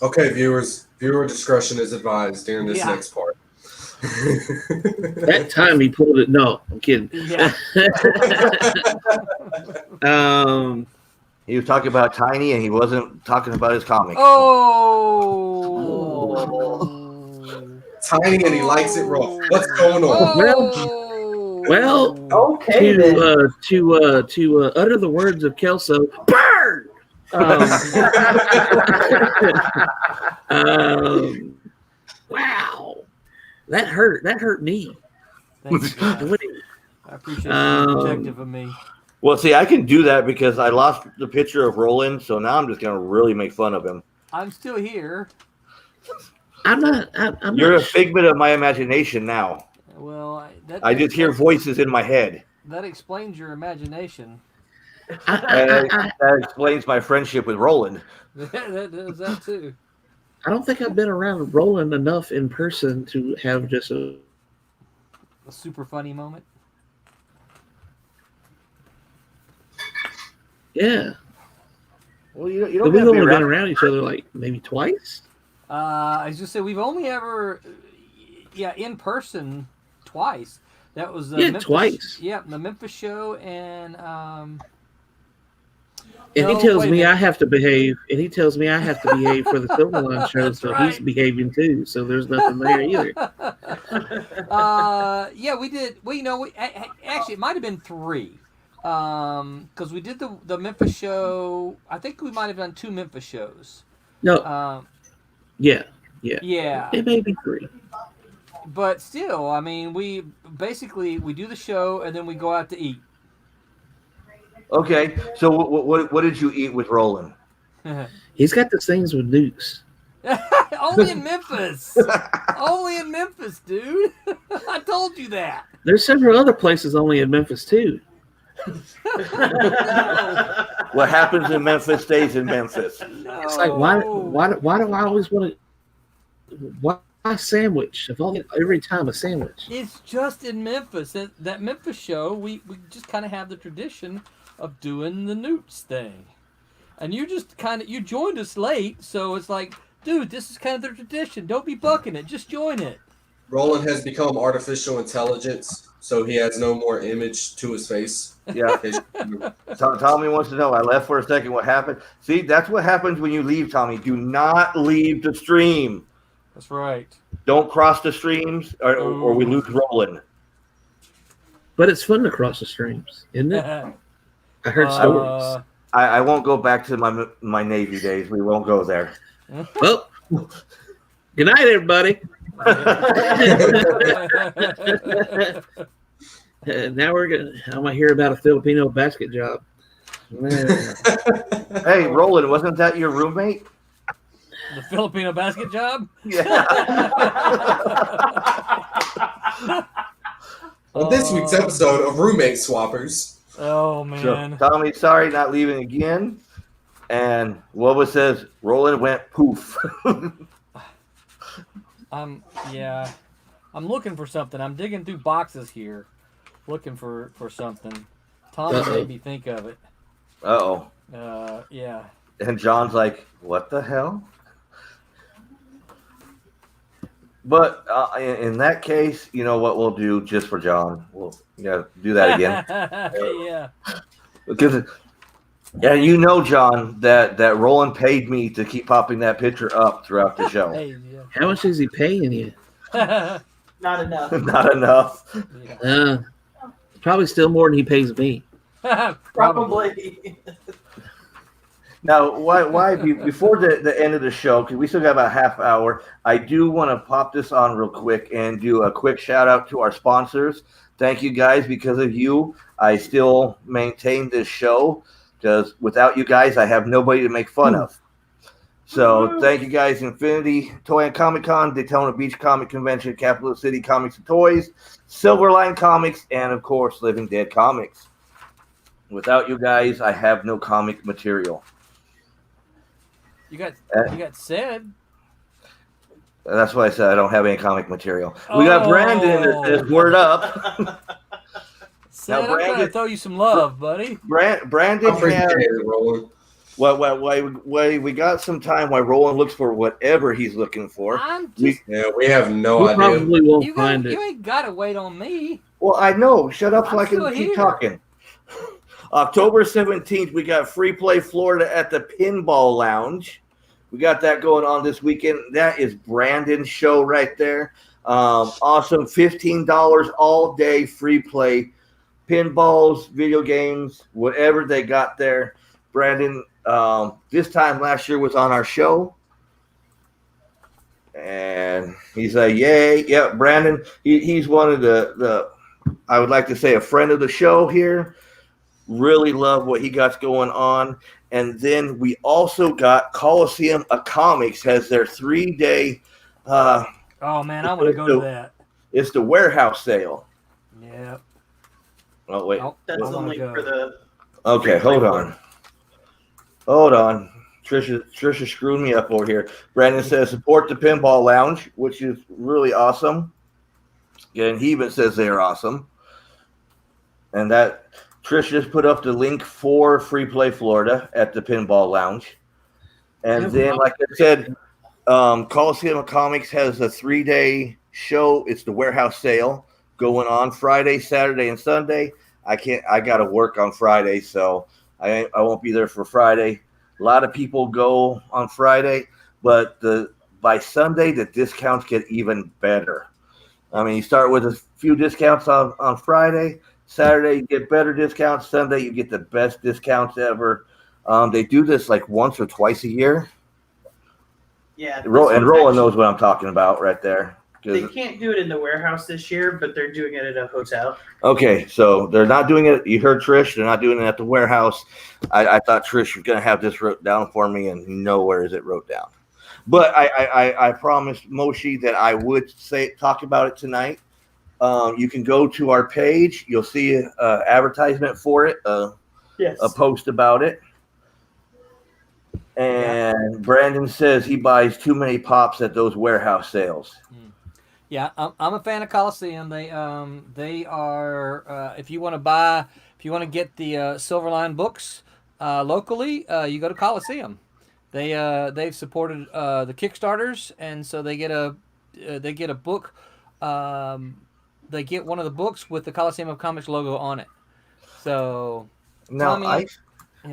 Okay, viewers, viewer discretion is advised during this next part. That time he pulled it. No, I'm kidding. Yeah. He was talking about Tiny, and he wasn't talking about his comic. Oh. Tiny, and he likes it rough. What's going on? Well, Okay, then. to utter the words of Kelso, burn. Wow, that hurt. That hurt me. Thanks, guys. I appreciate you being protective of me. Well, see, I can do that because I lost the picture of Roland, so now I'm just gonna really make fun of him. I'm still here. I'm not. You're a figment of my imagination now. Well, I just hear voices in my head. That explains your imagination. That explains my friendship with Roland. That does that too. I don't think I've been around Roland enough in person to have just a super funny moment. Yeah. Well, you don't We've have to only be been around. around each other like maybe twice. I was just say we've only ever, in person twice. That was twice. Yeah, the Memphis show and And he tells me I have to behave, and he tells me I have to behave for the Silverline show, so he's behaving too. So there's nothing there either. We did. Well, actually, it might have been 3, because we did the Memphis show. I think we might have done 2 Memphis shows. No. Yeah. It may be 3. But still, I mean, we do the show and then we go out to eat. Okay, so what did you eat with Roland? He's got the things with nukes. Only in Memphis. Only in Memphis, dude. I told you that. There's several other places only in Memphis too. What happens in Memphis stays in Memphis. No. It's like why do I always want to? Why a sandwich? Every time a sandwich. It's just in Memphis. That Memphis show, we just kind of have the tradition of doing the newts thing, and you just you joined us late, so it's like, dude, this is kind of the tradition. Don't be bucking it. Just join it. Roland has become artificial intelligence, so he has no more image to his face. Yeah. Tommy wants to know. I left for a second. What happened? See, that's what happens when you leave, Tommy. Do not leave the stream. That's right. Don't cross the streams, or we lose Roland. But it's fun to cross the streams, isn't it? I heard stories. I won't go back to my Navy days. We won't go there. Well, Good night, everybody. Now I'm gonna hear about a Filipino basket job. Hey, Roland, wasn't that your roommate? The Filipino basket job? Yeah. On this week's episode of Roommate Swappers. Oh, So, man. Tommy, sorry, not leaving again. And Woba says Roland went poof. Yeah. I'm looking for something. I'm digging through boxes here, looking for something. Tommy made me think of it. Uh-oh. Yeah. And John's like, what the hell? But in that case, you know what we'll do just for John? We'll do that again. Yeah. Because, and you know, John, that Roland paid me to keep popping that picture up throughout the show. Hey, How much is he paying you? yeah. Not enough. Not enough. Yeah. Probably still more than he pays me. Probably. Now, why before the end of the show, because we still got about a half hour, I do want to pop this on real quick and do a quick shout out to our sponsors. Thank you guys. Because of you, I still maintain this show, because without you guys, I have nobody to make fun of. So thank you guys, Infinity Toy and Comic Con, Daytona Beach Comic Convention, Capital City Comics and Toys, Silverline Comics, and of course, Living Dead Comics. Without you guys, I have no comic material. You got said. That's why I said I don't have any comic material. We got Brandon that says word up. Said, I'm trying to throw you some love, buddy. Brandon has we got some time while Roland looks for whatever he's looking for. We have no idea. Probably won't find it. You ain't got to wait on me. Well, I know. Shut up so I can still keep here. talking. October 17th, we got Free Play Florida at the Pinball Lounge. We got that going on this weekend. That is Brandon's show right there. Awesome. $15 all day free play. Pinballs, video games, whatever they got there. Brandon, this time last year was on our show. And he's like, yay. Yeah, Brandon, he's one of the, I would like to say, a friend of the show here. Really love what he got going on. And then we also got Coliseum of Comics has their 3-day. Oh, man, I want to go to that. It's the warehouse sale. Yeah. Oh, wait. That's the link for the. Okay, hold on. Hold on. Trisha screwed me up over here. Brandon says support the Pinball Lounge, which is really awesome. And he even says they're awesome. And that Trish just put up the link for Free Play Florida at the Pinball Lounge. And then, like I said, Coliseum of Comics has a 3-day show. It's the warehouse sale going on Friday, Saturday, and Sunday. I got to work on Friday, so I won't be there for Friday. A lot of people go on Friday, but by Sunday, the discounts get even better. I mean, you start with a few discounts on Friday. Saturday, you get better discounts. Sunday, you get the best discounts ever. They do this like once or twice a year. Yeah. And Roland knows what I'm talking about right there. They can't do it in the warehouse this year, but they're doing it at a hotel. Okay, so they're not doing it. You heard Trish. They're not doing it at the warehouse. I thought Trish was going to have this wrote down for me, and nowhere is it wrote down. But I promised Moshi that I would talk about it tonight. You can go to our page. You'll see an advertisement for it, Yes. a post about it. And Brandon says he buys too many pops at those warehouse sales. Yeah, I'm a fan of Coliseum. They are if you want to get the Silverline books locally, you go to Coliseum. They've supported the Kickstarters, and so they get a book. They get one of the books with the Coliseum of Comics logo on it. So Now, Tommy,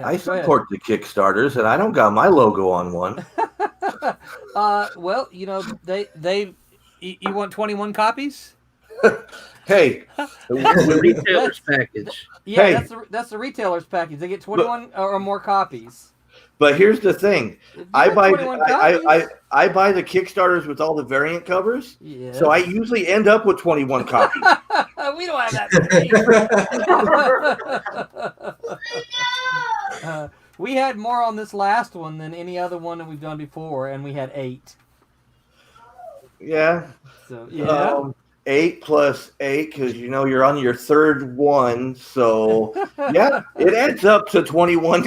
I support the Kickstarters, and I don't got my logo on one. Well, they you want 21 copies? Hey, The retailer's package. Yeah, Hey. that's the retailer's package. They get 21 or more copies. But here's the thing: If I you buy have 21 copies, I buy the Kickstarters with all the variant covers, yeah. so I usually end up with 21 copies. We don't have that many. We had more on this last one than any other one that we've done before, and we had 8. Yeah. So yeah. 8 plus 8, because you're on your third one, so yeah, it adds up to 21.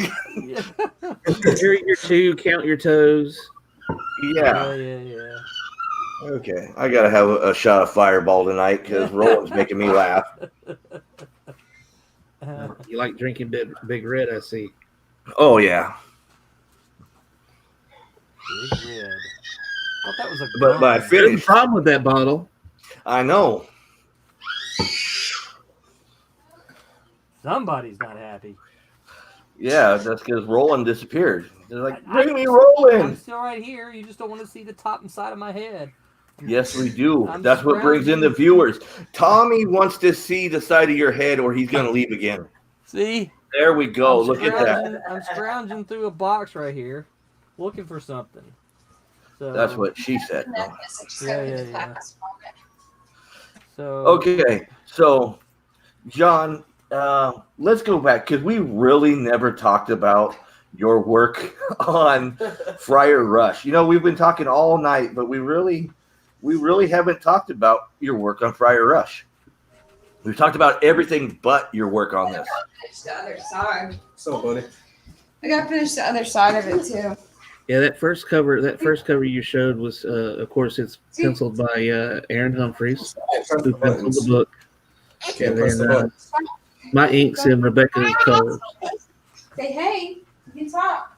Carry your 2, count your toes. Yeah. Okay, I gotta have a shot of Fireball tonight because Roland's making me laugh. You like drinking Big Red, I see. Oh yeah, Big Red. I thought that was a but I There's a finished. problem with that bottle. I know. Somebody's not happy. Yeah, that's because Roland disappeared. They're like, bring me I'm Roland. still right here. You just don't want to see the top and side of my head. Yes, we do. I'm That's what brings in the scrounging. viewers. Tommy wants to see the side of your head, or he's gonna leave again. See? There we go. I'm Look at that. I'm scrounging through a box right here, looking for something. So That's what she said. Yeah. So Okay, so John, let's go back because we really never talked about your work on Friar Rush. We've been talking all night, but we really haven't talked about your work on Friar Rush. We've talked about everything but your work on this. Finish the other side. So, buddy. I gotta finish the other side of it too. Yeah, that first cover you showed was, of course, it's penciled by Aaron Humphreys, who penciled the book. Can't And press the then, button. my ink's in Rebecca's colors. Say hey, you can talk.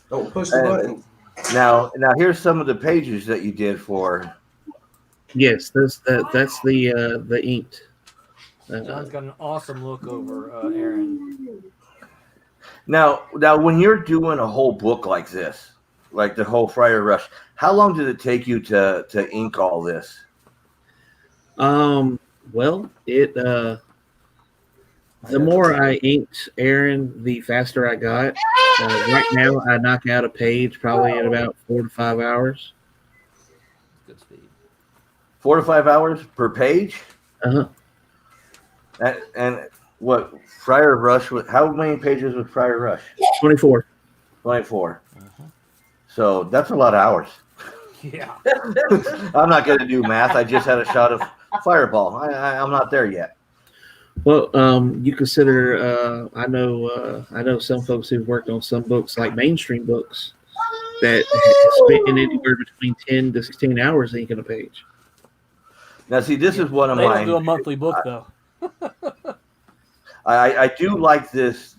Don't push the button. Now here's some of the pages that you did for. Yes, that's the inked. John's got an awesome look over Aaron. Now, when you're doing a whole book like this, like the whole Friar Rush, how long did it take you to ink all this? Well, the more I inked Aaron, the faster I got. Right now, I knock out a page probably in about 4 to 5 hours. Good speed. 4 to 5 hours per page? Uh-huh. And what Friar Rush? How many pages was Friar Rush? 24. 24. So that's a lot of hours. Yeah. I'm not going to do math. I just had a shot of Fireball. I'm not there yet. Well, you consider. I know some folks who've worked on some books, like mainstream books, that spend anywhere between 10 to 16 hours inking a page. Now, see, this is one of They don't mine. do a monthly book though. I do like this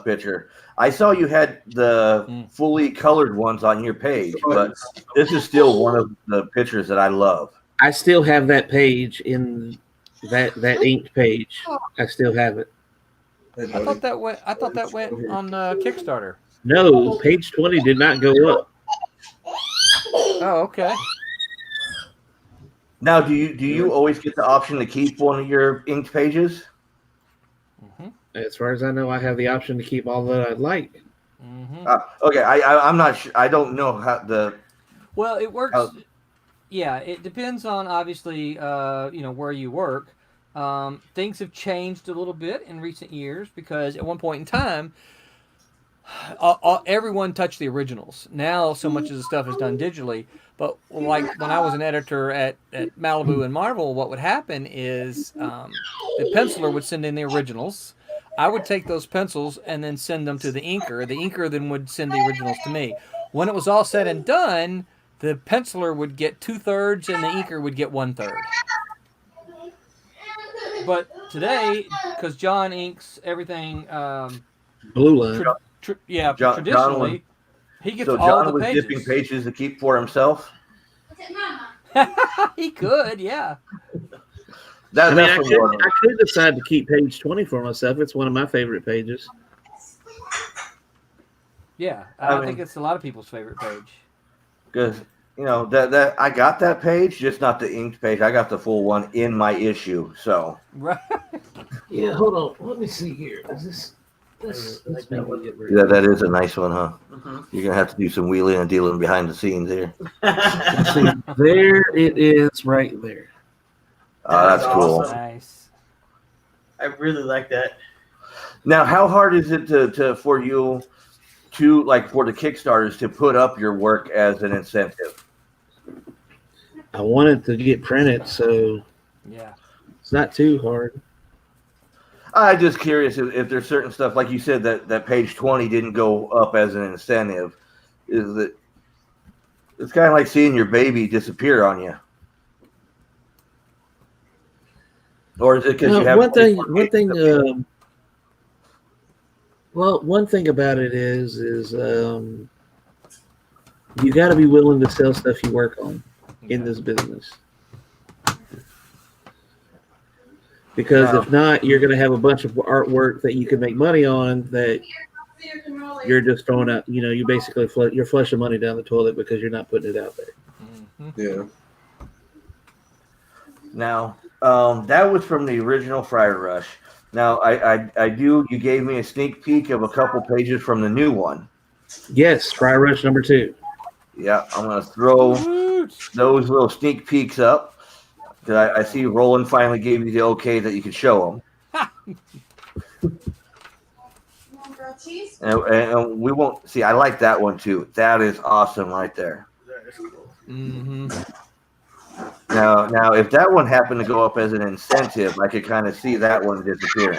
picture. I saw you had the fully colored ones on your page, but this is still one of the pictures that I love. I still have that page in that inked page. I still have it. Hey, I thought that went on Kickstarter. No, page 20 did not go up. Oh, okay. Now, do you always get the option to keep one of your inked pages? As far as I know, I have the option to keep all that I'd like. Okay, I'm not sure. I don't know how the. Well, it works. Yeah, it depends on obviously, where you work. Things have changed a little bit in recent years because at one point in time, everyone touched the originals. Now, so much of the stuff is done digitally. But like when I was an editor at Malibu and Marvel, what would happen is the penciler would send in the originals. I would take those pencils and then send them to the inker. The inker then would send the originals to me. When it was all said and done, the penciler would get 2/3 and the inker would get 1/3. But today, because John inks everything, Blue line. traditionally, he gets So all John the was pages. dipping pages to keep for himself. He could, yeah. I mean, I That's what could decide to keep page 20 for myself. It's one of my favorite pages. Yeah, I I mean- think it's a lot of people's favorite page. because that I got that page, just not the inked page. I got the full one in my issue. So Right. Yeah, hold on. Let me see here. Is this? Let's maybe get rid Yeah, of that is a nice one, huh? Mhm. You're gonna have to do some wheeling and dealing behind the scenes here. Let's see, there it is, right there. That's That's cool. awesome. Nice. I really like that. Now, how hard is it to for you to like for the Kickstarters to put up your work as an incentive? I wanted to get printed, so Yeah. it's not too hard. I'm just curious if there's certain stuff, like you said, that page 20 didn't go up as an incentive. Is that it's kind of like seeing your baby disappear on you, or is it because you have One thing, 24 one pages thing. of- Well, one thing about it is you got to be willing to sell stuff you work on in this business. Because if not, you're going to have a bunch of artwork that you can make money on that you're just throwing out. You know, you basically you're flushing money down the toilet because you're not putting it out there. Yeah. Now, that was from the original Friar Rush. Now, you gave me a sneak peek of a couple pages from the new one. Yes, Fry Rush number 2. Yeah, I'm gonna throw those little sneak peeks up because I see Roland finally gave you the okay that you could show them. And we won't see. I like that one too. That is awesome right there. Mm-hmm. Now, if that one happened to go up as an incentive, I could kind of see that one disappearing.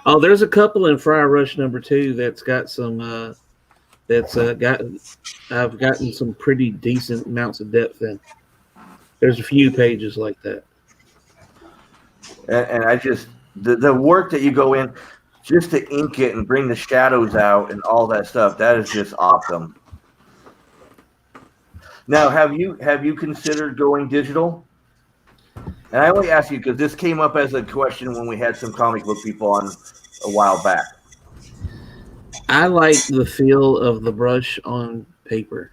Oh, there's a couple in Fry Rush number 2 that's got some. I've gotten some pretty decent amounts of depth in. There's a few pages like that. And I just the work that you go in just to ink it and bring the shadows out and all that stuff, that is just awesome. Now, have you considered going digital? And I only ask you because this came up as a question when we had some comic book people on a while back. I like the feel of the brush on paper.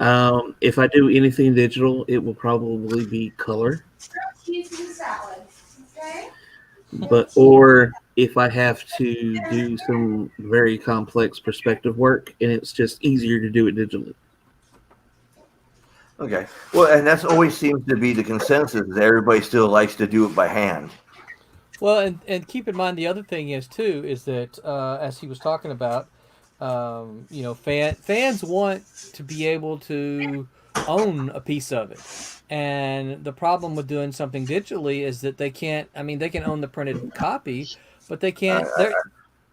If I do anything digital, it will probably be color. Or if I have to do some very complex perspective work, and it's just easier to do it digitally. Okay. Well, and that's always seems to be the consensus. Is everybody still likes to do it by hand. Well, and keep in mind the other thing is too is that as he was talking about, fans want to be able to own a piece of it, and the problem with doing something digitally is that they can't. I mean, they can own the printed copy, but they can't.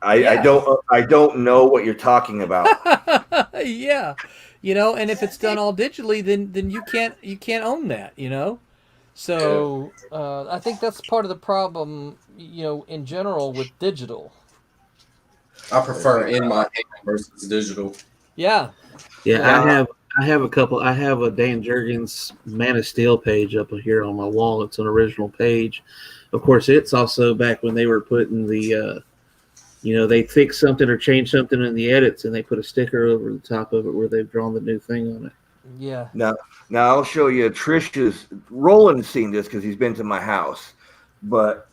I don't know what you're talking about. Yeah, and if it's done all digitally, then you can't own that, So I think that's part of the problem, in general with digital. I prefer in my hand versus digital. Yeah. Yeah, I have a couple. I have a Dan Jurgens Man of Steel page up here on my wall. It's an original page. Of course, it's also back when they were putting the, they fix something or change something in the edits, and they put a sticker over the top of it where they've drawn the new thing on it. Yeah. Now I'll show you. Roland's seen this because he's been to my house, but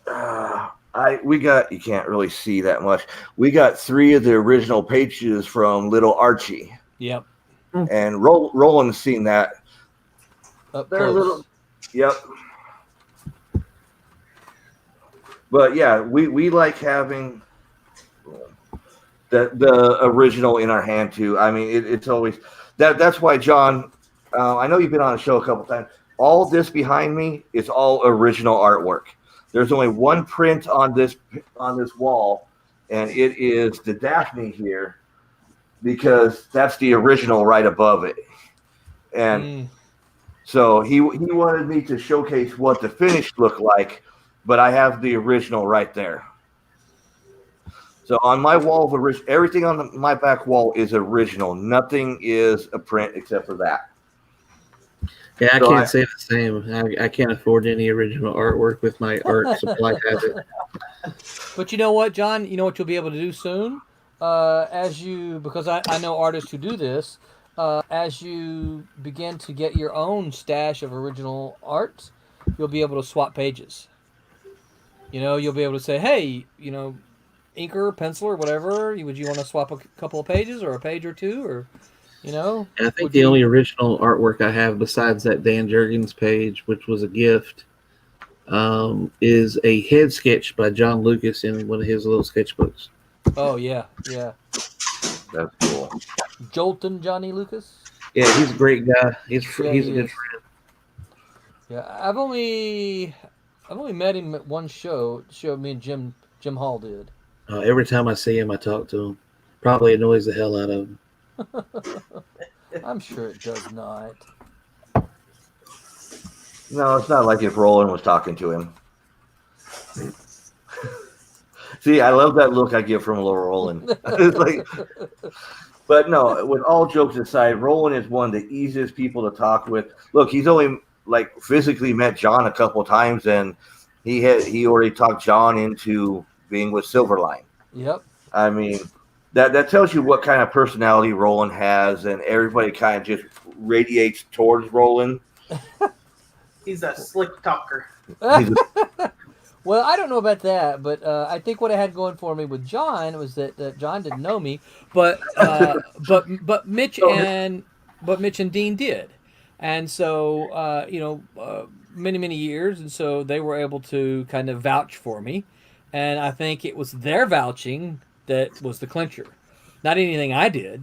you can't really see that much. We got 3 of the original pages from Little Archie. Yep. And Roland's seen that. They're little. Yep. But yeah, we like having the original in our hand too. I mean, it's always that's why, John. I know you've been on the show a couple times. All this behind me is all original artwork. There's only one print on this wall, and it is the Daphne here, because that's the original right above it. And so he wanted me to showcase what the finished looked like, but I have the original right there. So on my wall of everything on my back wall is original. Nothing is a print except for that. Yeah, I can't say the same. I can't afford any original artwork with my art supply habit. But you know what, John? You know what you'll be able to do soon? Because I know artists who do this, as you begin to get your own stash of original art, you'll be able to swap pages. You know, you'll be able to say, hey, inker, pencil, or whatever. Would you want to swap a couple of pages or a page or two, or And I think would the you? only original artwork I have besides that Dan Jurgens page, which was a gift, is a head sketch by John Lucas in one of his little sketchbooks. Oh yeah, yeah. That's cool. Jolton Johnny Lucas. Yeah, he's a great guy. He's Yeah, he's he a good is. friend. Yeah, I've only met him at one show. Show me and Jim Hall did. Every time I see him, I talk to him. Probably annoys the hell out of him. I'm sure it does not. No, it's not like if Roland was talking to him. See, I love that look I get from Roland. It's like, but no, with all jokes aside, Roland is one of the easiest people to talk with. Look, he's only like physically met John a couple of times, and he already talked John into being with Silverline. Yep. I mean, that tells you what kind of personality Roland has, and everybody kind of just radiates towards Roland. He's a slick talker. He's Well, I don't know about that, but I think what I had going for me with John was that John didn't know me, but Mitch and Dean did, and so many years, and so they were able to kind of vouch for me, and I think it was their vouching that was the clincher, not anything I did,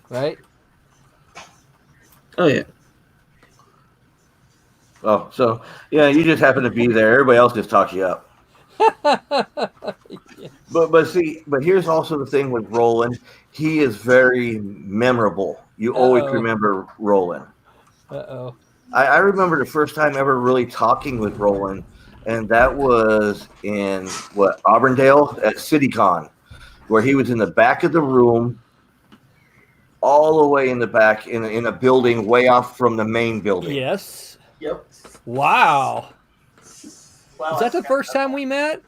right? Oh yeah. Oh, so yeah, you just happen to be there. Everybody else just talks you up. But here's also the thing with Roland. He is very memorable. You always remember Roland. Uh-oh. I remember the first time ever really talking with Roland, and that was in Auburndale at CityCon, where he was in the back of the room, all the way in the back in a building way off from the main building. Yes. Yep. Wow. Wow, Is that the first time we met?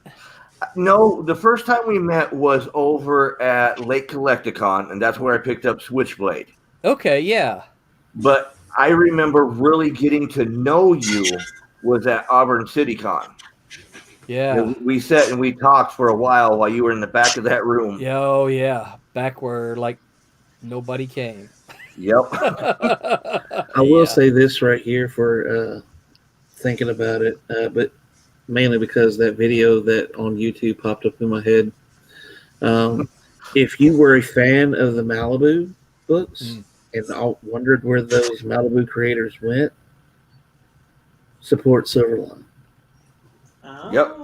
No, the first time we met was over at Lake Collecticon, and that's where I picked up Switchblade. Okay, yeah. But I remember really getting to know you was at Auburn CityCon. Yeah. We sat and we talked for a while you were in the back of that room. Yeah, oh yeah. Back where nobody came. Yep. I will say this right here for thinking about it, but mainly because that video that on YouTube popped up in my head. If you were a fan of the Malibu books and wondered where those Malibu creators went, support Silverline. Yep.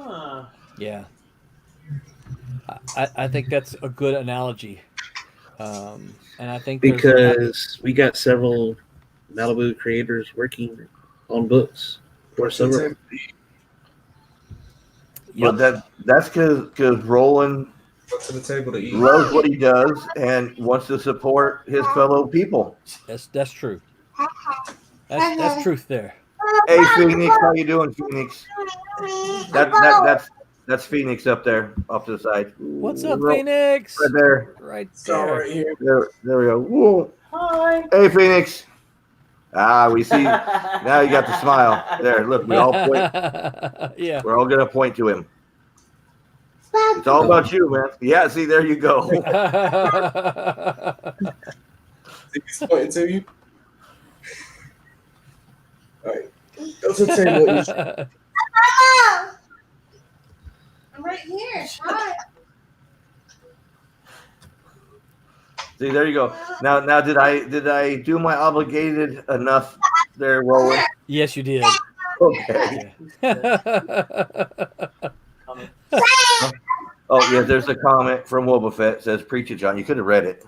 Yeah. I think that's a good analogy. And I think because we got several Malibu creators working on books for Silverline. But that's because Roland to the table to eat. loves what he does and wants to support his fellow people. That's true. That's truth there. Hey Phoenix, how you doing, Phoenix? That's Phoenix up there, off to the side. What's up, Phoenix? Right there. Right So there. right here. There we go. Whoa. Hi. Hey Phoenix. We see. Now you got the smile. There, look, we all point. Yeah. We're all gonna point to him. It's all about you, man. Yeah, see, there you go. He's pointing to you. All right. Go to the table. I'm right here. Hi. See, there you go. Now, did I do my obligated enough there, Roland? Yes, you did. Okay. Oh, yeah, there's a comment from Wobbuffet. Says, preach it, John. You could have read it.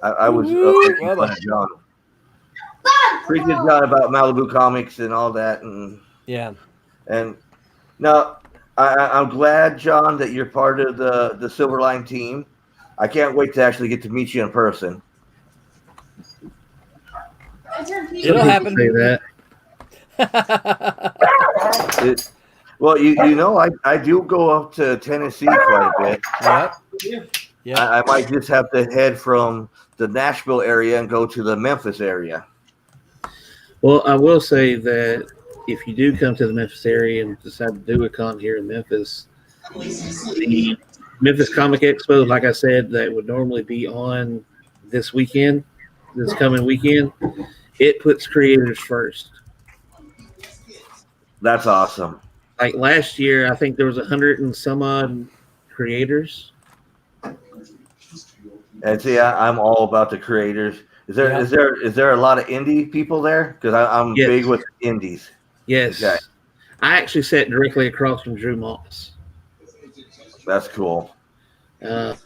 I was making fun of John. Preach it, John, about Malibu Comics and all that. And Yeah. And now, I'm glad, John, that you're part of the Silverline team. I can't wait to actually get to meet you in person. It'll happen. Say that. Well, you know, I do go up to Tennessee quite a bit. Yep. Yeah. I might just have to head from the Nashville area and go to the Memphis area. Well, I will say that if you do come to the Memphis area and decide to do a con here in Memphis, The Memphis Comic Expo, like I said, that would normally be on this weekend, this coming weekend, it puts creators first. That's awesome. Like last year, I think there was 100 and some odd creators. And see, I'm all about the creators. Is there a lot of indie people there? Because I'm Yes. big with indies. Yes. Okay. I actually sat directly across from Drew Moss. That's cool. And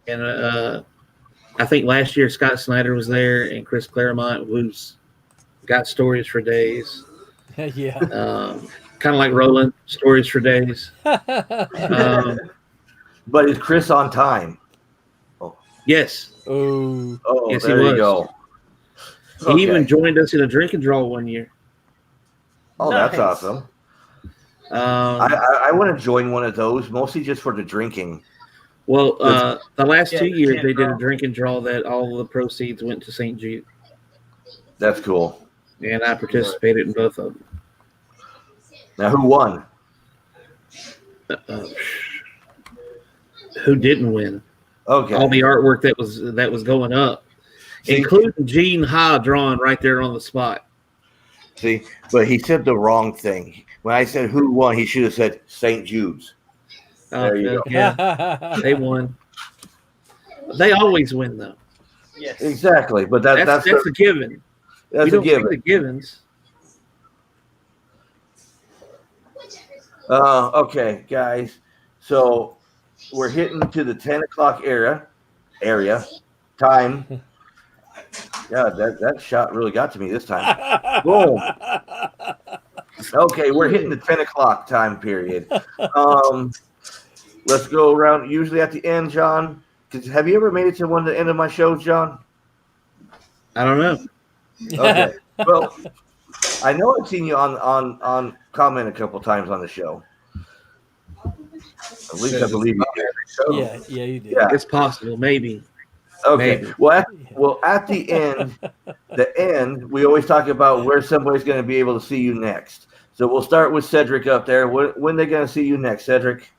I think last year Scott Snyder was there and Chris Claremont, who's got stories for days. Yeah. Kind of like Roland, stories for days. But is Chris on time? Yes. Oh. Oh, Yes, there he you was. go. He even joined us in a drink and draw one year. Oh, Nice. that's awesome. Um, I want to join one of those, mostly just for the drinking. well, the last Yeah, 2 you years can't they did a draw. drink and draw that all the proceeds went to St. Jude, That's cool. and I participated in both of them. Now, who won? Who didn't win? Okay. All the artwork that was going up, See? including Gene Ha drawing right there on the spot. See, but he said the wrong thing. When I said who won, he should have said St. Jude's. There you go. Yeah, they won. They always win, though. Yes. Exactly, but that's a given. that's We a don't see given. the givens. Okay, guys. So we're hitting to the 10 o'clock area time. Yeah, that shot really got to me this time. Boom. Okay, we're hitting the 10 o'clock time period. Let's go around. Usually at the end, John. Have you ever made it to one of the end of my shows, John? I don't know. Okay. Well, I know I've seen you on comment a couple times on the show. At least I believe you did. Yeah, you did. Yeah. It's possible, maybe. Okay. Maybe. Well, at the end, we always talk about where somebody's going to be able to see you next. So we'll start with Cedric up there. When are they going to see you next, Cedric?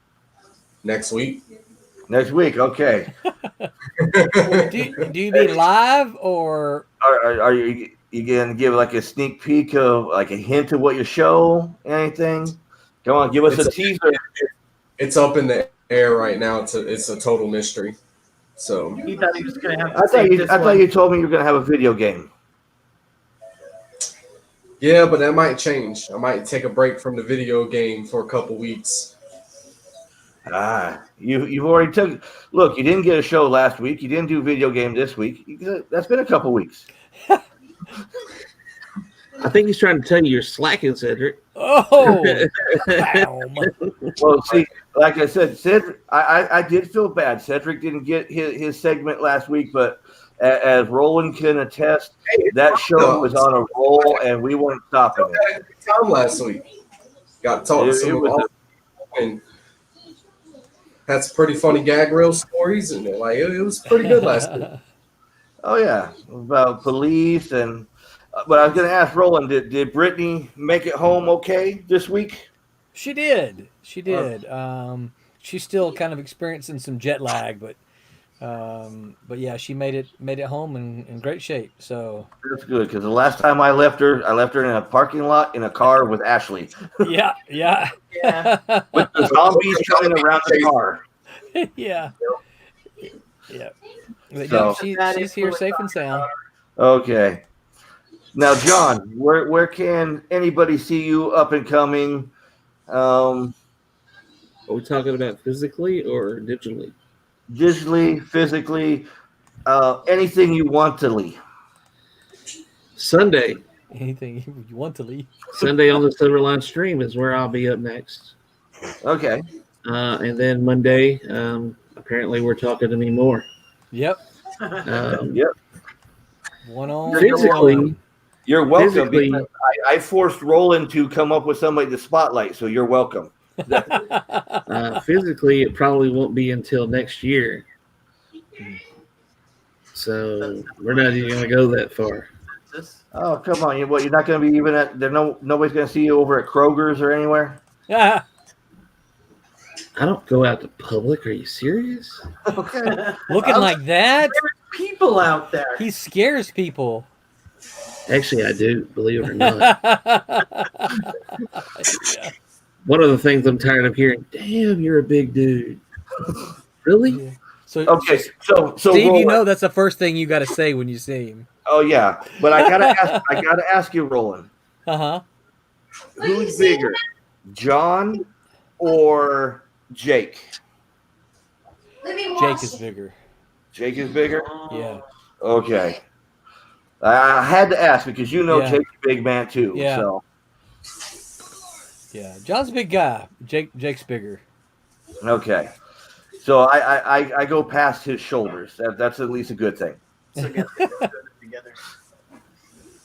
Next week. Next week. Okay. do you mean live or? Are you going to give like a sneak peek of like a hint of what your show? Anything? Come on, give us a teaser. It's up in the air right now. It's a total mystery. So He thought he was going to have to I take this thought one. you told me you were going to have a video game. yeah, but that might change. I might take a break from the video game for a couple weeks. You've already took. Look, you didn't get a show last week. You didn't do video game this week. That's been a couple weeks. I think he's trying to tell you you're slacking, Cedric. Oh, bam. Well, see, like I said, Cedric, I did feel bad. Cedric didn't get his segment last week, but as Roland can attest, that show was on a roll, and we weren't stopping I it. had a good time last week. Got to talk to some and had some pretty funny gag reel stories, and it was pretty good last week. Oh yeah, about police and. But I was going to ask Roland, did Brittany make it home okay this week? She did. She's still kind of experiencing some jet lag, but yeah, she made it home in great shape. So That's good because the last time I left her in a parking lot in a car with Ashley. yeah. Yeah. With the zombies coming around the car. Yeah. But So- she's here safe and sound. Okay. Now, John, where can anybody see you up and coming? Are we talking about physically or digitally? Digitally, physically, anything you want to leave. Sunday. Anything you want to leave. Sunday on the Silverline stream is where I'll be up next. Okay. And then Monday, apparently we're talking to me more. Yep. Yep. One on Physically, one. You're welcome. Physically- Because I forced Roland to come up with somebody to spotlight, so you're welcome. physically, it probably won't be until next year. So we're not even going to go that far. Oh, come on! You're not going to be even at there. Nobody's going to see you over at Kroger's or anywhere. I don't go out to public. Are you serious? Okay. Looking like that, There's people out there. he scares people. Actually, I do, believe it or not. Yeah. One of the things I'm tired of hearing, damn, you're a big dude. Really? Yeah. So, Okay. So Steve, you Roland, know that's the first thing you got to say when you see him. oh yeah, but I gotta ask you, Roland, Uh-huh. who's bigger, John or Jake? Jake is bigger. Jake is bigger. Yeah. Okay. I had to ask because you know Yeah. Jake's a big man too. Yeah. So Yeah. John's a big guy. Jake's bigger. okay. So I go past his shoulders. That's at least a good thing. Together. Together.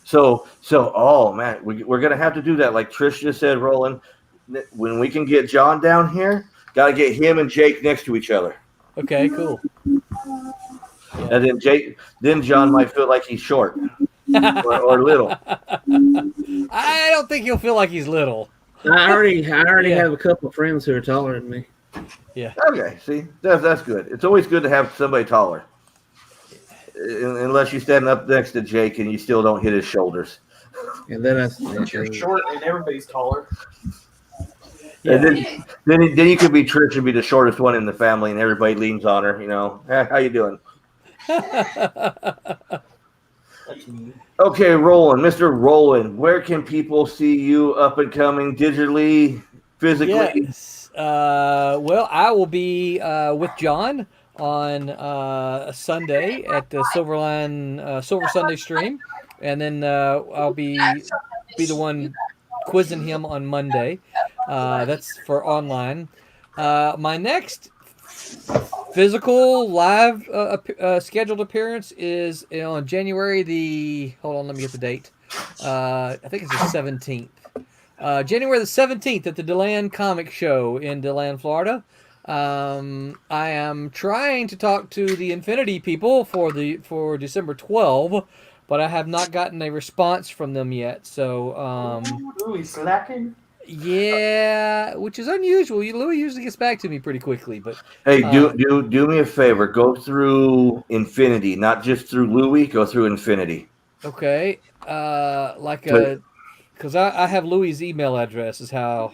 So oh man, we're gonna have to do that. Like Trish just said, Roland. When we can get John down here, gotta get him and Jake next to each other. Okay, cool. And then John might feel like he's short or little. I don't think he'll feel like he's little. I already Yeah. have a couple of friends who are taller than me. Okay, see, that's good. It's always good to have somebody taller. Unless you stand up next to Jake and you still don't hit his shoulders. And then You're short and everybody's taller. Yeah. And then you could be Trish and be the shortest one in the family, and everybody leans on her. You know, hey, how you doing? That's me. Okay, Roland, Mr. Roland, where can people see you up and coming digitally, physically? Yes. Well, I will be with John on Sunday at the Silverline Silver Sunday stream, and then I'll be the one quizzing him on Monday. That's for online. My next physical live scheduled appearance is on January the. Hold on, let me get the date. I think it's the 17th. January the 17th at the DeLand Comics Show in DeLand, Florida. I am trying to talk to the Infinity people for December 12, but I have not gotten a response from them yet. So Ooh, he's slacking. yeah, which is unusual. Louis usually gets back to me pretty quickly, but Hey, do me a favor. Go through Infinity, not just through Louis. Go through Infinity. okay. Because I have Louis' email address is how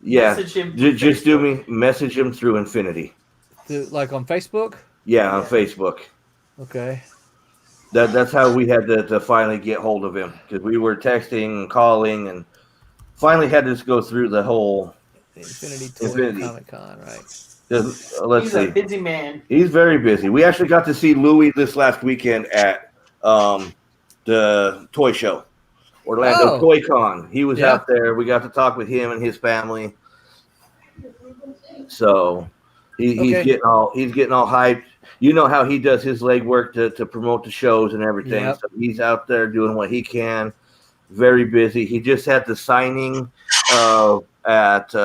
Yeah, Message him just do me message him through Infinity. like on Facebook. Yeah, on Facebook. Okay. That's how we had to finally get hold of him, because we were texting and calling, and finally had to just go through the whole. The Infinity Toy Infinity. Comic Con, right? Let's He's see. a busy man. He's very busy. We actually got to see Louis this last weekend at the toy show, Orlando Oh. Toy Con. He was Yeah. out there. We got to talk with him and his family. So he's Okay. getting all hyped. You know how he does his legwork to promote the shows and everything. Yep. So he's out there doing what he can. Very busy. He just had the signing at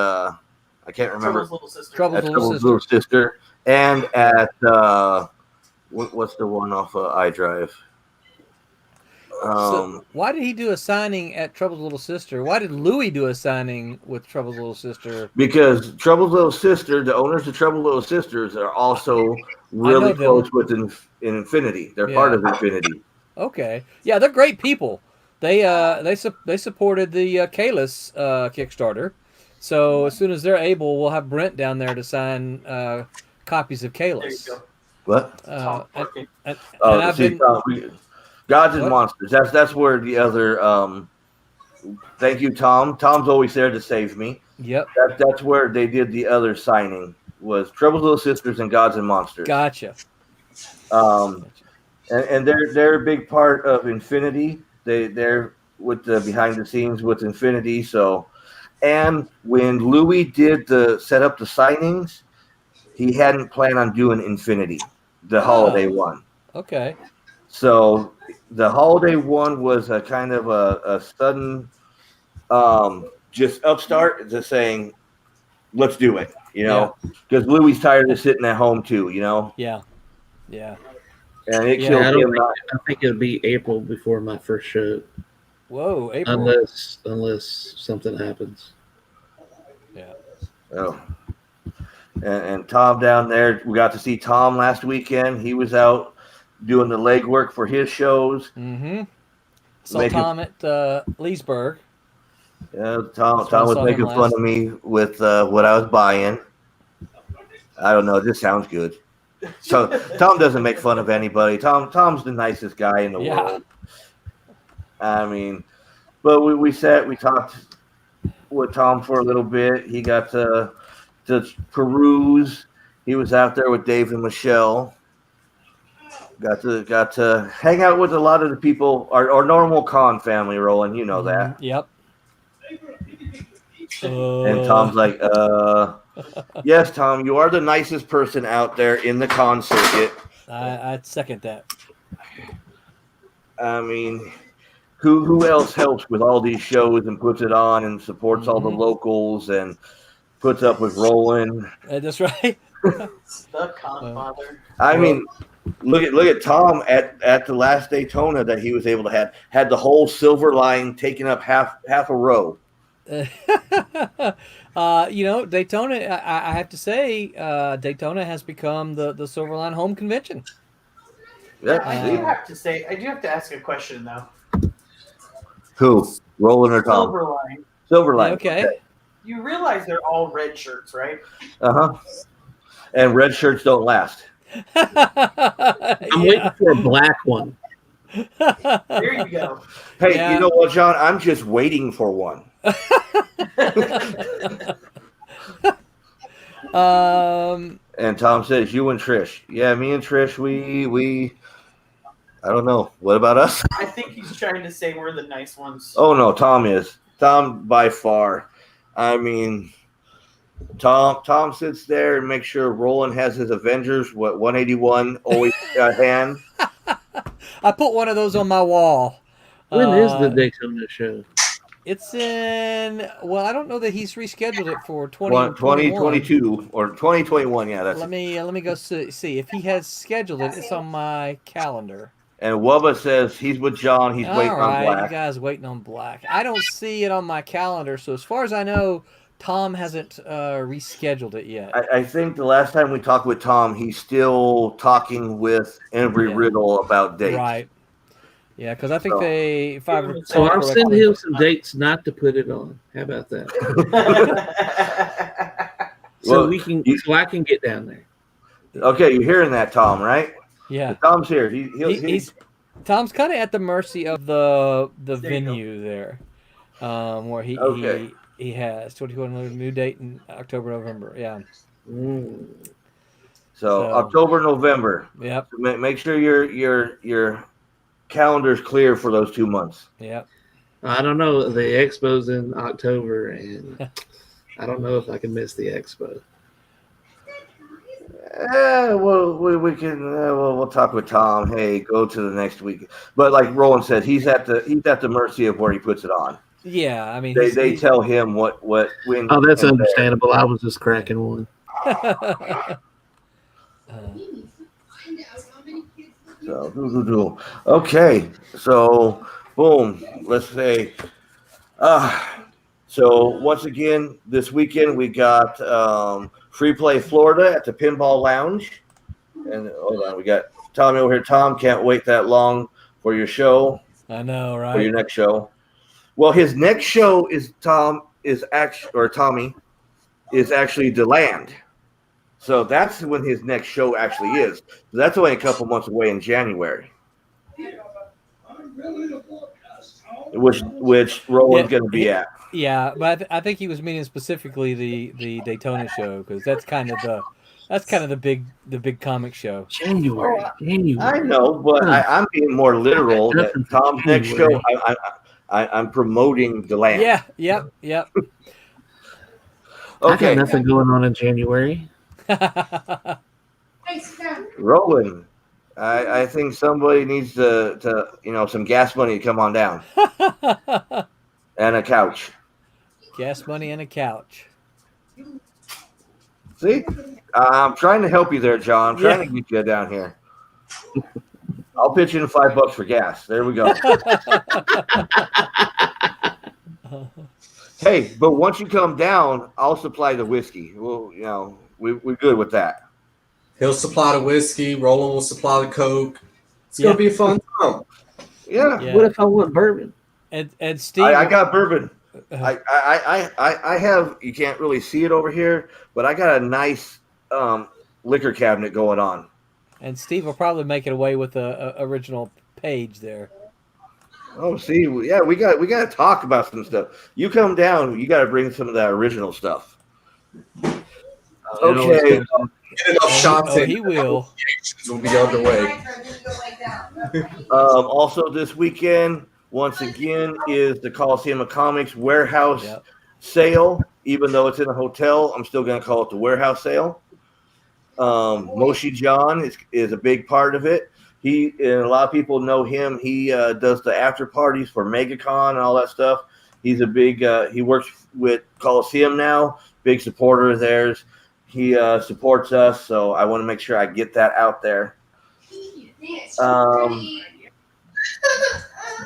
I can't remember. Trouble's little sister. Trouble's At little Trouble's sister. Little Sister, and at what's the one off iDrive? So why did he do a signing at Trouble's Little Sister? Why did Louis do a signing with Trouble's Little Sister? Because Trouble's Little Sister, the owners of Trouble's Little Sisters, are also really them. close with Infinity. They're Yeah. part of Infinity. Okay, yeah, they're great people. They supported the Kalis Kickstarter, so as soon as they're able, we'll have Brent down there to sign copies of There you Kalis. go. What? Tom Parkin. And Oh, I've see, been Gods and What? Monsters. That's where the other. Thank you, Tom. Tom's always there to save me. yep, That's where they did the other signing. Was Trouble's Little Sisters and Gods and Monsters. gotcha. And they're a big part of Infinity. They're with the behind the scenes with Infinity. So, and when Louis did set up the signings, he hadn't planned on doing Infinity, the holiday one. Okay, So the holiday one was a kind of a sudden, just upstart, just saying, let's do it, because Louis tired of sitting at home too, yeah. and it Yeah, killed I don't him. think, I think it'll be April before my first show, Whoa, April. unless something happens. Yeah. Oh. and Tom down there. We got to see Tom last weekend. He was out doing the legwork for his shows. Mm-hmm. Saw Tom at Leesburg. Yeah, Tom was making fun of me with what I was buying. I don't know. This sounds good. So Tom doesn't make fun of anybody. Tom's the nicest guy in the world. I mean, but we talked with Tom for a little bit. He got to peruse. He was out there with Dave and Michelle. Got to hang out with a lot of the people, our normal con family, Roland. You know that. Yep. And Tom's like, yes, Tom, you are the nicest person out there in the con circuit. I'd second that. I mean, who else helps with all these shows and puts it on and supports all the locals and puts up with Roland? That's right. The con father. I mean, look at Tom at the last Daytona that he was able to had the whole Silverline taken up half a row. Daytona. I have to say, Daytona has become the Silverline home convention. Yeah, I do have to ask a question though. Who? Roland or Tom? Silverline. Okay. You realize they're all red shirts, right? And red shirts don't last. I'm waiting for a black one. There you go. Hey, you know what, John? I'm just waiting for one. And Tom says, you and Trish. Yeah, me and Trish, we I don't know. What about us? I think he's trying to say we're the nice ones. Oh, no, Tom is. Tom by far. I mean, Tom sits there and makes sure Roland has his Avengers, 181, always at hand. I put one of those on my wall. When is the Daytona show? It's in, I don't know that he's rescheduled it for 2022 or 2021. Yeah, that's Let me go see. If he has scheduled it, it's on my calendar. And Wubba says he's with John. He's waiting on Black. You guys waiting on Black. I don't see it on my calendar, so as far as I know, Tom hasn't rescheduled it yet. I think the last time we talked with Tom, he's still talking with Embry Riddle about dates. Right. Yeah, because I think So I'll send him some dates not to put it on. How about that? So I can get down there. Okay, you're hearing that, Tom, right? Yeah. So Tom's here. Tom's kind of at the mercy of the venue there, where he has 21 new date in October, November. Yeah. So October, November. Yep. So make sure your calendar's clear for those 2 months. Yep. I don't know. The expo's in October, and I don't know if I can miss the expo. Well, we can. We'll talk with Tom. Hey, go to the next week. But like Roland said, he's at the mercy of where he puts it on. Yeah, I mean, they tell him what when. Oh, that's understandable. I was just cracking one. So, okay. So, boom. Let's say. So once again, this weekend we got Free Play Florida at the Pinball Lounge, and hold on, we got Tommy over here. Tom, can't wait that long for your show. I know, right? For your next show. Well, his next show is Tommy is actually DeLand. So that's when his next show actually is. So that's only a couple months away in January. Which Roland's going to be at. Yeah, but I think he was meaning specifically the Daytona show, because that's kind of the big comic show. January. I know, but I'm being more literal. That Tom's next show, I'm promoting DeLand. Yeah. Yep. Okay. I got nothing going on in January. Roland, I think somebody needs to some gas money to come on down. And a couch. Gas money and a couch. See? I'm trying to help you there, John. I'm trying to get you down here. I'll pitch in $5 for gas. There we go. Hey, but once you come down, I'll supply the whiskey. Well, we're good with that. He'll supply the whiskey. Roland will supply the Coke. It's gonna be a fun time. Yeah. Yeah. What if I want bourbon? And Steve, I got bourbon. I have. You can't really see it over here, but I got a nice liquor cabinet going on. and Steve will probably make it away with the original page there. Oh, see, yeah, we got to talk about some stuff. You come down, you got to bring some of that original stuff. Okay. Get enough shots in. He will. Negotiations will be underway. Also, this weekend, once again, is the Coliseum Comics warehouse sale. Even though it's in a hotel, I'm still going to call it the warehouse sale. Moshi John is a big part of it. And a lot of people know him. He does the after parties for MegaCon and all that stuff. He's a big. He works with Coliseum now. Big supporter of theirs. He supports us, so I want to make sure I get that out there.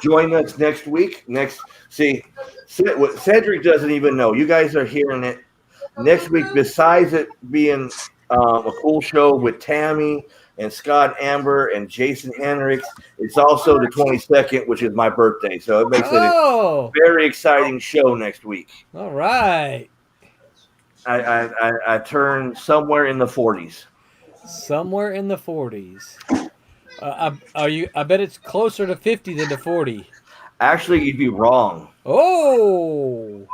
Join us next week. Cedric doesn't even know. You guys are hearing it next week. Besides it being a cool show with Tammy and Scott Amber and Jason Henricks, it's also the 22nd, which is my birthday. So it makes it a very exciting show next week. All right. I turn somewhere in the 40s. Somewhere in the 40s. I bet it's closer to 50 than to 40. Actually, you'd be wrong. Oh.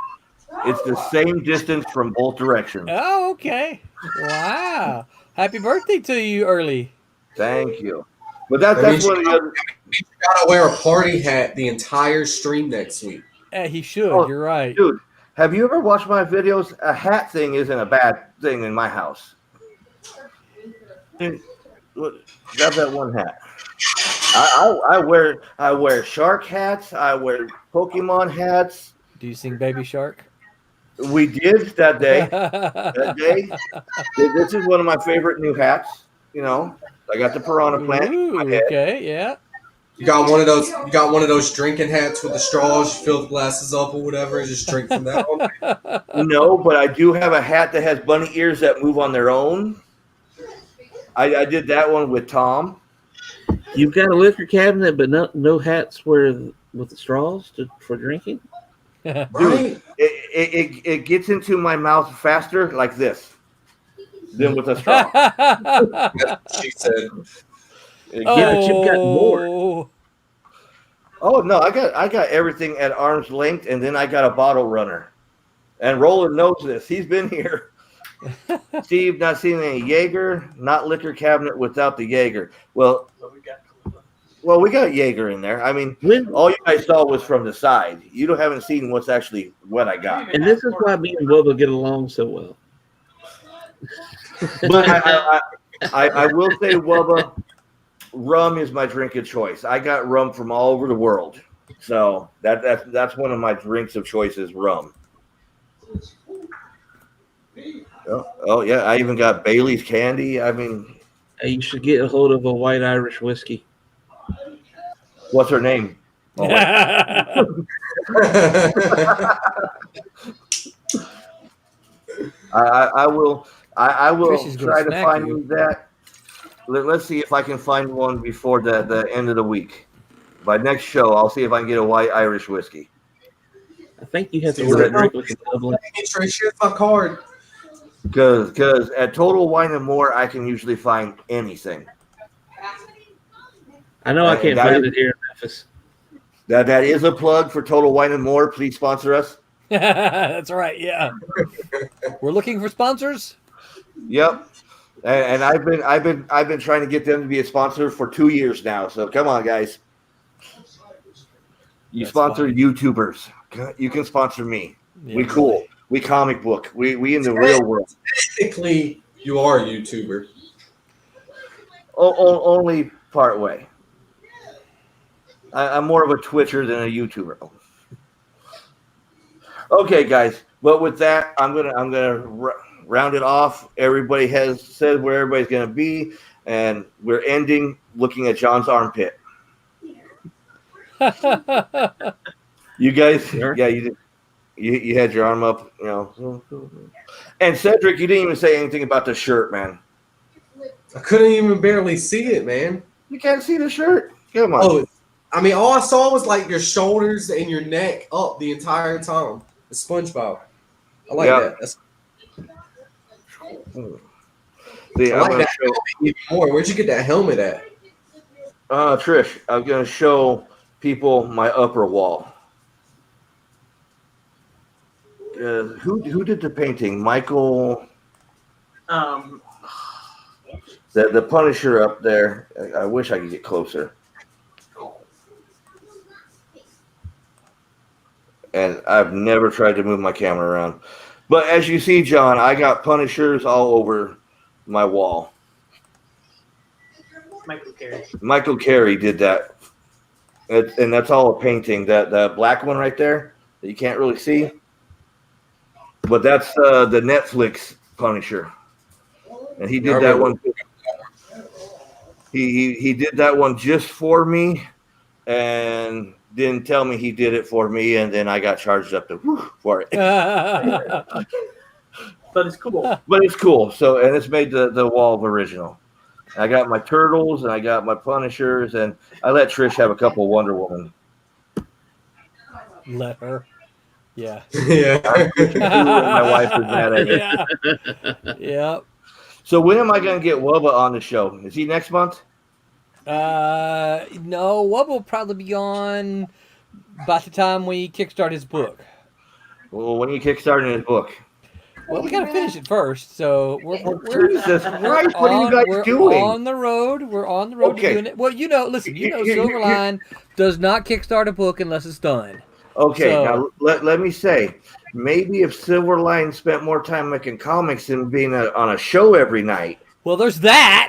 It's the same distance from both directions. Oh, okay. Wow. Happy birthday to you early. Thank you. But that's one of the other. You gotta wear a party hat the entire stream next week. He should. You're right. Dude, have you ever watched my videos? A hat thing isn't a bad thing in my house. Dude, look, grab that one hat. I wear shark hats. I wear Pokemon hats. Do you sing Baby Shark? We did that day. This is one of my favorite new hats. You know, I got the piranha plant. Ooh, in my head. okay, yeah. You got one of those. You got one of those drinking hats with the straws. You fill the glasses up or whatever, and just drink from that one. No, but I do have a hat that has bunny ears that move on their own. I did that one with Tom. You've got a liquor cabinet, but no hats with the straws for drinking. Dude, it gets into my mouth faster like this than with a straw. She said. Yeah, but you've got more. Oh no, I got everything at arm's length, and then I got a bottle runner. And Roland knows this. He's been here. Steve, not seeing any Jaeger, not liquor cabinet without the Jaeger. Well, we got Jaeger in there. I mean, all you guys saw was from the side. You haven't seen what's actually what I got. And this is why me and Bubba get along so well. But I will say, Wubba, rum is my drink of choice. I got rum from all over the world, so that's one of my drinks of choice is rum. Oh yeah, I even got Bailey's candy. I mean, you should get a hold of a white Irish whiskey. What's her name? Oh, I will try to find that. Let's see if I can find one before the end of the week. By next show, I'll see if I can get a white Irish whiskey. I think you have to order a drink with the Dublin. Here's my card. Because at Total Wine and More, I can usually find anything. I know I can't find it here in Memphis. That is a plug for Total Wine and More. Please sponsor us. That's right. Yeah, we're looking for sponsors. Yep, and I've been trying to get them to be a sponsor for 2 years now. So come on, guys. You sponsor YouTubers. You can sponsor me. Yeah, we cool. Right. We comic book. We in the real world. Technically, you are a YouTuber. Only part way. I'm more of a Twitcher than a YouTuber. Okay, guys. But with that, I'm gonna round it off. Everybody has said where everybody's gonna be, and we're ending looking at John's armpit. You guys, yeah, you did. You had your arm up, you know. And Cedric, you didn't even say anything about the shirt, man. I couldn't even barely see it, man. You can't see the shirt. Come on. Oh, I mean, all I saw was like your shoulders and your neck up the entire time. The SpongeBob. I like that. That's, See, I I'm like gonna that show. helmet even more. Where'd you get that helmet at? Trish, I'm gonna show people my upper wall. Who did the painting? Michael. The Punisher up there. I wish I could get closer. And I've never tried to move my camera around. But as you see, John, I got Punishers all over my wall. Michael Carey did that. And that's all a painting. That black one right there that you can't really see. But that's the Netflix Punisher. And he did that one. He did that one just for me and didn't tell me he did it for me, and then I got charged up for it. But it's cool. But it's cool. So, and it's made the wall original. I got my Turtles and I got my Punishers, and I let Trish have a couple Wonder Woman. Let her. Yeah. Yeah. My wife is mad at me. Yeah. Yep. So when am I going to get Wubba on the show? Is he next month? No, Wubba will probably be on by the time we kickstart his book. Well, when are you kickstarting his book? Well, we gotta finish it first, so Jesus Christ, what are you guys doing? We're on the road. We're on the road to doing it. Well, listen, Silverline does not kickstart a book unless it's done. Okay, So- now let me say, maybe if Silverline spent more time making comics than being on a show every night. Well, there's that.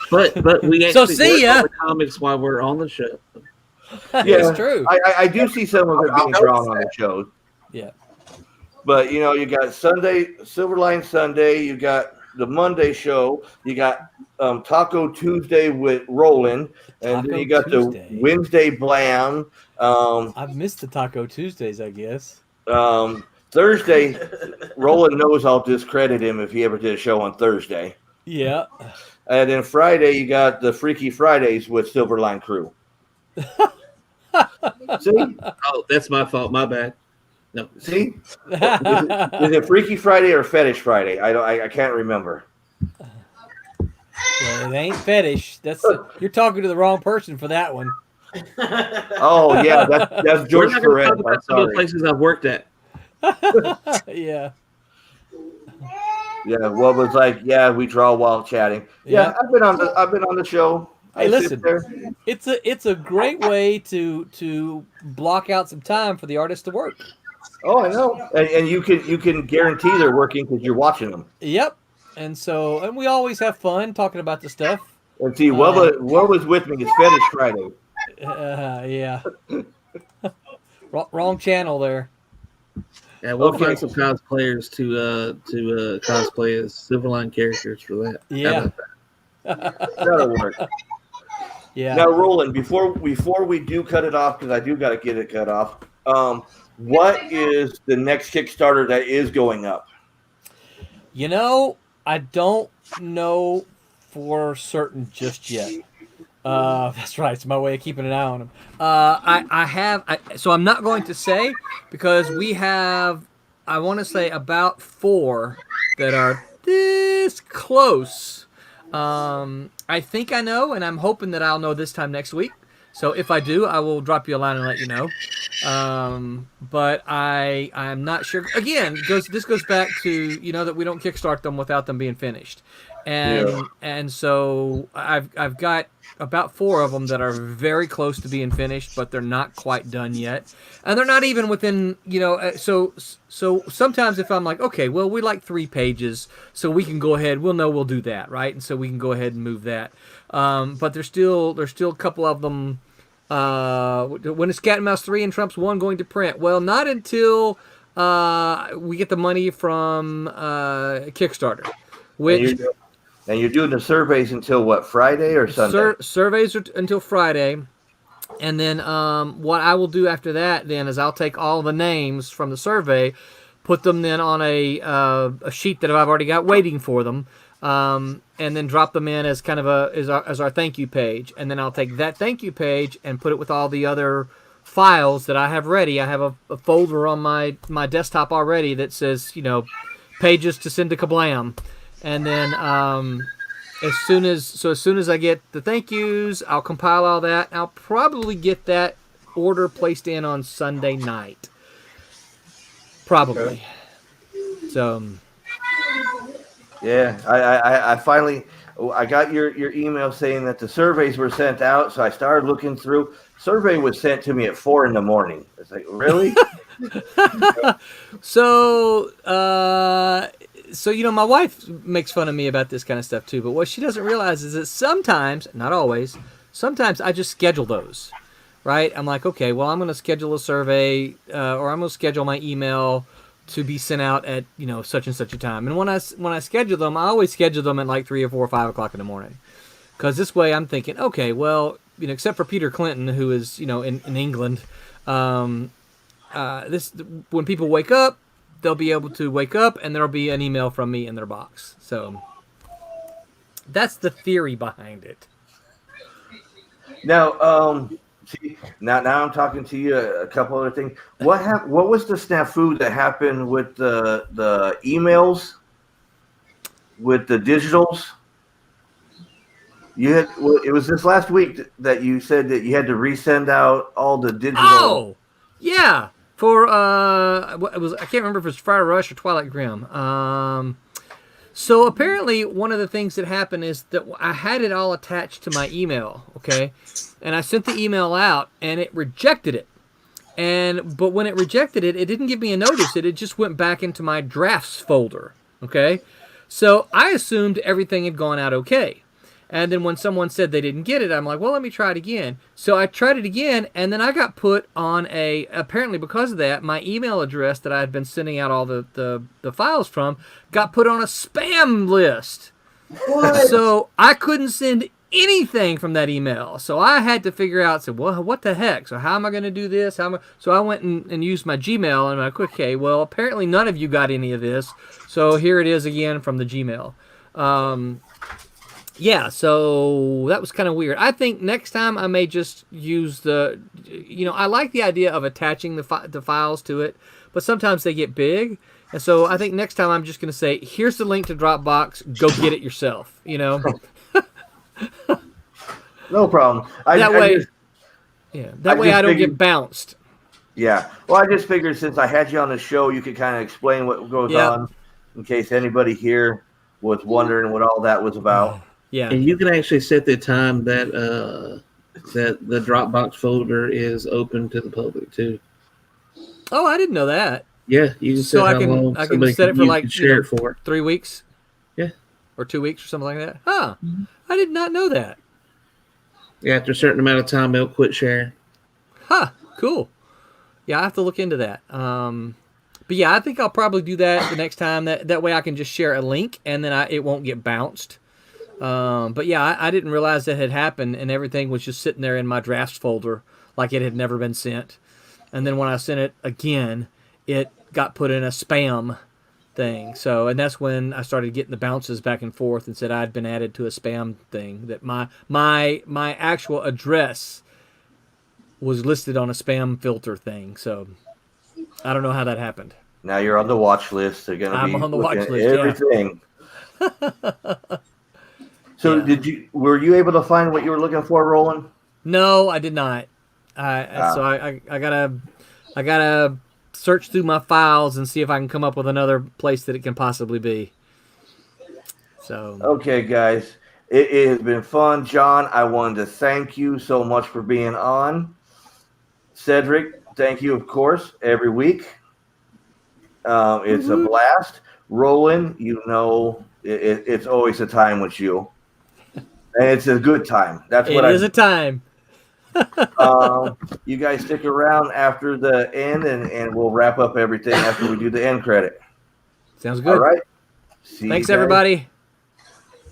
But we So actually see work ya. on the comics while we're on the show. It's true. I do see some of it being drawn on the shows. Yeah. But you got Sunday, Silverline Sunday, you got the Monday show, you got Taco Tuesday with Roland, and then you got Tuesday. the Wednesday Blam. I've missed the Taco Tuesdays, I guess. Thursday, Roland knows I'll discredit him if he ever did a show on Thursday. Yeah. And then Friday, you got the Freaky Fridays with Silverline Crew. See? Oh, that's my fault. My bad. No. See? Is it Freaky Friday or Fetish Friday? I can't remember. Well, it ain't fetish. You're talking to the wrong person for that one. Oh yeah, that's George We're not gonna Perez. talk about some of the places I've worked at. Yeah. Yeah, well, it's like, yeah, we draw while chatting. Yeah, I've been on the show. Hey, I sit listen, there. it's a great way to block out some time for the artist to work. Oh, I know, and you can guarantee they're working because you're watching them. Yep. And we always have fun talking about the stuff. And see, what was with me is Fetish Friday. Yeah. Wrong channel there. Yeah, we'll find some cosplayers to cosplay as Silverline characters for that. Yeah. That'll work. Yeah. Now, Roland, before we do cut it off, because I do got to get it cut off. What is the next Kickstarter that is going up? I don't know for certain just yet. That's right. It's my way of keeping an eye on them. So I'm not going to say because we have, I want to say about 4 that are this close. I think I know, and I'm hoping that I'll know this time next week. So if I do, I will drop you a line and let you know. But I'm not sure. Again, this goes back to that we don't kickstart them without them being finished, and so I've got about 4 of them that are very close to being finished, but they're not quite done yet, and they're not even within So sometimes if I'm like, okay, well we like 3 pages, so we can go ahead. We'll do that, right? And so we can go ahead and move that. But there's still a couple of them. When is Cat and Mouse 3 and Trump's 1 going to print? Well, not until we get the money from Kickstarter. And you're doing the surveys until what, Friday or Sunday? Surveys are until Friday. And then what I will do after that then is I'll take all the names from the survey, put them then on a sheet that I've already got waiting for them, and then drop them in as kind of as our thank you page. And then I'll take that thank you page and put it with all the other files that I have ready. I have a folder on my desktop already that says, pages to send to Kablam. And then as soon as I get the thank yous, I'll compile all that. I'll probably get that order placed in on Sunday night. Probably. Okay. So. Yeah, I finally got your email saying that the surveys were sent out, so I started looking through. Survey was sent to me at 4 a.m. It's like, really? So my wife makes fun of me about this kind of stuff too, but what she doesn't realize is that sometimes, not always, sometimes I just schedule those, right? I'm like, okay, well, I'm going to schedule a survey, or I'm going to schedule my email to be sent out at, such and such a time. And when I schedule them, I always schedule them at like 3 or 4 or 5 o'clock in the morning. Because this way I'm thinking, okay, well, except for Peter Clinton, who is, in England, when people wake up, they'll be able to wake up and there'll be an email from me in their box. So that's the theory behind it. Now, now I'm talking to you a couple other things. What was the snafu that happened with the emails, with the digitals? It was this last week that you said that you had to resend out all the digital. Oh, yeah. For it was, I can't remember if it was Fire Rush or Twilight Grim. So apparently one of the things that happened is that I had it all attached to my email, okay? And I sent the email out and it rejected it. But when it rejected it, it didn't give me a notice. It just went back into my drafts folder, okay? So I assumed everything had gone out okay. And then when someone said they didn't get it, I'm like, well, let me try it again. So I tried it again, and then I got put on apparently because of that, my email address that I had been sending out all the files from got put on a spam list. What? So I couldn't send anything from that email. So I had to figure out, well, what the heck? So how am I going to do this? So I went and used my Gmail, and I'm like, okay, well, apparently none of you got any of this. So here it is again from the Gmail. Yeah, so that was kind of weird. I think next time I may just use I like the idea of attaching the files to it, but sometimes they get big. And so I think next time I'm just going to say, here's the link to Dropbox, go get it yourself, No problem. That way I don't get bounced. Yeah. Well, I just figured since I had you on the show, you could kind of explain what goes on in case anybody here was wondering what all that was about. Yeah, and you can actually set the time that that the Dropbox folder is open to the public too. Oh, I didn't know that. Yeah, you can set I can set it for like share it for 3 weeks. Yeah, or 2 weeks or something like that. Huh? Mm-hmm. I did not know that. Yeah, after a certain amount of time, they'll quit sharing. Huh? Cool. Yeah, I have to look into that. But yeah, I think I'll probably do that the next time. That way I can just share a link and then it won't get bounced. But yeah, I didn't realize that had happened, and everything was just sitting there in my drafts folder like it had never been sent. And then when I sent it again, it got put in a spam thing. So, and that's when I started getting the bounces back and forth and said I'd been added to a spam thing, that my actual address was listed on a spam filter thing. So I don't know how that happened. Now you're on the watch list. They're going to be on the watch list, everything. Yeah. So were you able to find what you were looking for, Roland? No, I did not. So I gotta search through my files and see if I can come up with another place that it can possibly be. So okay, guys, it has been fun. John, I wanted to thank you so much for being on. Cedric, thank you, of course, every week. It's a blast. Roland, it's always a time with you. And it's a good time. It is a time. You guys stick around after the end, and we'll wrap up everything after we do the end credit. Sounds good. All right. Thanks, everybody.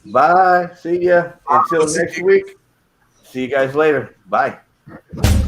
Bye. See ya. Until next week. See you guys later. Bye. Bye.